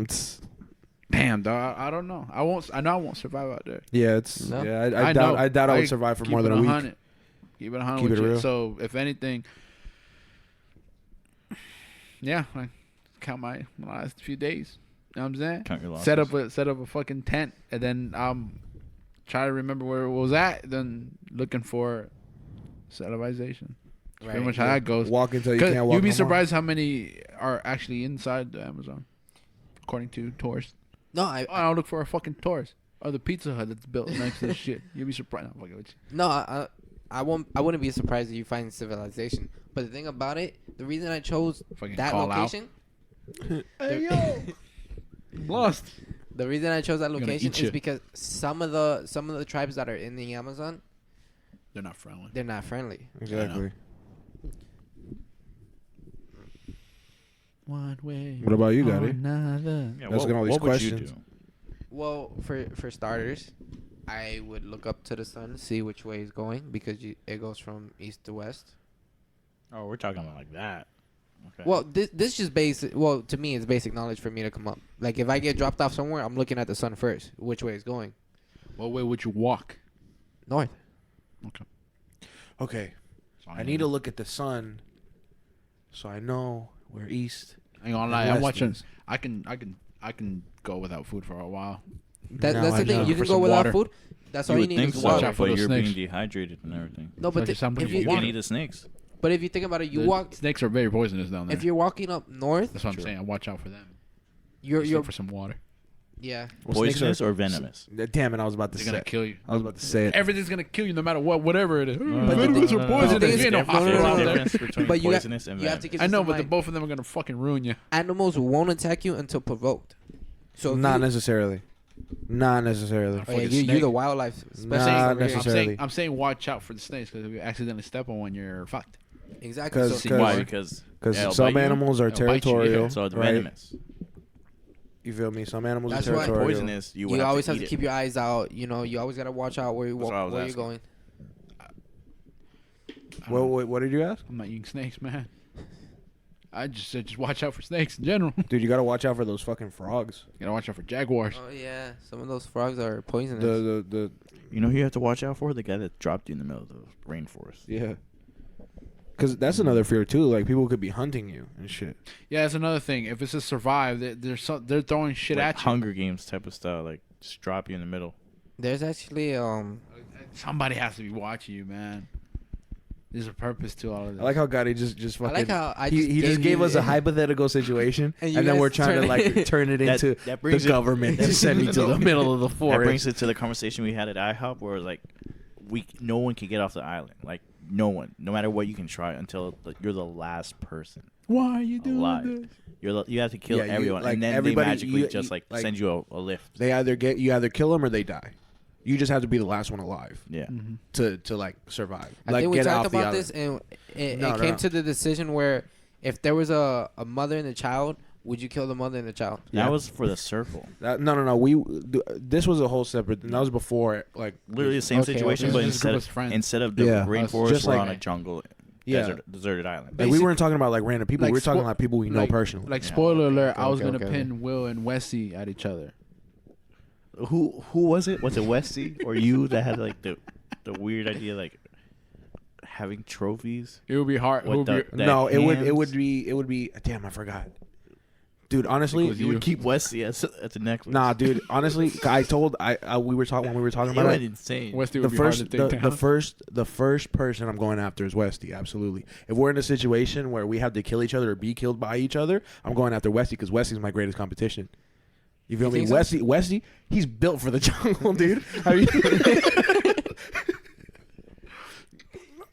Damn, dog. I don't know. I know I won't survive out there. yeah, it's No. yeah. I doubt I would survive for more than a week. Keep it 100 Keep with it you. real. So if anything, yeah, I count my last few days. You know what I'm saying? Count your losses. Set up a fucking tent, and then try to remember where it was at. Then looking for civilization. Right. Pretty much how that goes. Walk until you 'Cause can't walk. you'd be no more. surprised how many are actually inside the Amazon, according to tourists. No, I Oh, I'll look for a fucking tourist or the Pizza Hut that's built next to this shit. You'd be surprised. No, fuck it with you. no, I wouldn't be surprised if you find civilization. But the thing about it, the reason I chose Fucking that call out. location, Hey yo, I'm lost. the reason I chose that gonna location eat is you. because some of the tribes that are in the Amazon, They're not friendly. they're not friendly. Exactly. One way. What about you, or Goddy? another. Yeah, Asking all these what would questions. you do? Well, for starters, I would look up to the sun, see which way it's going because it goes from east to west. Oh, we're talking about like that. Okay. Well, this just basic. Well, to me, it's basic knowledge for me to come up. Like if I get dropped off somewhere, I'm looking at the sun first, which way it's going. What way would you walk? North. Okay, So I need to look at the sun, so I know we're east. I ain't gonna and lie. I'm west watching. is. I can go without food for a while. That's No, the I thing. know. You For can go some without water. food. That's you all you would need think is so, water. out for but those you're snakes. being dehydrated and everything. No, but Especially somebody if who You you, can water. eat the snakes. but if you think about it, you walk. Snakes are very poisonous down there. If you're walking up north, That's what I'm saying. I watch out for them. you're Just look for some water. yeah. Well, snakes Poisonous are- or venomous? Damn it! I was about to They're say. gonna kill you. I was about to say it. Everything's gonna kill you no matter what, whatever it is. the Venomous thing- or poisonous. the thing You ain't no is- hospital no, out no, there. difference between But you poisonous and you have to venomous. get. I know, some but mind. both of them are gonna fucking ruin you. Animals won't attack you until provoked. So if Not you, necessarily. Not necessarily. oh, yeah, fucking you're snake. the wildlife specialist. Not over here. necessarily. I'm saying watch out for the snakes because if you accidentally step on one, you're fucked. Exactly. 'Cause- So, Why? Cause- Because Because it'll some bite you. animals are It'll bite you, territorial. yeah. So it's right? venomous. You feel me? Some animals That's are why- territorial. Poisonous. You, you would always have have to to keep your eyes out. You know, you always gotta watch out where you That's what I was where you're asking. going. What did you ask? I'm not eating snakes, man. I just said just watch out for snakes in general. Dude, you gotta watch out for those fucking frogs. You gotta watch out for jaguars. Oh yeah, some of those frogs are poisonous. The You know who you have to watch out for? The guy that dropped you in the middle of the rainforest. yeah. Because that's another fear too. Like people could be hunting you and shit. Yeah, that's another thing. If it's a survive, they're throwing shit Like at you. Hunger Games type of style. Like, just drop you in the middle. There's actually Somebody has to be watching you, man. There's a purpose to all of this. I like how Gotti just fucking. I like how I he just gave you- us a hypothetical situation, And and, you then guys we're trying to like turn it That- into that the brings it- government to send me to the middle of the That forest. brings it to the conversation we had at IHOP where, like, no one can get off the island. Like, no one. No matter what you can try until you're the last person Why are you doing alive. this? You have to kill Yeah, you- everyone. like, And then everybody- they magically you- just, like, like- send you a lift. They either kill them or they die. You just have to be the last one alive Yeah. to like survive. I like think we get talked off the about island. this, and it No, came no. to the decision where if there was a mother and a child, would you kill the mother and the child? Yeah. That was for the circle. No. This was a whole separate. That was before like Literally the same Okay, situation, okay. but Just a group of friends. instead of the Yeah. rainforest, Just we're like- on a jungle, Yeah. deserted island. Like, we Basic- weren't talking about like random people. like we were talking spo- about people we know personally. Like Yeah. spoiler alert, Okay, I was okay, gonna okay. pin Will and Wesley at each other. Who was it? Was it Westy or you that had like the weird idea like having trophies? It would be hard. What the- no, it would hands? be. Damn, I forgot. Dude, honestly, was You you. would keep Westy as a necklace. nah, dude. Honestly, we were talking about You went it. insane. Westy The would be hard to first, take down. the first person I'm going after is Westy. Absolutely. If we're in a situation where we have to kill each other or be killed by each other, I'm going after Westy because Westy's my greatest competition. You feel You me? think so? Westy, he's built for the jungle, dude. I mean,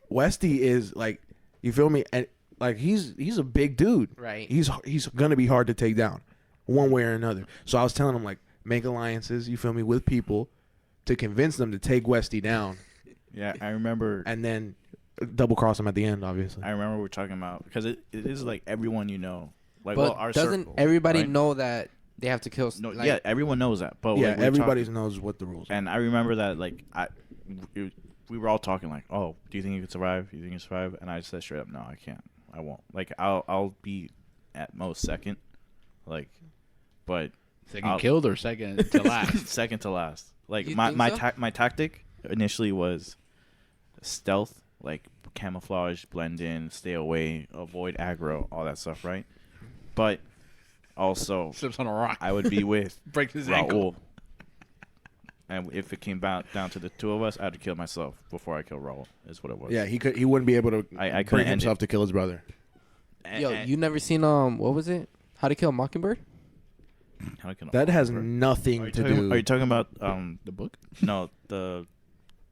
Westy is like, you feel me? And like he's a big dude. Right. He's gonna be hard to take down, one way or another. So I was telling him like, make alliances. You feel me? With people to convince them to take Westy down, Yeah, I remember. and then double cross him at the end. Obviously. I remember we were talking about because it is like everyone you know. Like, But well, our doesn't circle, everybody right? know that they have to kill? No, Like, yeah, everyone knows that. But Yeah, like, we're everybody talking- knows what the rules are. And I remember that like we were all talking like, oh, do you think you could survive? Do you think you survive? And I said straight up, no, I can't. I won't. Like I'll be at most second, like, but Second I'll- killed or second to last? second to last. Like You my think my so? my tactic initially was stealth, like camouflage, blend in, stay away, avoid aggro, all that stuff, right? But also Slips on a rock. I would be with Breaks his ankle. Raul. And if it came down to the two of us, I'd kill myself before I kill Raul. Is what it was. Yeah, he wouldn't be able to I couldn't bring end himself it. to kill his brother. Yo, you never seen what was it? How to Kill a Mockingbird? How to Kill a That has Mockingbird. nothing to do. Are you talking about The book? no the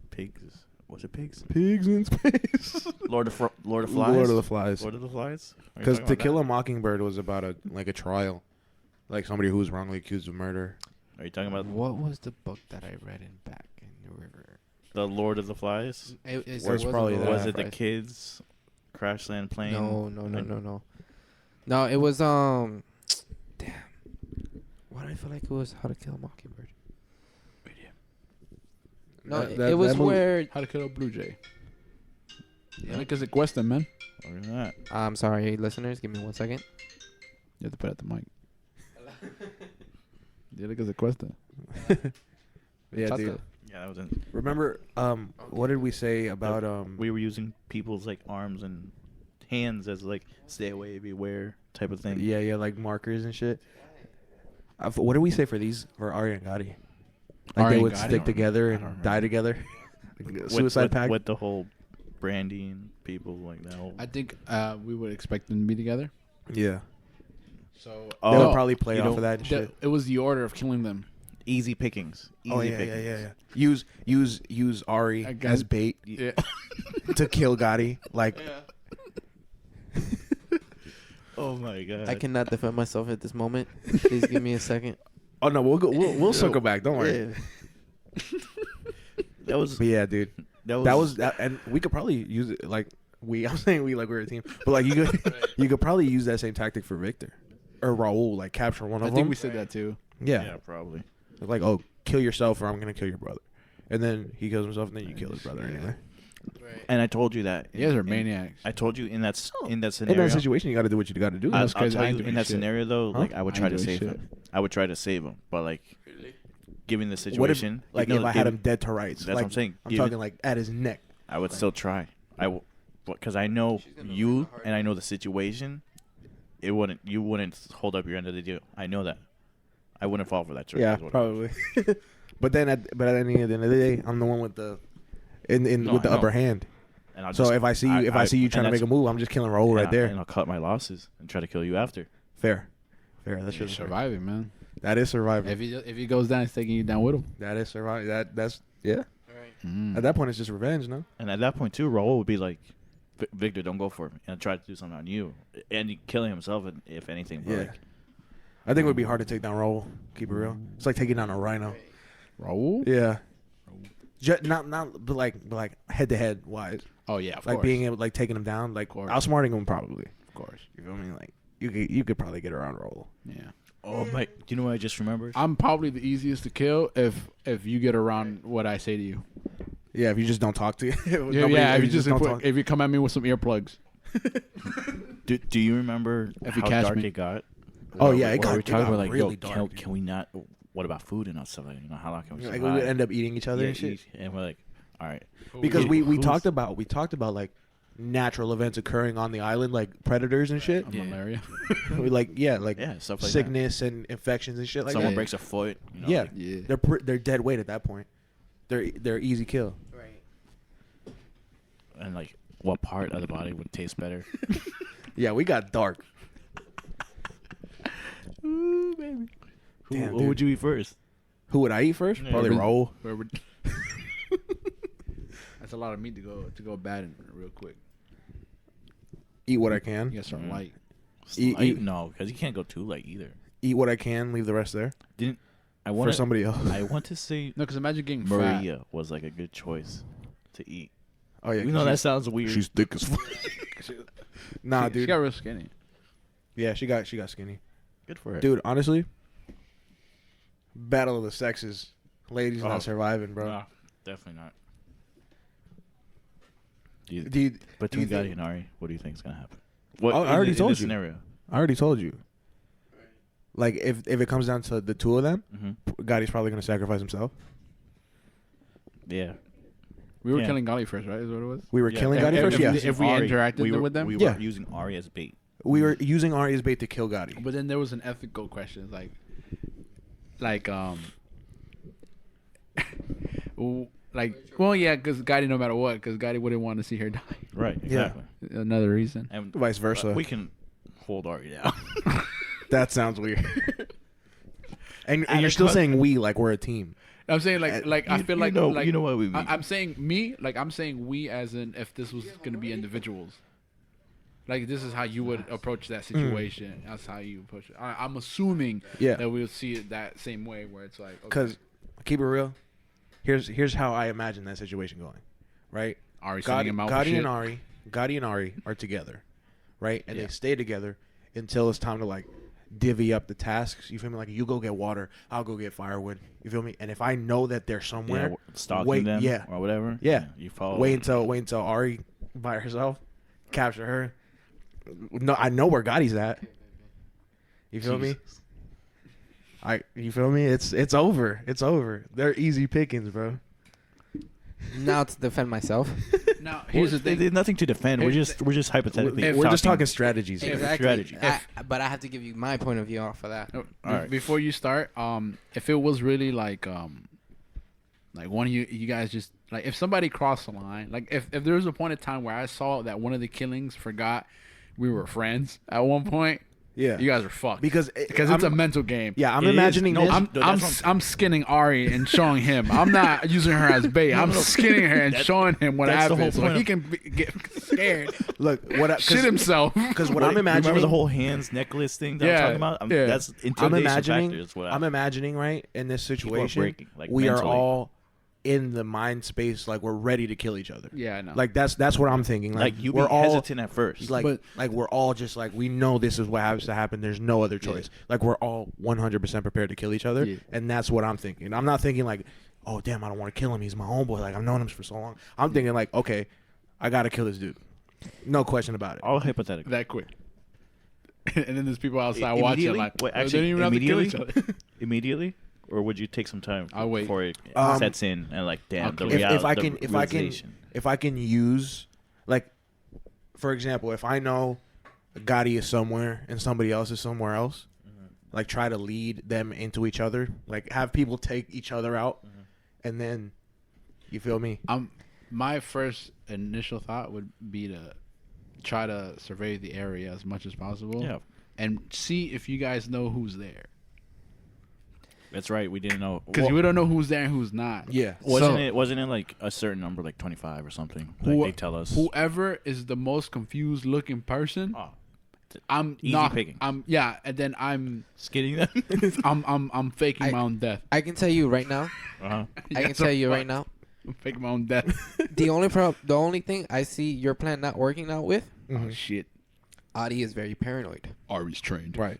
pigs? Was it pigs? pigs in space? Lord of Flies. Lord of the Flies. Lord of the Flies. Are you Because talking To about Kill that? a Mockingbird was about a trial, like somebody who was wrongly accused of murder. Are you talking about What was the book that I read in Back in the River? the Lord of the Flies? It Was probably that. Was it the kids crash land plane? No. No, it was damn. Why do I feel like it was How to Kill a Mockingbird? No, That it was movie- where. How to Kill a Blue Jay. Yeah, because it Western, man. Look at that. I'm sorry, listeners. Give me 1 second. You have to put it at the mic. Yeah, because it Western. Yeah, Shut dude. up. Yeah, that was it. Remember, what did we say about We were using people's like arms and hands as like stay away, beware type of thing. Yeah, like markers and shit. What did we say for Ari and Gotti? Like Ari they and would Gotti? stick together I don't and die together. With- Suicide with, pact. with the whole branding people like that. Whole, I think we would expect them to be together. Yeah, So they would Oh, probably play you off know, of that and shit. it was the order of killing them. easy pickings. Easy Oh yeah, pickings. Use Ari Again. as bait Yeah. to kill Gotti. Like, Oh my god. I cannot defend myself at this moment. Please give me a second. oh no, we'll circle back. Don't worry. That was But yeah, dude, that was and we could probably use it. Like I'm saying we like we're a team, but like you could probably use that same tactic for Victor or Raul. Like capture one of I them. think we said that too. yeah, probably. like oh, kill yourself or I'm gonna kill your brother, and then he kills himself and then you kill his brother anyway. And I told you that. You guys are in- maniacs. I told you in that In scenario. that situation, you got to do what you got to do. I'll That's crazy. tell I you ain't in doing that shit. scenario though, Huh? like I would I try ain't to doing save shit. him. I would try to save him, but like given the What if, situation, like, you if know, I had given- him dead to rights? That's like, what I'm saying. I'm Given- talking like at his neck. I would still try. Because I know you and I know the situation. You wouldn't hold up your end of the deal. I know that. I wouldn't fall for that trick. Yeah, is what it probably. But then, at the end of the day, I'm the one with the with the I know. upper hand. And I'll So just- if I see you trying to make a move, I'm just killing Raul right and there. and I'll cut my losses and try to kill you after. Fair. That's You're just surviving, man. That is surviving. If he goes down, he's taking you down with him. That is surviving. That's yeah. Mm. At that point, it's just revenge, no? And at that point too, Raul would be like, Victor, don't go for me, and try to do something on you, and killing himself if anything. But Yeah. like, I think it would be hard to take down Raul. Keep it real. It's like taking down a rhino. Raul? Yeah. Not but like head to head wise. Oh yeah, of Like course. being able like taking him down, like course. outsmarting him probably. of course. You feel me? Like you could probably get around Raul. Yeah. oh my, do you know what I just remembered? I'm probably the easiest to kill if you get around what I say to you. Yeah, if you just don't talk to you. If you just don't talk. if you come at me with some earplugs. Do you remember If you how catch dark me. it got? Oh, yeah, it Where we got talking about like, really yo, dark. can we not? What about food and stuff? Like, how long can we Like survive? we would end up eating each other Yeah, and shit. and we're like, all right. Because we Who's- talked about like natural events occurring on the island, like predators and shit. Yeah. Malaria. like Stuff like sickness and infections and shit that. like Someone that. breaks a foot. You know, Yeah. like, Yeah. They're dead weight at that point. They're easy kill. Right. and like what part of the body would taste better? Yeah, we got dark. Ooh, baby. Damn, What dude. would you eat first? Who would I eat first? Yeah. Probably Raul. Where would- That's a lot of meat to go bad in real quick. Eat what I can. You gotta start Mhm. light. Eat- No, because you can't go too light either. Eat what I can. Leave the rest there Didn't I for want somebody else. I want to say No, because imagine getting fat. Maria was like a good choice to eat. Oh yeah, Even though that sounds weird. she's thick as fuck. Nah, She dude. got real skinny. Yeah, she got skinny. good for her. Dude, honestly, battle of the sexes. Ladies Oh. not surviving, bro. Nah, definitely not. Dude, Dude, between do you Goddy think- and Ari, what do you think is gonna happen? What I already in told this you. Scenario. I already told you. Like, if it comes down to the two of them, Mm-hmm. Gotti's probably gonna sacrifice himself. Yeah. We were Yeah. killing Golly first, right? Is what it was. We were Yeah. killing If- Gotti if- first. if- Yes, if we interacted with them? we Yeah. were using Ari as bait. we were using Ari as bait to kill Gotti. But then there was an ethical question, like well, yeah, because Gotti, no matter what, because Gotti wouldn't want to see her die. Right. Yeah. Exactly. Another reason. And Vice versa. we can hold Ari down. That sounds weird. and At you're a still con- saying we like we're a team. I'm saying I feel like you know what we mean. I'm saying me, like I'm saying we, as in if this was gonna be individuals. Like this is how you would approach that situation. That's how you approach it. I'm assuming Yeah. that we'll see it that same way, where it's like okay, Because keep it real. Here's how I imagine that situation going. Right? Ari sending him out for shit. Gotti and Ari are together, right? And Yeah. they stay together until it's time to like divvy up the tasks. You feel me? Like you go get water, I'll go get firewood. You feel me? And if I know that they're somewhere, yeah, stalking wait, them yeah. or whatever. Yeah. You follow. wait until Ari by herself, capture her. No, I know where Gotti's at. You feel me? You feel me? It's over. It's over. They're easy pickings, bro. Now to defend myself. Now here's the thing. There's nothing to defend. We're just hypothetically. We're just talking strategies. here. Exactly. strategy. But I have to give you my point of view off of that. Alright. Before you start, if it was really like one of you guys just like if somebody crossed the line, like if there was a point in time where I saw that one of the killings forgot we were friends at one point, Yeah. you guys are fucked Because it's a mental game. Yeah, I'm It is. imagining No, this. I'm skinning Ari and showing him. I'm not using her as bait. I'm skinning her and showing him what that's the happens, whole so point he of- can get scared, Look, what shit himself. Because what I'm Remember imagining, the whole hands necklace thing that Yeah, I'm talking about? yeah. That's I'm intimidation imagining, factor. Is what I'm imagining, right, in this People are situation, breaking, like, we are mentally. all in the mind space, like we're ready to kill each other. Yeah, I know. Like that's what I'm thinking. like you be we're all hesitant at first. like we're all just like we know this is what has to happen. There's no other choice. Like we're all 100% prepared to kill each other, Yeah. and that's what I'm thinking. I'm not thinking like, oh damn, I don't want to kill him. He's my homeboy. Like I've known him for so long. I'm thinking like, okay, I gotta kill this dude. No question about it. all hypothetical. that quick. And then there's people outside watching. Immediately? Like, Wait, they actually, don't even have to kill each immediately? other. Immediately, or would you take some time I'll wait. before it Um, sets in and like damn Okay. the reality? if I can use, like, for example, if I know Gotti is somewhere and somebody else is somewhere else, like try to lead them into each other, like have people take each other out, and then, you feel me? My first initial thought would be to try to survey the area as much as possible. Yeah, And see if you guys know who's there. that's right. We didn't know Because we don't know who's there and who's not. Yeah. Wasn't it like a certain number, like 25 or something? Like they tell us. Whoever is the most confused looking person, Oh, I'm easy not picking. and then I'm skinning them. I'm faking my own death. I can tell you right now. Uh-huh. I can tell you right now. I'm faking my own death. The only thing I see your plan not working out with, Oh shit. Adi is very paranoid. Ari's trained. Right.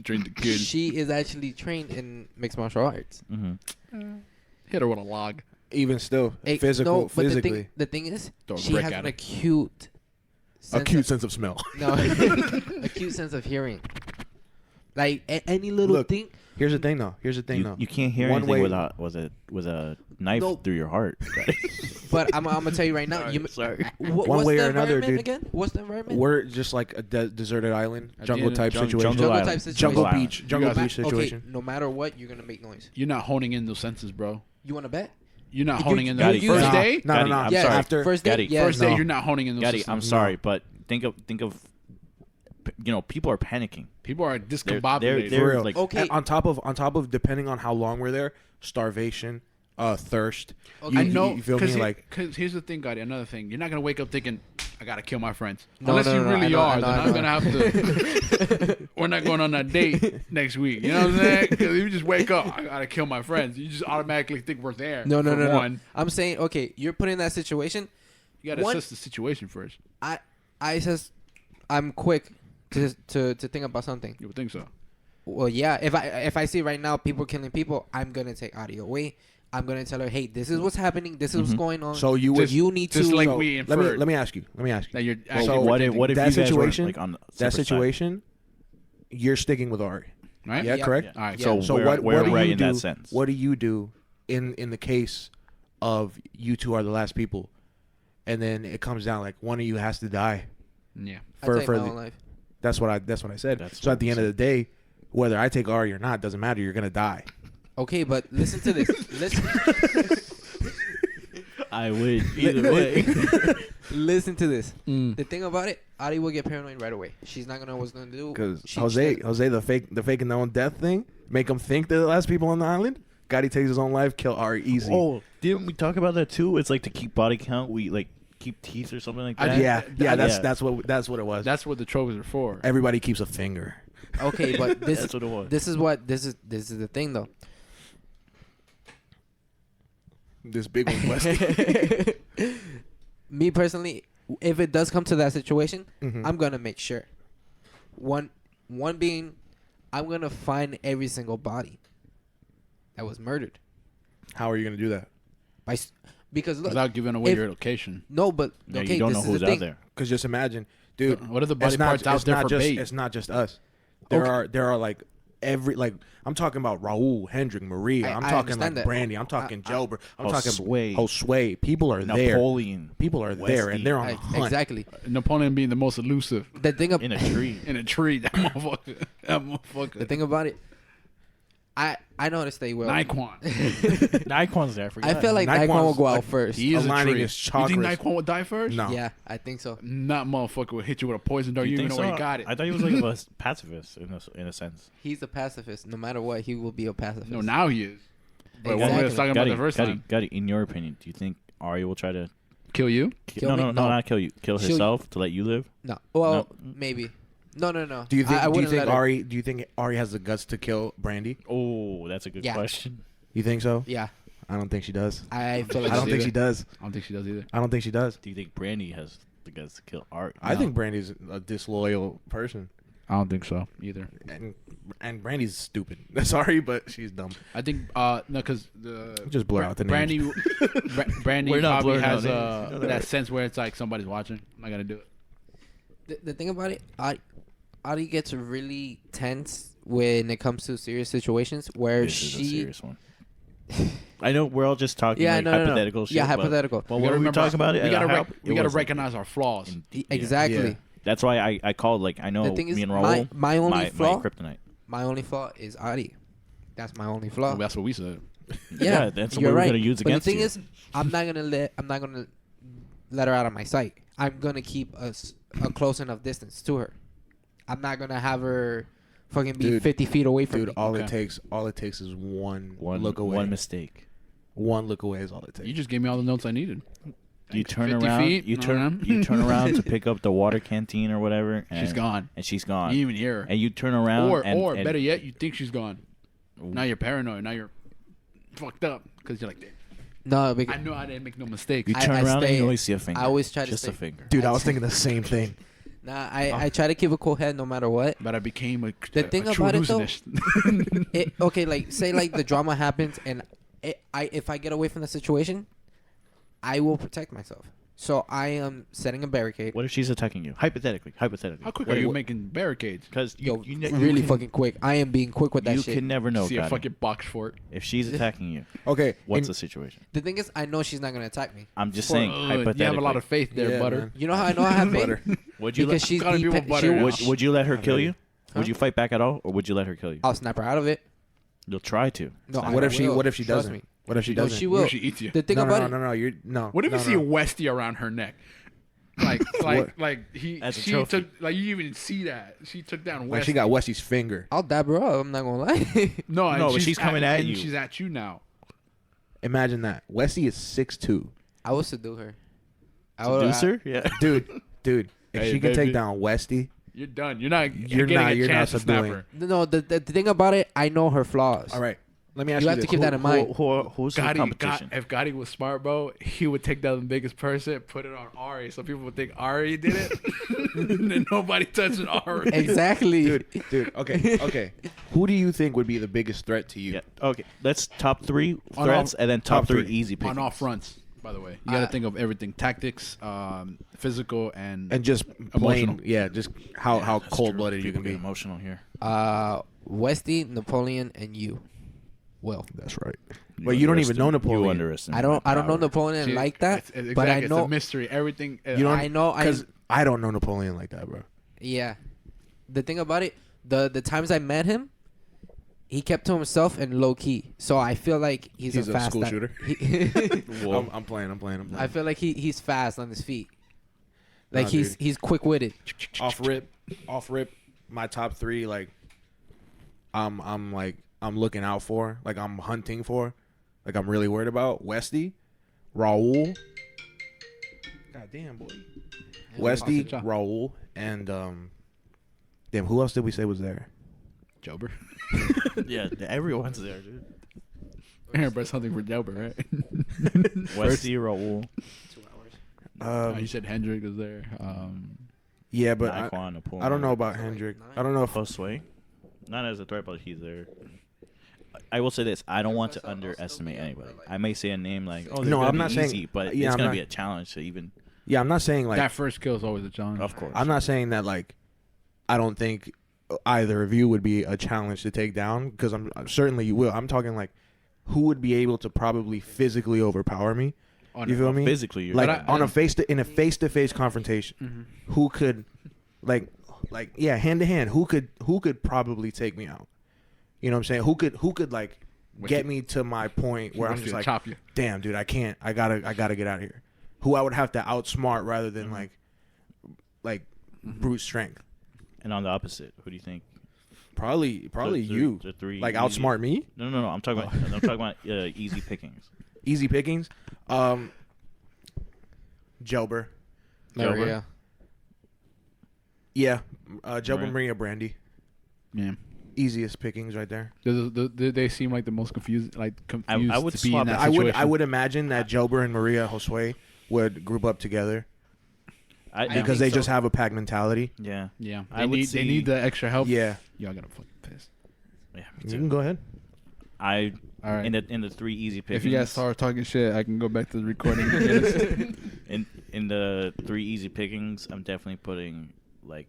Trained the kid. She is actually trained in mixed martial arts. Mm-hmm. Hit her with a log. Even still, But physically, the thing is, Throw a she brick has at an her. acute sense of smell. No, acute sense of hearing. Like any little Look, thing. Here's the thing, though. You can't hear One anything way- with a knife No. through your heart. But I'm gonna tell you right now. Sorry. One way or another, dude. Again? What's the environment? We're just like a deserted island, At the jungle end, type jungle situation. jungle island. type situation. Jungle Island. beach. Jungle guys- beach situation. Okay, no matter what, you're gonna make noise. You're not honing in those senses, bro. You wanna bet? You're not You- honing in Gotti, those first Nah, day. No, Gotti, no, no. I'm Yeah, sorry. After First day, Gotti, yeah. First day, No. you're not honing in those Gaddy, systems. I'm sorry, but think of people are panicking. People are They're- discombobulated. For real. like Okay. And on top of depending on how long we're there, starvation, thirst. Okay. I know. You feel me? Like Because here's the thing, Gotti. Another thing. You're not gonna wake up thinking, "I gotta kill my friends." No, Unless no, you no, really I know, are. I know, Then I I'm know. gonna have to. We're not going on that date next week. You know what I'm saying? Because you just wake up, "I gotta kill my friends." You just automatically think we're there. No, for no. one. I'm saying, okay, you're put in that situation. You gotta One- assess the situation first. I says, I'm quick to think about something. You would think so. Well, yeah. If I see right now people killing people, I'm gonna take audio away. I'm gonna tell her, hey, this is what's happening. This is what's going on. so you would. you need to. just like so we let me inferred. let me ask you. That you're Well, actually what if that you guys situation- were like on the that separate side? situation, you're sticking with Ari. right? Yeah, Yeah. correct. Yeah. All right. Yeah. So, So we're, what we're do right you in do? that sense. What do you do in the case of you two are the last people, and then it comes down like one of you has to die? Yeah. I For take for my the, own life. that's what I said. That's So what at the you end of the day, whether I take Ari or not doesn't matter. You're gonna die. Okay, but listen to this. Listen. I would either way. Listen to this. Mm. The thing about it, Adi will get paranoid right away. She's not gonna know what's gonna do. Because She- Jose, she- the faking their own death thing, make them think they're the last people on the island. Gotti takes his own life, kill Ari easy. Oh, didn't we talk about that too? It's like to keep body count. We like keep teeth or something like I that. did- yeah, Yeah. that's what it was. That's what the trophies are for. Everybody keeps a finger. Okay, but this That's what it was. this is the thing though. This big one, Westy. Me personally, if it does come to that situation, Mhm. I'm gonna make sure. One being, I'm gonna find every single body that was murdered How are you gonna do that? because look, Without giving away if- your location. no, but Yeah, okay, you don't this know is who's the out thing. there. Because just imagine, dude. What if the body It's not, parts out it's there not for just bait? it's not just us. There are like I'm talking about Raul, Hendrick, Maria. I I'm talking like understand that. Brandy. I'm talking Jober. I'm talking Josue. Josue. People are there. Napoleon People are there, Westy. and they're on the hunt. Exactly. Napoleon being the most elusive The thing in a tree. in a tree. That motherfucker. That motherfucker. The thing about it, I know how to stay well. Nyquan. Nikon's there. I feel like Nyquan will go out like, first. He is a Aligning tree. his You think chakras. Nyquan would die first? No. Yeah, I think so. Not motherfucker would hit you with a poison dart. You even know where he got it. I thought he was like a pacifist in a sense. He's a pacifist. No matter what, he will be a pacifist. No, now he is. But when we Exactly. was talking about the first Gotti, time, Gotti, in your opinion, do you think Ari will try to kill you? Kill me? no, No. not kill you, kill She'll- herself to let you live? No. Well, No. maybe. No. Do you think? I Do you wouldn't think let her- Ari? Do you think Ari has the guts to kill Brandy? Oh, that's a good Yeah. question. You think so? Yeah, I don't think she does. I feel like I don't think she- she does. I don't think she does either. I don't think she does. Do you think Brandy has the guts to kill Ari? I No. think Brandy's a disloyal person, I don't think so either. and Brandy's stupid. Sorry, but she's dumb. I think no, because Just blur out the Brandy. names. Brandy We're not probably blurring out has names. You know that, that right? sense where it's like somebody's watching. I'm not gonna do it. The thing about it, Adi gets really tense when it comes to serious situations where This is a she. serious one. I know we're all just talking Yeah, like no, no, no. hypothetical shit. Yeah, but- hypothetical. But We when gotta we remember- talk about it, we at gotta our help, we it gotta wasn't. recognize our flaws. Yeah. Exactly. Yeah. That's why I called like I know The thing is, me and Raul. my only my flaw. kryptonite. My only flaw is Adi. That's my only flaw. Well, that's what we said. Yeah, that's what you're we're right. gonna use But against the thing you. is, I'm not gonna let her out of my sight. I'm gonna keep a close enough distance to her. I'm not gonna have her fucking be Dude, 50 feet away from Dude, me. all it Okay. takes is one one look away. one mistake. One look away is all it takes. You just gave me all the notes I needed. You turn 50 around. feet, You no, turn. no. You turn around to pick up the water canteen or whatever. And, She's gone. And she's You gone. didn't even hear her. And you turn around. Or and better yet, you think she's gone. Ooh. Now you're paranoid. Now you're fucked up because you're like, No, because I know I didn't make no mistakes. You I- turn I around and stay- you only see a finger. I always try to just stay- a finger. Dude, I was thinking the same thing. I try to keep a cool head no matter what. But I became a The thing true about it, though- illusionist. Okay, like say like the drama happens and if I get away from the situation, I will protect myself. So I am setting a barricade. What if she's attacking you? Hypothetically. How quick are you making barricades? Because Yo, really fucking quick. I am being quick with that you shit. can never know, See a Goddy. fucking box fort. If she's attacking you, Okay. what's the situation? The thing is, I know she's not gonna attack me. I'm just saying, hypothetically. You have a lot of faith there, Yeah, butter. man. You know how I know I have faith? Butter. Would you Because let, she's Gotta be with butter she now. would you let her kill you? Huh? Would you fight back at all, or would you let her kill you? I'll snap her out of it. You'll try to. No, What if she? will. What if she Trust doesn't? me. What if she No, doesn't? she What will. if she eats you? The thing no, about no, it, no, no. You're no. What if no, you see no. a Westie around her neck? Like he As a she trophy. took like you even see that she took down Westie. Like she got Westie's finger. I'll dab her up. I'm not gonna lie. no, and No, but she's coming at and you. She's at you now. Imagine that. Westie is 6'2". I will subdue her. I would- Seducer? Yeah. Dude. If Hey, she can baby. take down Westie, You're done. You're not. You're getting not- a you're not chance to snap subduing. her. No, the thing about it, I know her flaws. all right. Let me ask You you, have this. to keep that in mind. Who's the competition? If Goddy was smart, bro, he would take down the biggest person, put it on Ari, so people would think Ari did it, and then nobody touching Ari. Exactly. Dude. Okay. Who do you think would be the biggest threat to you? Yeah. Okay. Let's top 3 On threats all- and then top top 3 three. easy picks. On all fronts, by the way, you got to think of everything: tactics, physical, and And just plain, Emotional. yeah, just how cold blooded you can be. Emotional here. Westie, Napoleon, and you. Will. That's right. But you don't even know Napoleon. You underestimate. I don't my know power. Napoleon See, like that, it's but I it's know. a mystery. Everything. You don't. I know. because I don't know Napoleon like that, bro. Yeah. The thing about it, the times I met him, he kept to himself and low key. So I feel like he's He's a fast school guy. shooter. Whoa. I'm playing. I feel like he's fast on his feet. Like Nah, he's dude. quick witted. off rip. My top 3, like, I'm looking out for, like I'm hunting for, like I'm really worried about. Westie, Raul. God damn, boy. Westie, Pasta. Raul, and damn, who else did we say was there? Jober. Yeah, everyone's there, dude. Everybody's something for Jober, right? Westie, Raul, 2 hours. You said Hendrick is there. Yeah, but Naquan, Napoleon. I don't know about So, like, Hendrick. 9? I don't know if Josue. Not as a threat, but he's there. I will say this: I don't want to underestimate anybody. I may say a name like, "Oh, No, no, I'm be not saying- easy," but yeah, it's I'm gonna not- be a challenge to even. yeah, I'm not saying like that first kill is always a challenge. Of course, I'm not saying that like I don't think either of you would be a challenge to take down because I'm certainly you will. I'm talking like who would be able to probably physically overpower me. You feel me? physically. You're Like right. on a face-to-face confrontation, who could like yeah, hand to hand, who could probably take me out? You know what I'm saying? Who could like get me to my point where I'm just like, chop you. damn, dude, I can't. I gotta get out of here. Who I would have to outsmart rather than like brute strength. And on the opposite, who do you think? Probably The you. three Like easy- outsmart me. No. I'm talking about. I'm talking about easy pickings. Easy pickings. Jober. There, Jober. yeah. Yeah. Jober, Right. Maria, Brandy. Yeah. Easiest pickings right there. They seem like the most confused, I would to be in swap that it. I situation. would imagine that Jober and Maria Josue would group up together because think they so. just have a pack mentality. Yeah. Yeah, I would they need the extra help. Yeah. Y'all gotta fucking piss. Yeah. Me You too. can go ahead. I All right. in the 3 easy pickings. If you guys start talking shit, I can go back to the recording. in the 3 easy pickings, I'm definitely putting like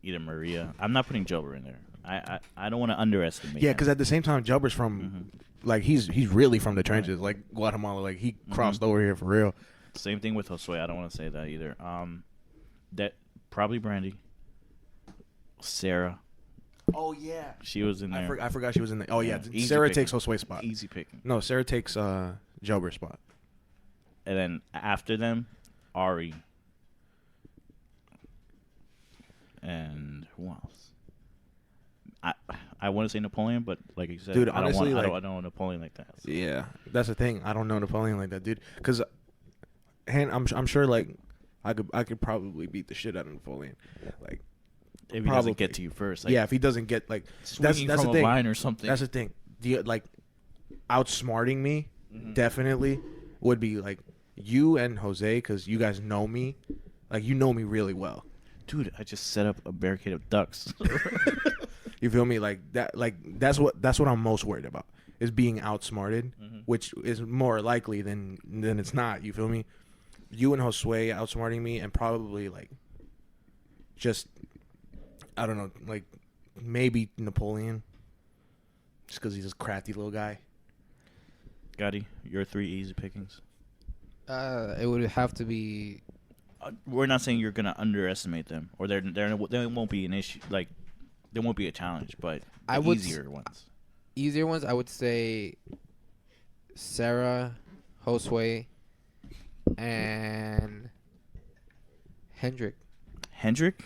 either Maria. I'm not putting Jober in there. I don't want to underestimate. Yeah, him. because at the same time, Jober's from like he's really from the trenches, like Guatemala. Like he crossed over here for real. Same thing with Josue. I don't want to say that either. That probably Brandy, Sarah. Oh yeah, She was in there. I forgot she was in the. Oh yeah, Easy Sarah picking. takes Josue's spot. Easy picking. No, Sarah takes Jober's spot. And then after them, Ari. And who else? I want to say Napoleon, but like you said, Dude, I honestly, don't like- want I don't want Napoleon like that. So. Yeah, that's the thing. I don't know Napoleon like that, dude. Because, I'm sure like I could probably beat the shit out of Napoleon. Like, If he Probably. doesn't get to you first, like yeah, if he doesn't get like that's swinging that's from the a thing. line or something. That's the thing. Like outsmarting me definitely would be like you and Jose because you guys know me. Like you know me really well. Dude, I just set up a barricade of ducks. You feel me? Like that. Like that's what I'm most worried about is being outsmarted, which is more likely than it's not. You feel me? you and Josue outsmarting me, and probably like just I don't know, like maybe Napoleon, just because he's this crafty little guy. Goddy, your 3 easy pickings. It would have to be. We're not saying you're gonna underestimate them, or there won't be an issue. Like there won't be a challenge, but I would easier ones. Easier ones, I would say Sarah, Josue, and Hendrik. Hendrik?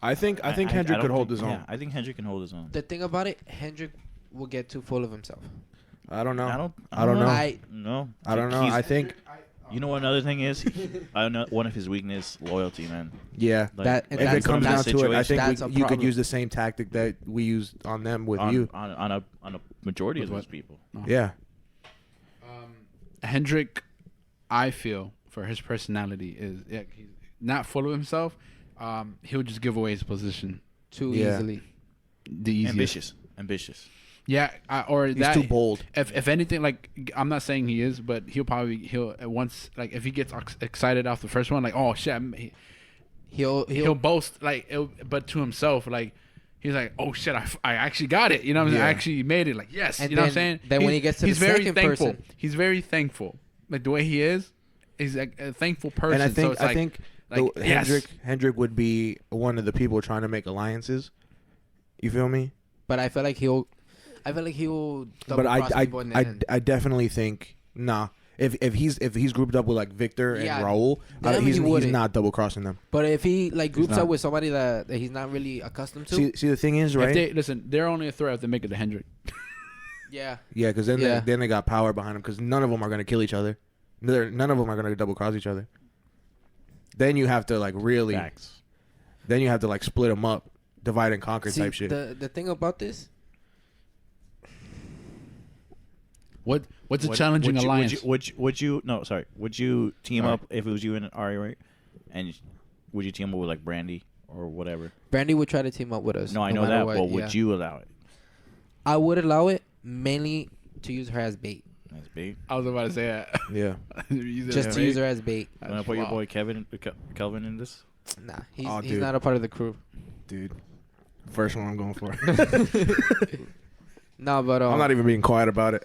I think Hendrik could hold his own. Yeah, I think Hendrik can hold his own. The thing about it, Hendrik will get too full of himself. I don't know. I don't know. No. I don't know. I think. You know what another thing is? I know one of his weakness, loyalty, man. Yeah. Like, If it comes down to it, I that's think a you could problem. use the same tactic that we used on them with you. On a majority of With those what? people. Oh. Yeah. Hendrik, I feel for his personality is he's not full of himself. He'll just give away his position Too Yeah. easily. the easiest. Ambitious. Yeah, or He's that too bold. If anything, like I'm not saying he is, but he'll once like if he gets excited off the first one, like oh shit, he'll boast like, but to himself like. He's like, oh shit, I actually got it. You know what I'm saying? I actually made it. Like, yes. And you know what I'm then- saying? then when he gets to he's the very second thankful. person- He's very thankful. Like the way he is, he's like a thankful person. And I think so it's like, yes. Hendrik would be one of the people trying to make alliances. You feel me? But I feel like he'll double But cross people in the end. I definitely think If he's grouped up with like Victor and Yeah, Raul, then he's he wouldn't. not double crossing them. But if he like groups not. up with somebody that he's not really accustomed to, See, the thing is, right? If they're only a threat if they make it to Hendrik. yeah, Yeah, because then Yeah. they got power behind them. Because none of them are gonna kill each other. None of them are gonna double cross each other. Then you have to like really. Facts. Then you have to like split them up, divide and conquer See, type shit. the thing about this, What's a challenging alliance? Would you team Sorry. up if it was you and Ari, right? And would you team up with like Brandy or whatever? Brandy would try to team up with us. No, I know matter that. what, But yeah. would you allow it? I would allow it mainly to use her as bait, That's big. I was about to say that. Yeah. just to use her as bait. You want to put your boy Kelvin in this? Nah, he's dude. not a part of the crew. Dude. First one I'm going for. No, but I'm not even being quiet about it.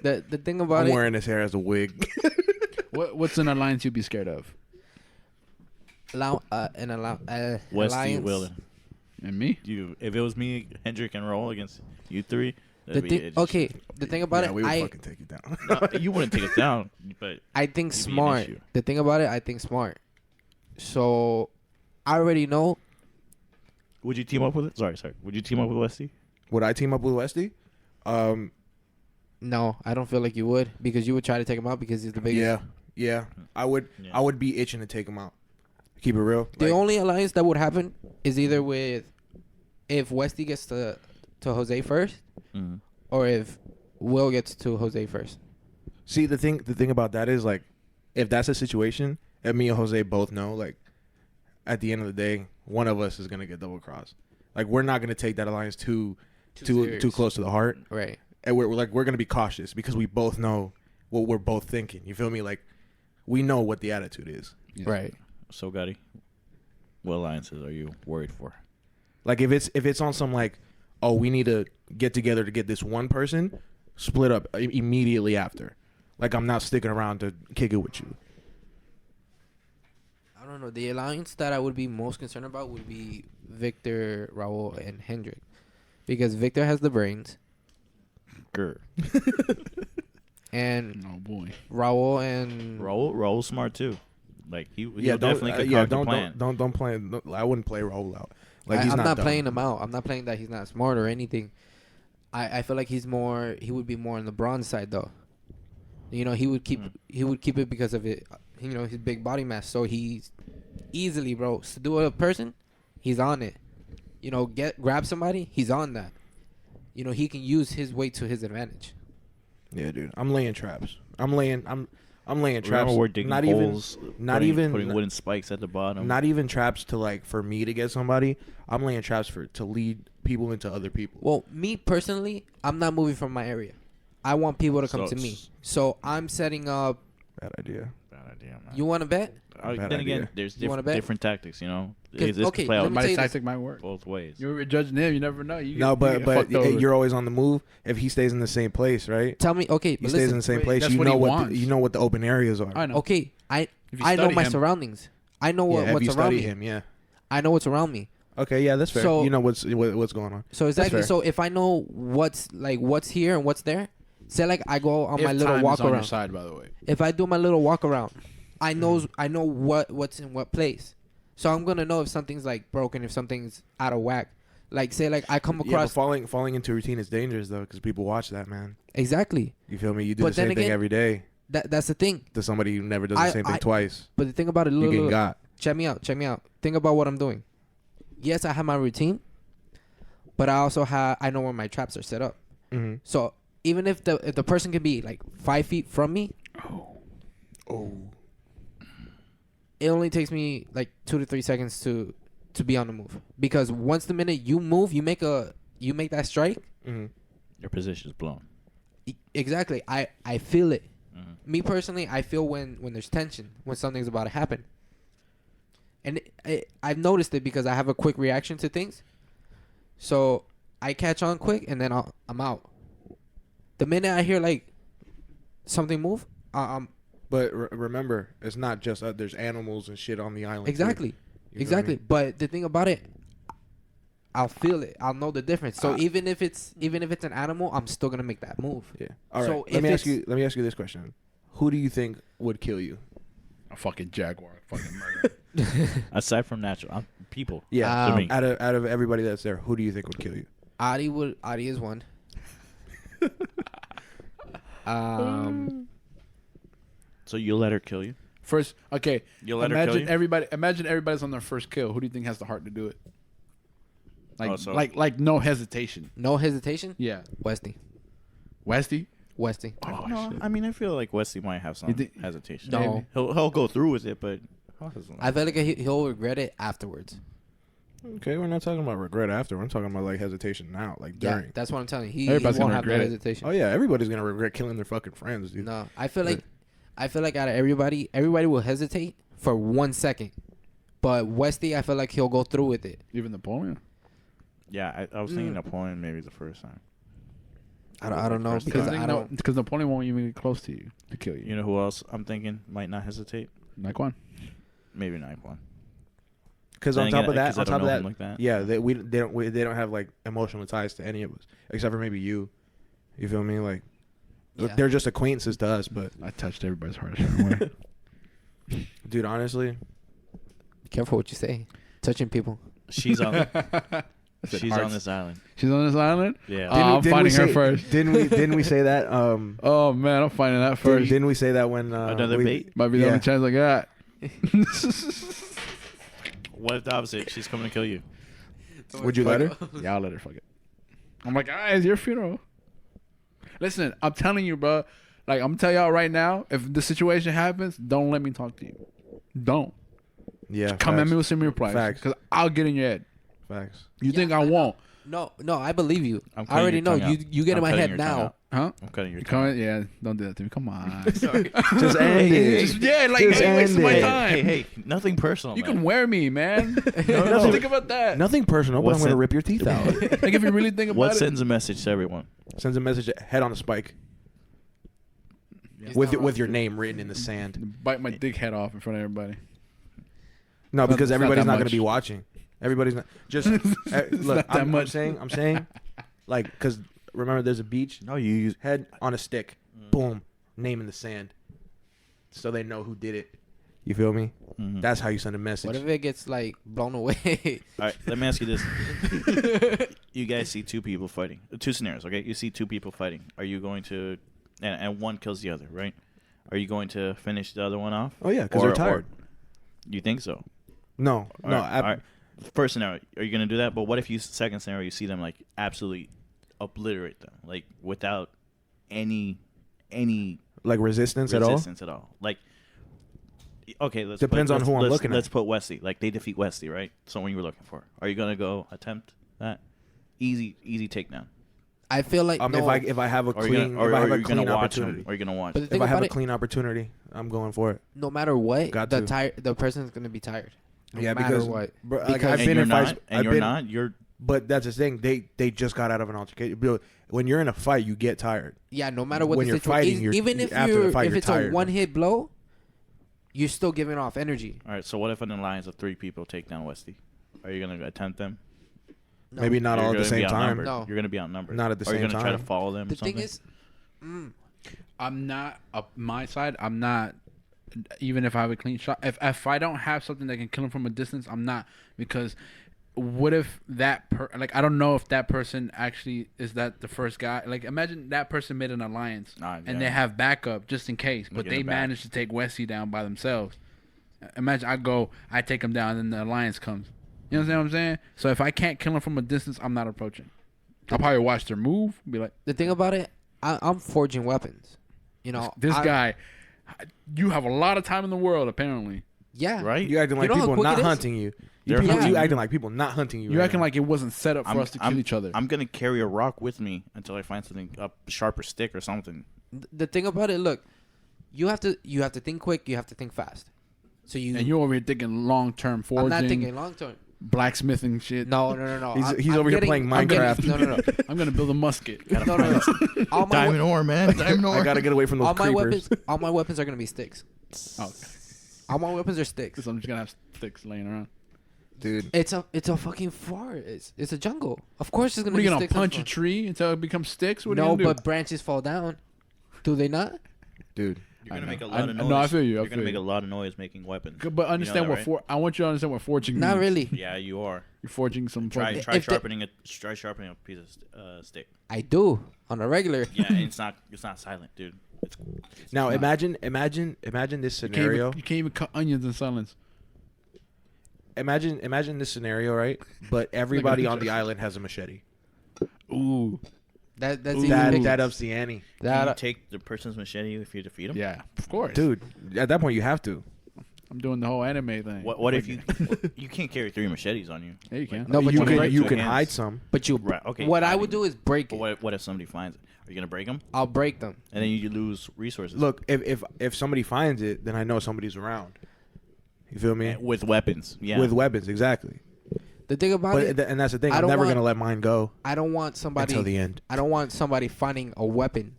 the thing about I'm it. wearing his hair as a wig. What's an alliance you'd be scared of? Westy Westy Willen. And me? If it was me, Hendrik and Roll against you three, The thing, okay, the thing about yeah, it, we would I fucking take you down. No, you wouldn't take us down, but think It'd be an smart. issue. The thing about it, I think smart. So, I already know. would you team up with it? Sorry. Would you team up with Westy? Would I team up with Westy? No, I don't feel like you would because you would try to take him out because he's the biggest. Yeah. I would. Yeah. I would be itching to take him out. Keep it real. The Like, only alliance that would happen is either with if Westy gets to Jose first, Mm-hmm. or if Will gets to Jose first. see the thing about that is like, if that's a situation, and me and Jose both know, like, at the end of the day, one of us is gonna get double crossed. Like, we're not gonna take that alliance too serious. close to the heart, Right. and we're gonna be cautious because we both know what we're both thinking. You feel me? Like, we know what the attitude is. Yeah. Right. So, Goddy, what alliances are you worried for? Like, if it's on some like, oh, we need to get together to get this one person, split up immediately after. Like, I'm not sticking around to kick it with you. I don't know. The alliance that I would be most concerned about would be Victor, Raul, and Hendrik. Because Victor has the brains. Grr. And Oh boy. Raul and... Raul's smart too. Like he'll Yeah, definitely concoct a plan. don't play. I wouldn't play Raul out. Like, he's I'm not dumb. playing him out. I'm not playing that he's not smart or anything. I feel like he would be more on the bronze side though. You know, he would keep it because of it. You know, his big body mass. So he's easily, bro. To do a person, he's on it. You know, grab somebody, he's on that. You know, he can use his weight to his advantage. Yeah, dude. I'm laying traps. I'm laying traps. Remember we're digging not holes, even putting wooden spikes at the bottom. not even traps to like for me to get somebody. I'm laying traps to lead people into other people. Well, me personally, I'm not moving from my area. I want people to come So- to me. So I'm setting up Bad idea. Bad idea, man. You want to bet? Bad Then again, idea. there's You wanna bet? different tactics, you know. 'Cause- This okay, could play let out me My tell you this. tactic might work. both ways. You were judging him. You never know. No, you but get fucked over. you're always on the move. If he stays in the same place, right? Tell me, okay, He but stays listen. in the same wait, place. that's You what know he what wants. you know what the open areas are. I know. Okay, If you I know study my him- surroundings. I know Yeah, if what's you around study me. him, yeah. I know what's around me. Okay, yeah, that's fair. So- you know what's going on. So That's exactly. fair. So if I know what's here and what's there, say like I go on If my little time walk is on your around. side, by the way. If I do my little walk around, I know what's in what place. So I'm gonna know if something's like broken, if something's out of whack. Like say like I come Yeah, but across falling into routine is dangerous though, because people watch that, man. exactly. You feel me? You do But the same then thing again- every day That's the thing. to somebody who never does the same thing twice. But the thing about it, You get got. check me out. Think about what I'm doing. Yes, I have my routine, but I also I know where my traps are set up. Mm-hmm. So even if the person can be like 5 feet from me, Oh. it only takes me like 2 to 3 seconds to be on the move. Because once the minute you move, you make that strike. Mm-hmm. Your position's blown. Exactly. I feel it. Mm-hmm. Me personally, I feel when there's tension, when something's about to happen. And I've noticed it because I have a quick reaction to things. So I catch on quick and then I'm out. The minute I hear like something move, But remember, it's not just there's animals and shit on the island. too. exactly. You feel Exactly. me? But the thing about it, I'll feel it. I'll know the difference. So even if it's an animal, I'm still gonna make that move. Yeah. All right. So let me if ask you this question: who do you think would kill you? A fucking jaguar. Fucking murder. Aside from natural people. Yeah. To me. Out of everybody that's there, who do you think would kill you? Adi is one. So you let her kill you? First, okay. You'll let her kill you? Imagine everybody's on their first kill. Who do you think has the heart to do it? Like, Oh, so- like no hesitation. No hesitation. Yeah. Westy. Westy. Oh, No, shit. I mean, I feel like Wesley might have some You think- hesitation. No. He'll go through with it, but I feel like he'll regret it afterwards. Okay, we're not talking about regret after. We're talking about like hesitation now, like Yeah, during. that's what I'm telling you. He Everybody's won't gonna have no regret it. hesitation. Oh yeah, everybody's gonna regret killing their fucking friends, dude. No, I feel like out of everybody will hesitate for 1 second, but Westy, I feel like he'll go through with it. Even Napoleon. Yeah, I was thinking Napoleon maybe the first time. I don't know First because time. I don't. Because Napoleon won't even get close to you to kill you. You know who else I'm thinking might not hesitate? Naquan. Maybe Naquan. Because Then on top again, of that, 'cause I on don't top of know that, him like that. yeah, they don't have like emotional ties to any of us except for maybe you. You feel me? Like Yeah. they're just acquaintances to us, but I touched everybody's heart a certain way. dude, honestly, Be careful what you say. Touching people. She's on. said She's hearts. on this island. She's on this island? Yeah. I'm finding her first. Didn't we say that? Oh, man, I'm finding that first. Didn't we say that when Another bait? Might be the Yeah. only chance I got. What if the opposite? She's coming to kill you. Would you let her? Yeah, I'll let her fuck it. I'm like, it's your funeral. Listen, I'm telling you, bro. Like, I'm telling y'all right now, if the situation happens, don't let me talk to you. Don't. Yeah. Come at facts. me with some replies. Facts. Because I'll get in your head. Facts. You Yeah, think I I know. won't? No, I believe you. I'm I already cutting know. your tongue You get in I'm my cutting head your tongue now. out. Huh? I'm cutting your You tongue. coming? Yeah, don't do that to me. Come on. Sorry. Just end it. Just- yeah, like, Just hey, wasting end my it. time. Hey, nothing personal. You man. can wear me, man. no. Just think about that. Nothing personal, but What's I'm gonna that? rip your teeth out. Like, if you really think about What it. sends a message to everyone? Sends a message, head on a spike, It's with not with your name written in the sand. Bite my dick head off in front of everybody. No, because It's not everybody's that not going much. to be watching. Everybody's not just look. not that I'm much. saying, like, because remember, there's a beach. No, you use. Head on a stick, boom, name in the sand, so they know who did it. You feel me? Mhm. That's how you send a message. What if it gets like blown away? All right, let me ask you this: you guys see two people fighting. Two scenarios, okay? You see two people fighting. Are you going to, and one kills the other, right? Are you going to finish the other one off? Oh yeah, because they're tired. You think so? No, All no. right, all right. First scenario, are you gonna do that? But what if second scenario, you see them like absolutely obliterate them, like without any Like resistance at all. resistance at all? Like, okay, let's Depends on who I'm looking at. Let's put Wesley. Like they defeat Wesley, right? Someone you were looking for. Are you gonna go attempt that? Easy takedown. I feel like no. If I have a Or are clean, you gonna, or if I have are a you gonna clean watch opportunity, them? Or are you gonna watch? But the if thing I have about a it, clean opportunity, I'm going for it. No matter what, Got the to. the person's gonna be tired. No Yeah, matter because what. bro, like, Because- I've And been you're in not, fights. and I've you're been, not. You're But that's the thing. They just got out of an altercation. When you're in a fight, you get tired. Yeah, no matter what When the you're situation fighting, you're- even if after the you're fight, if you're it's tired, a one hit blow, you're still giving off energy. all right. So what if an alliance of 3 people take down Westy? Are you gonna attempt them? No. Maybe not all at You're the gonna be same time. outnumbered. No. You're gonna be outnumbered. Not at the Are you same gonna try to time. follow them? The or something? thing is, I'm not up my side. I'm not. Even if I have a clean shot, if I don't have something that can kill him from a distance, I'm not, because what if that I don't know if that person actually is that the first guy. Like, imagine that person made an alliance and they have backup just in case, but in they the back. managed to take Wesley down by themselves. Imagine I take him down, and then the alliance comes. You know what I'm saying? So if I can't kill him from a distance, I'm not approaching. I'll probably watch their move, be like, the thing about it, I'm forging weapons. You know, this guy, you have a lot of time in the world, apparently. Yeah, right. You acting like know how people quick not it is? hunting you. They're You hunting you. acting like people not hunting you. You right acting now. like it wasn't set up for us to kill each other. I'm gonna carry a rock with me until I find something a sharper stick or something. The thing about it, look, you have to think quick. You have to think fast. So you And you're over here thinking long-term forging, I'm not thinking long term. blacksmithing shit. No. He's over here playing Minecraft. No. I'm gonna build a musket. No. All my Diamond ore, man. Diamond ore. I gotta get away from those creepers. all my weapons are gonna be sticks. Okay. All my weapons are sticks. So I'm just gonna have sticks laying around. Dude. It's a fucking forest. It's a jungle. Of course, it's gonna What are be you gonna sticks. punch a tree until it becomes sticks? What are No, you gonna but branches fall down. Do they not? Dude. You're gonna I make a know. lot of noise. No, I feel you. You're I gonna feel make you. a lot of noise making weapons. do? But understand that, what I want you to understand what forging Not means. really. Yeah, you are. You're forging some. Try fucking- try If the- sharpening a piece of stick. I do on a regular. Yeah, and it's not silent, dude. It's Now not. imagine this You can't scenario. even- you can't even cut onions in silence. Imagine this scenario, right? But everybody on the island has a machete. Ooh. That's Ooh. even That bigger. that ups the ante, Can you take the person's machete if you defeat him? Yeah, of course, dude. At that point, you have to. I'm doing the whole anime thing. What if you you can't carry 3 machetes on you? Yeah, you can. No, but you you can break you two can hands. hide some. But you, Right, okay, What I hiding. would do is break But it. what if somebody finds it? Are you gonna break them? I'll break them. And then you lose resources. Look, if somebody finds it, then I know somebody's around. You feel me? With weapons. Yeah. With weapons, exactly. The thing about it, And that's the thing. I I'm don't never want- gonna let mine go I don't want somebody. until the end. I don't want somebody finding a weapon.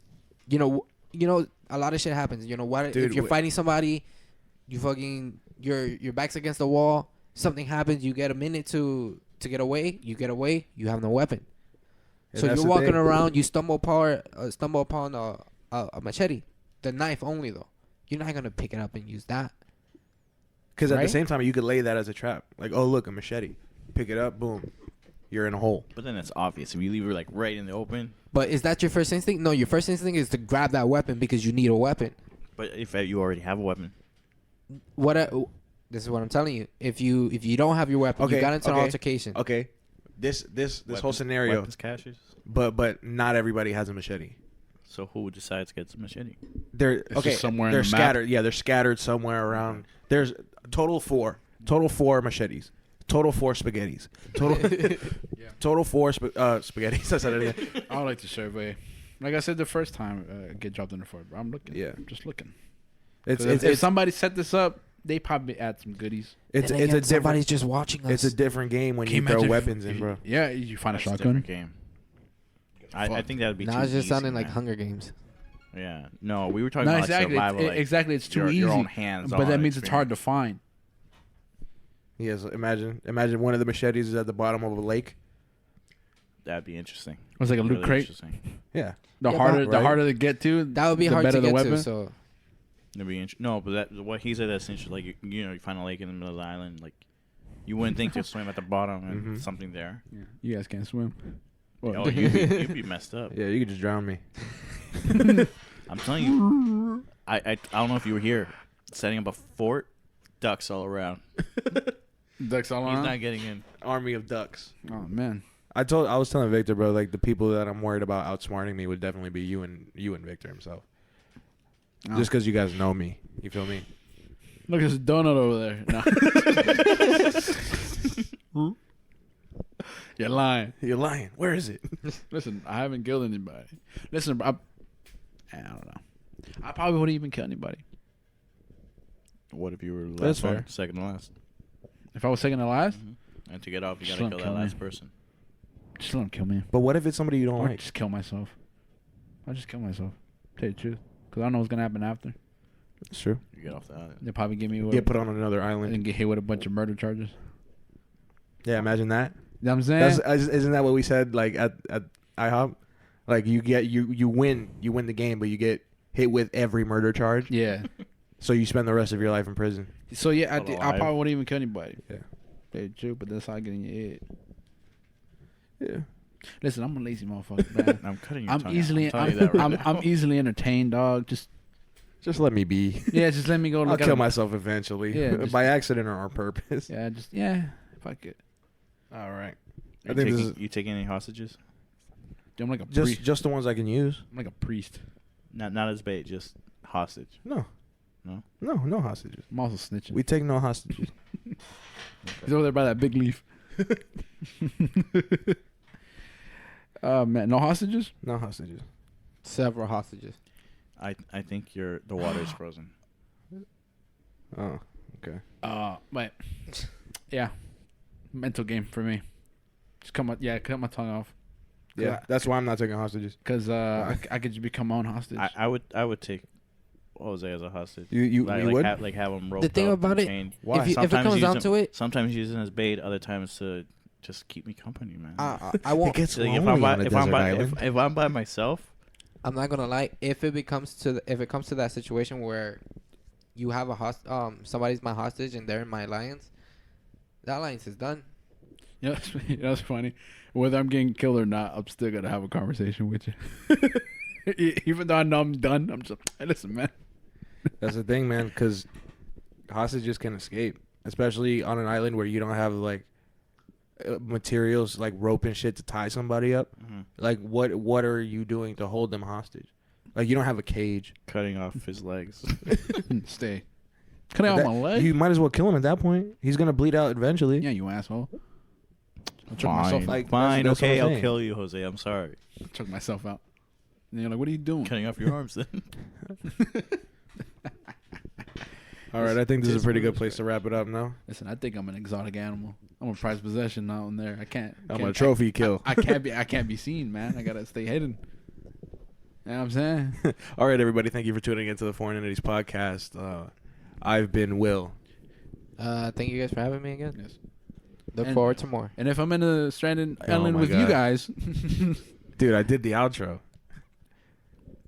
You know, a lot of shit happens. You know what? Dude, if you're fighting somebody, you fucking your back's against the wall. Something happens. You get a minute to get away. You get away. You have no weapon. And So that's you're the walking thing. around. You stumble upon a machete, the knife only though. You're not gonna pick it up and use that. Because at the Right? same time, you could lay that as a trap. Like, oh look, a machete. Pick it up, boom. You're in a hole. But then it's obvious. If you leave it like right in the open. But is that your first instinct? No, your first instinct is to grab that weapon because you need a weapon. But if you already have a weapon. This is what I'm telling you. If you don't have your weapon, Okay, you got into an okay. altercation. Okay. This whole scenario, Weapons caches. but not everybody has a machete. So who decides to get the machete? They're It's okay. just somewhere in they're the map. scattered. Yeah, they're scattered somewhere around. There's total 4 machetes. Total 4 spaghettis. Total 4 spaghettis. I said it again. I would like to survey. Like I said the first time, get dropped in the fort. But I'm looking. Yeah. I'm just looking. It's 'Cause if it's somebody set this up, they probably add some goodies. it's And it's again, a different. somebody's just watching us. It's a different game when Can you throw imagine if weapons in, bro. Yeah, you find a That's a shotgun. different game. I Fuck. think that would be now too it's just easy, sounding like man. Hunger Games. Yeah. No, we were talking No, about exactly. like survival. Like, Exactly. It's too your, easy. Your own hands. But that means it's hard to find. Yes, imagine one of the machetes is at the bottom of a lake. That'd be interesting. It's like a loot Really crate. interesting. Yeah. The Yeah, harder, but- the Right. harder to get to, That would be the hard better to the get weapon. to. So It'd be no, but that what he said that's interesting. Like you find a lake in the middle of the island. Like you wouldn't think to swim at the bottom and Mhm. something there. Yeah. You guys can't swim. Well, Oh, you'd be messed up. Yeah, you could just drown me. I'm telling you. I don't know if you were here. Setting up a fort, ducks all around. Ducks all He's around. not getting in. Army of ducks. Oh man. I was telling Victor, bro, like the people that I'm worried about outsmarting me would definitely be you and Victor himself. Oh. Just because you guys know me, you feel me? Look at this donut over there. No. You're lying. You're lying. Where is it? Listen, I haven't killed anybody. Listen, I don't know. I probably wouldn't even kill anybody. What if you were That's last one, fair. second to last? If I was second to last, And to get off, you Just gotta don't kill kill that me. last person. just let him kill me. But what if it's somebody you don't Or like? just kill myself. I'll just kill myself. Tell you the truth. Because I don't know what's going to happen after. It's true. You get off the island. They'll probably give me Get put on another island. and get hit with a bunch of murder charges. Yeah, imagine that. You know what I'm saying? Isn't that what we said like at IHOP? Like you win the game, but you get hit with every murder charge. Yeah. So you spend the rest of your life in prison. So, yeah, I Alive. probably wouldn't even kill anybody. Yeah. Tell you the truth, but that's how I get in your head. Yeah. Listen, I'm a lazy motherfucker, man. I'm cutting your I'm tongue easily, out. I'm telling you that right now. I'm easily entertained, dog. Just Just let me be. yeah, just let me go. I'll Look at kill him. myself eventually. Yeah, just- by accident or on purpose. Yeah, fuck it. All right. You I think this taking, is you taking any hostages? I'm like a just the ones I can use. I'm like a priest. Not as bait, just hostage. No. No? No hostages. I'm also snitching. We take no hostages. He's over there by that big leaf. Man, no hostages? No hostages. Several hostages. I think the water's frozen. Oh, okay. But yeah, mental game for me. Just cut my tongue off. Yeah, that's why I'm not taking hostages. Cause I could just become my own hostage. I would take Jose as a hostage. You like, would? Have him roped The thing up about and it, chained. Why? if it Sometimes comes use down him- to it, Sometimes using as bait, other times to just keep me company, man. I won't. It gets Like, lonely on a desert island. if I'm by myself, I'm not gonna lie. If it comes to that situation where you have somebody's my hostage and they're in my alliance, that alliance is done. You know, that's funny. Whether I'm getting killed or not, I'm still gonna have a conversation with you. Even though I know I'm done, I'm just hey, listen, man. That's the thing, man, because hostages can escape, especially on an island where you don't have like materials like rope and shit to tie somebody up. Like, what are you doing to hold them hostage? Like, you don't have a cage. cutting off his legs. Stay. Cutting off my leg? You might as well kill him at that point. He's gonna bleed out eventually. Yeah, you asshole. I'll choke myself out. Like, Fine, that's what okay, I'm I'll saying. kill you, Jose. I'm sorry. I'll choke myself out. And you're like, what are you doing? Cutting off your arms then. All right, I think this is a pretty good place to wrap it up now. Listen, I think I'm an exotic animal. I'm a prized possession out in there. I can't. I'm a trophy kill. I can't be seen, man. I gotta stay hidden. You know what I'm saying? All right, everybody, thank you for tuning into the Foreign Entities podcast. I've been Will. Thank you guys for having me again. Yes. Look And- forward to more. And if I'm in a stranded Oh island my with you God. guys, Dude, I did the outro.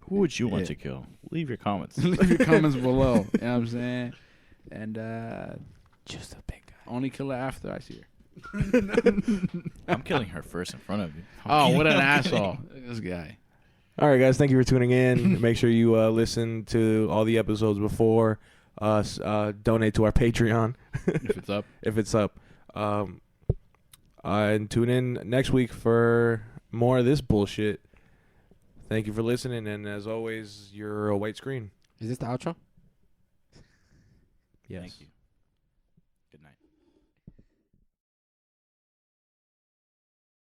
Who would you want Yeah. to kill? Leave your comments. leave your comments below. You know what I'm saying? And Just a big guy. only kill her after I see her. I'm killing her first in front of you. Oh, what an asshole! This guy. All right, guys, thank you for tuning in. Make sure you listen to all the episodes before us. Donate to our Patreon If it's up. if it's up. And tune in next week for more of this bullshit. Thank you for listening, and as always, you're a white screen. Is this the outro? Yes. Thank you. Good night.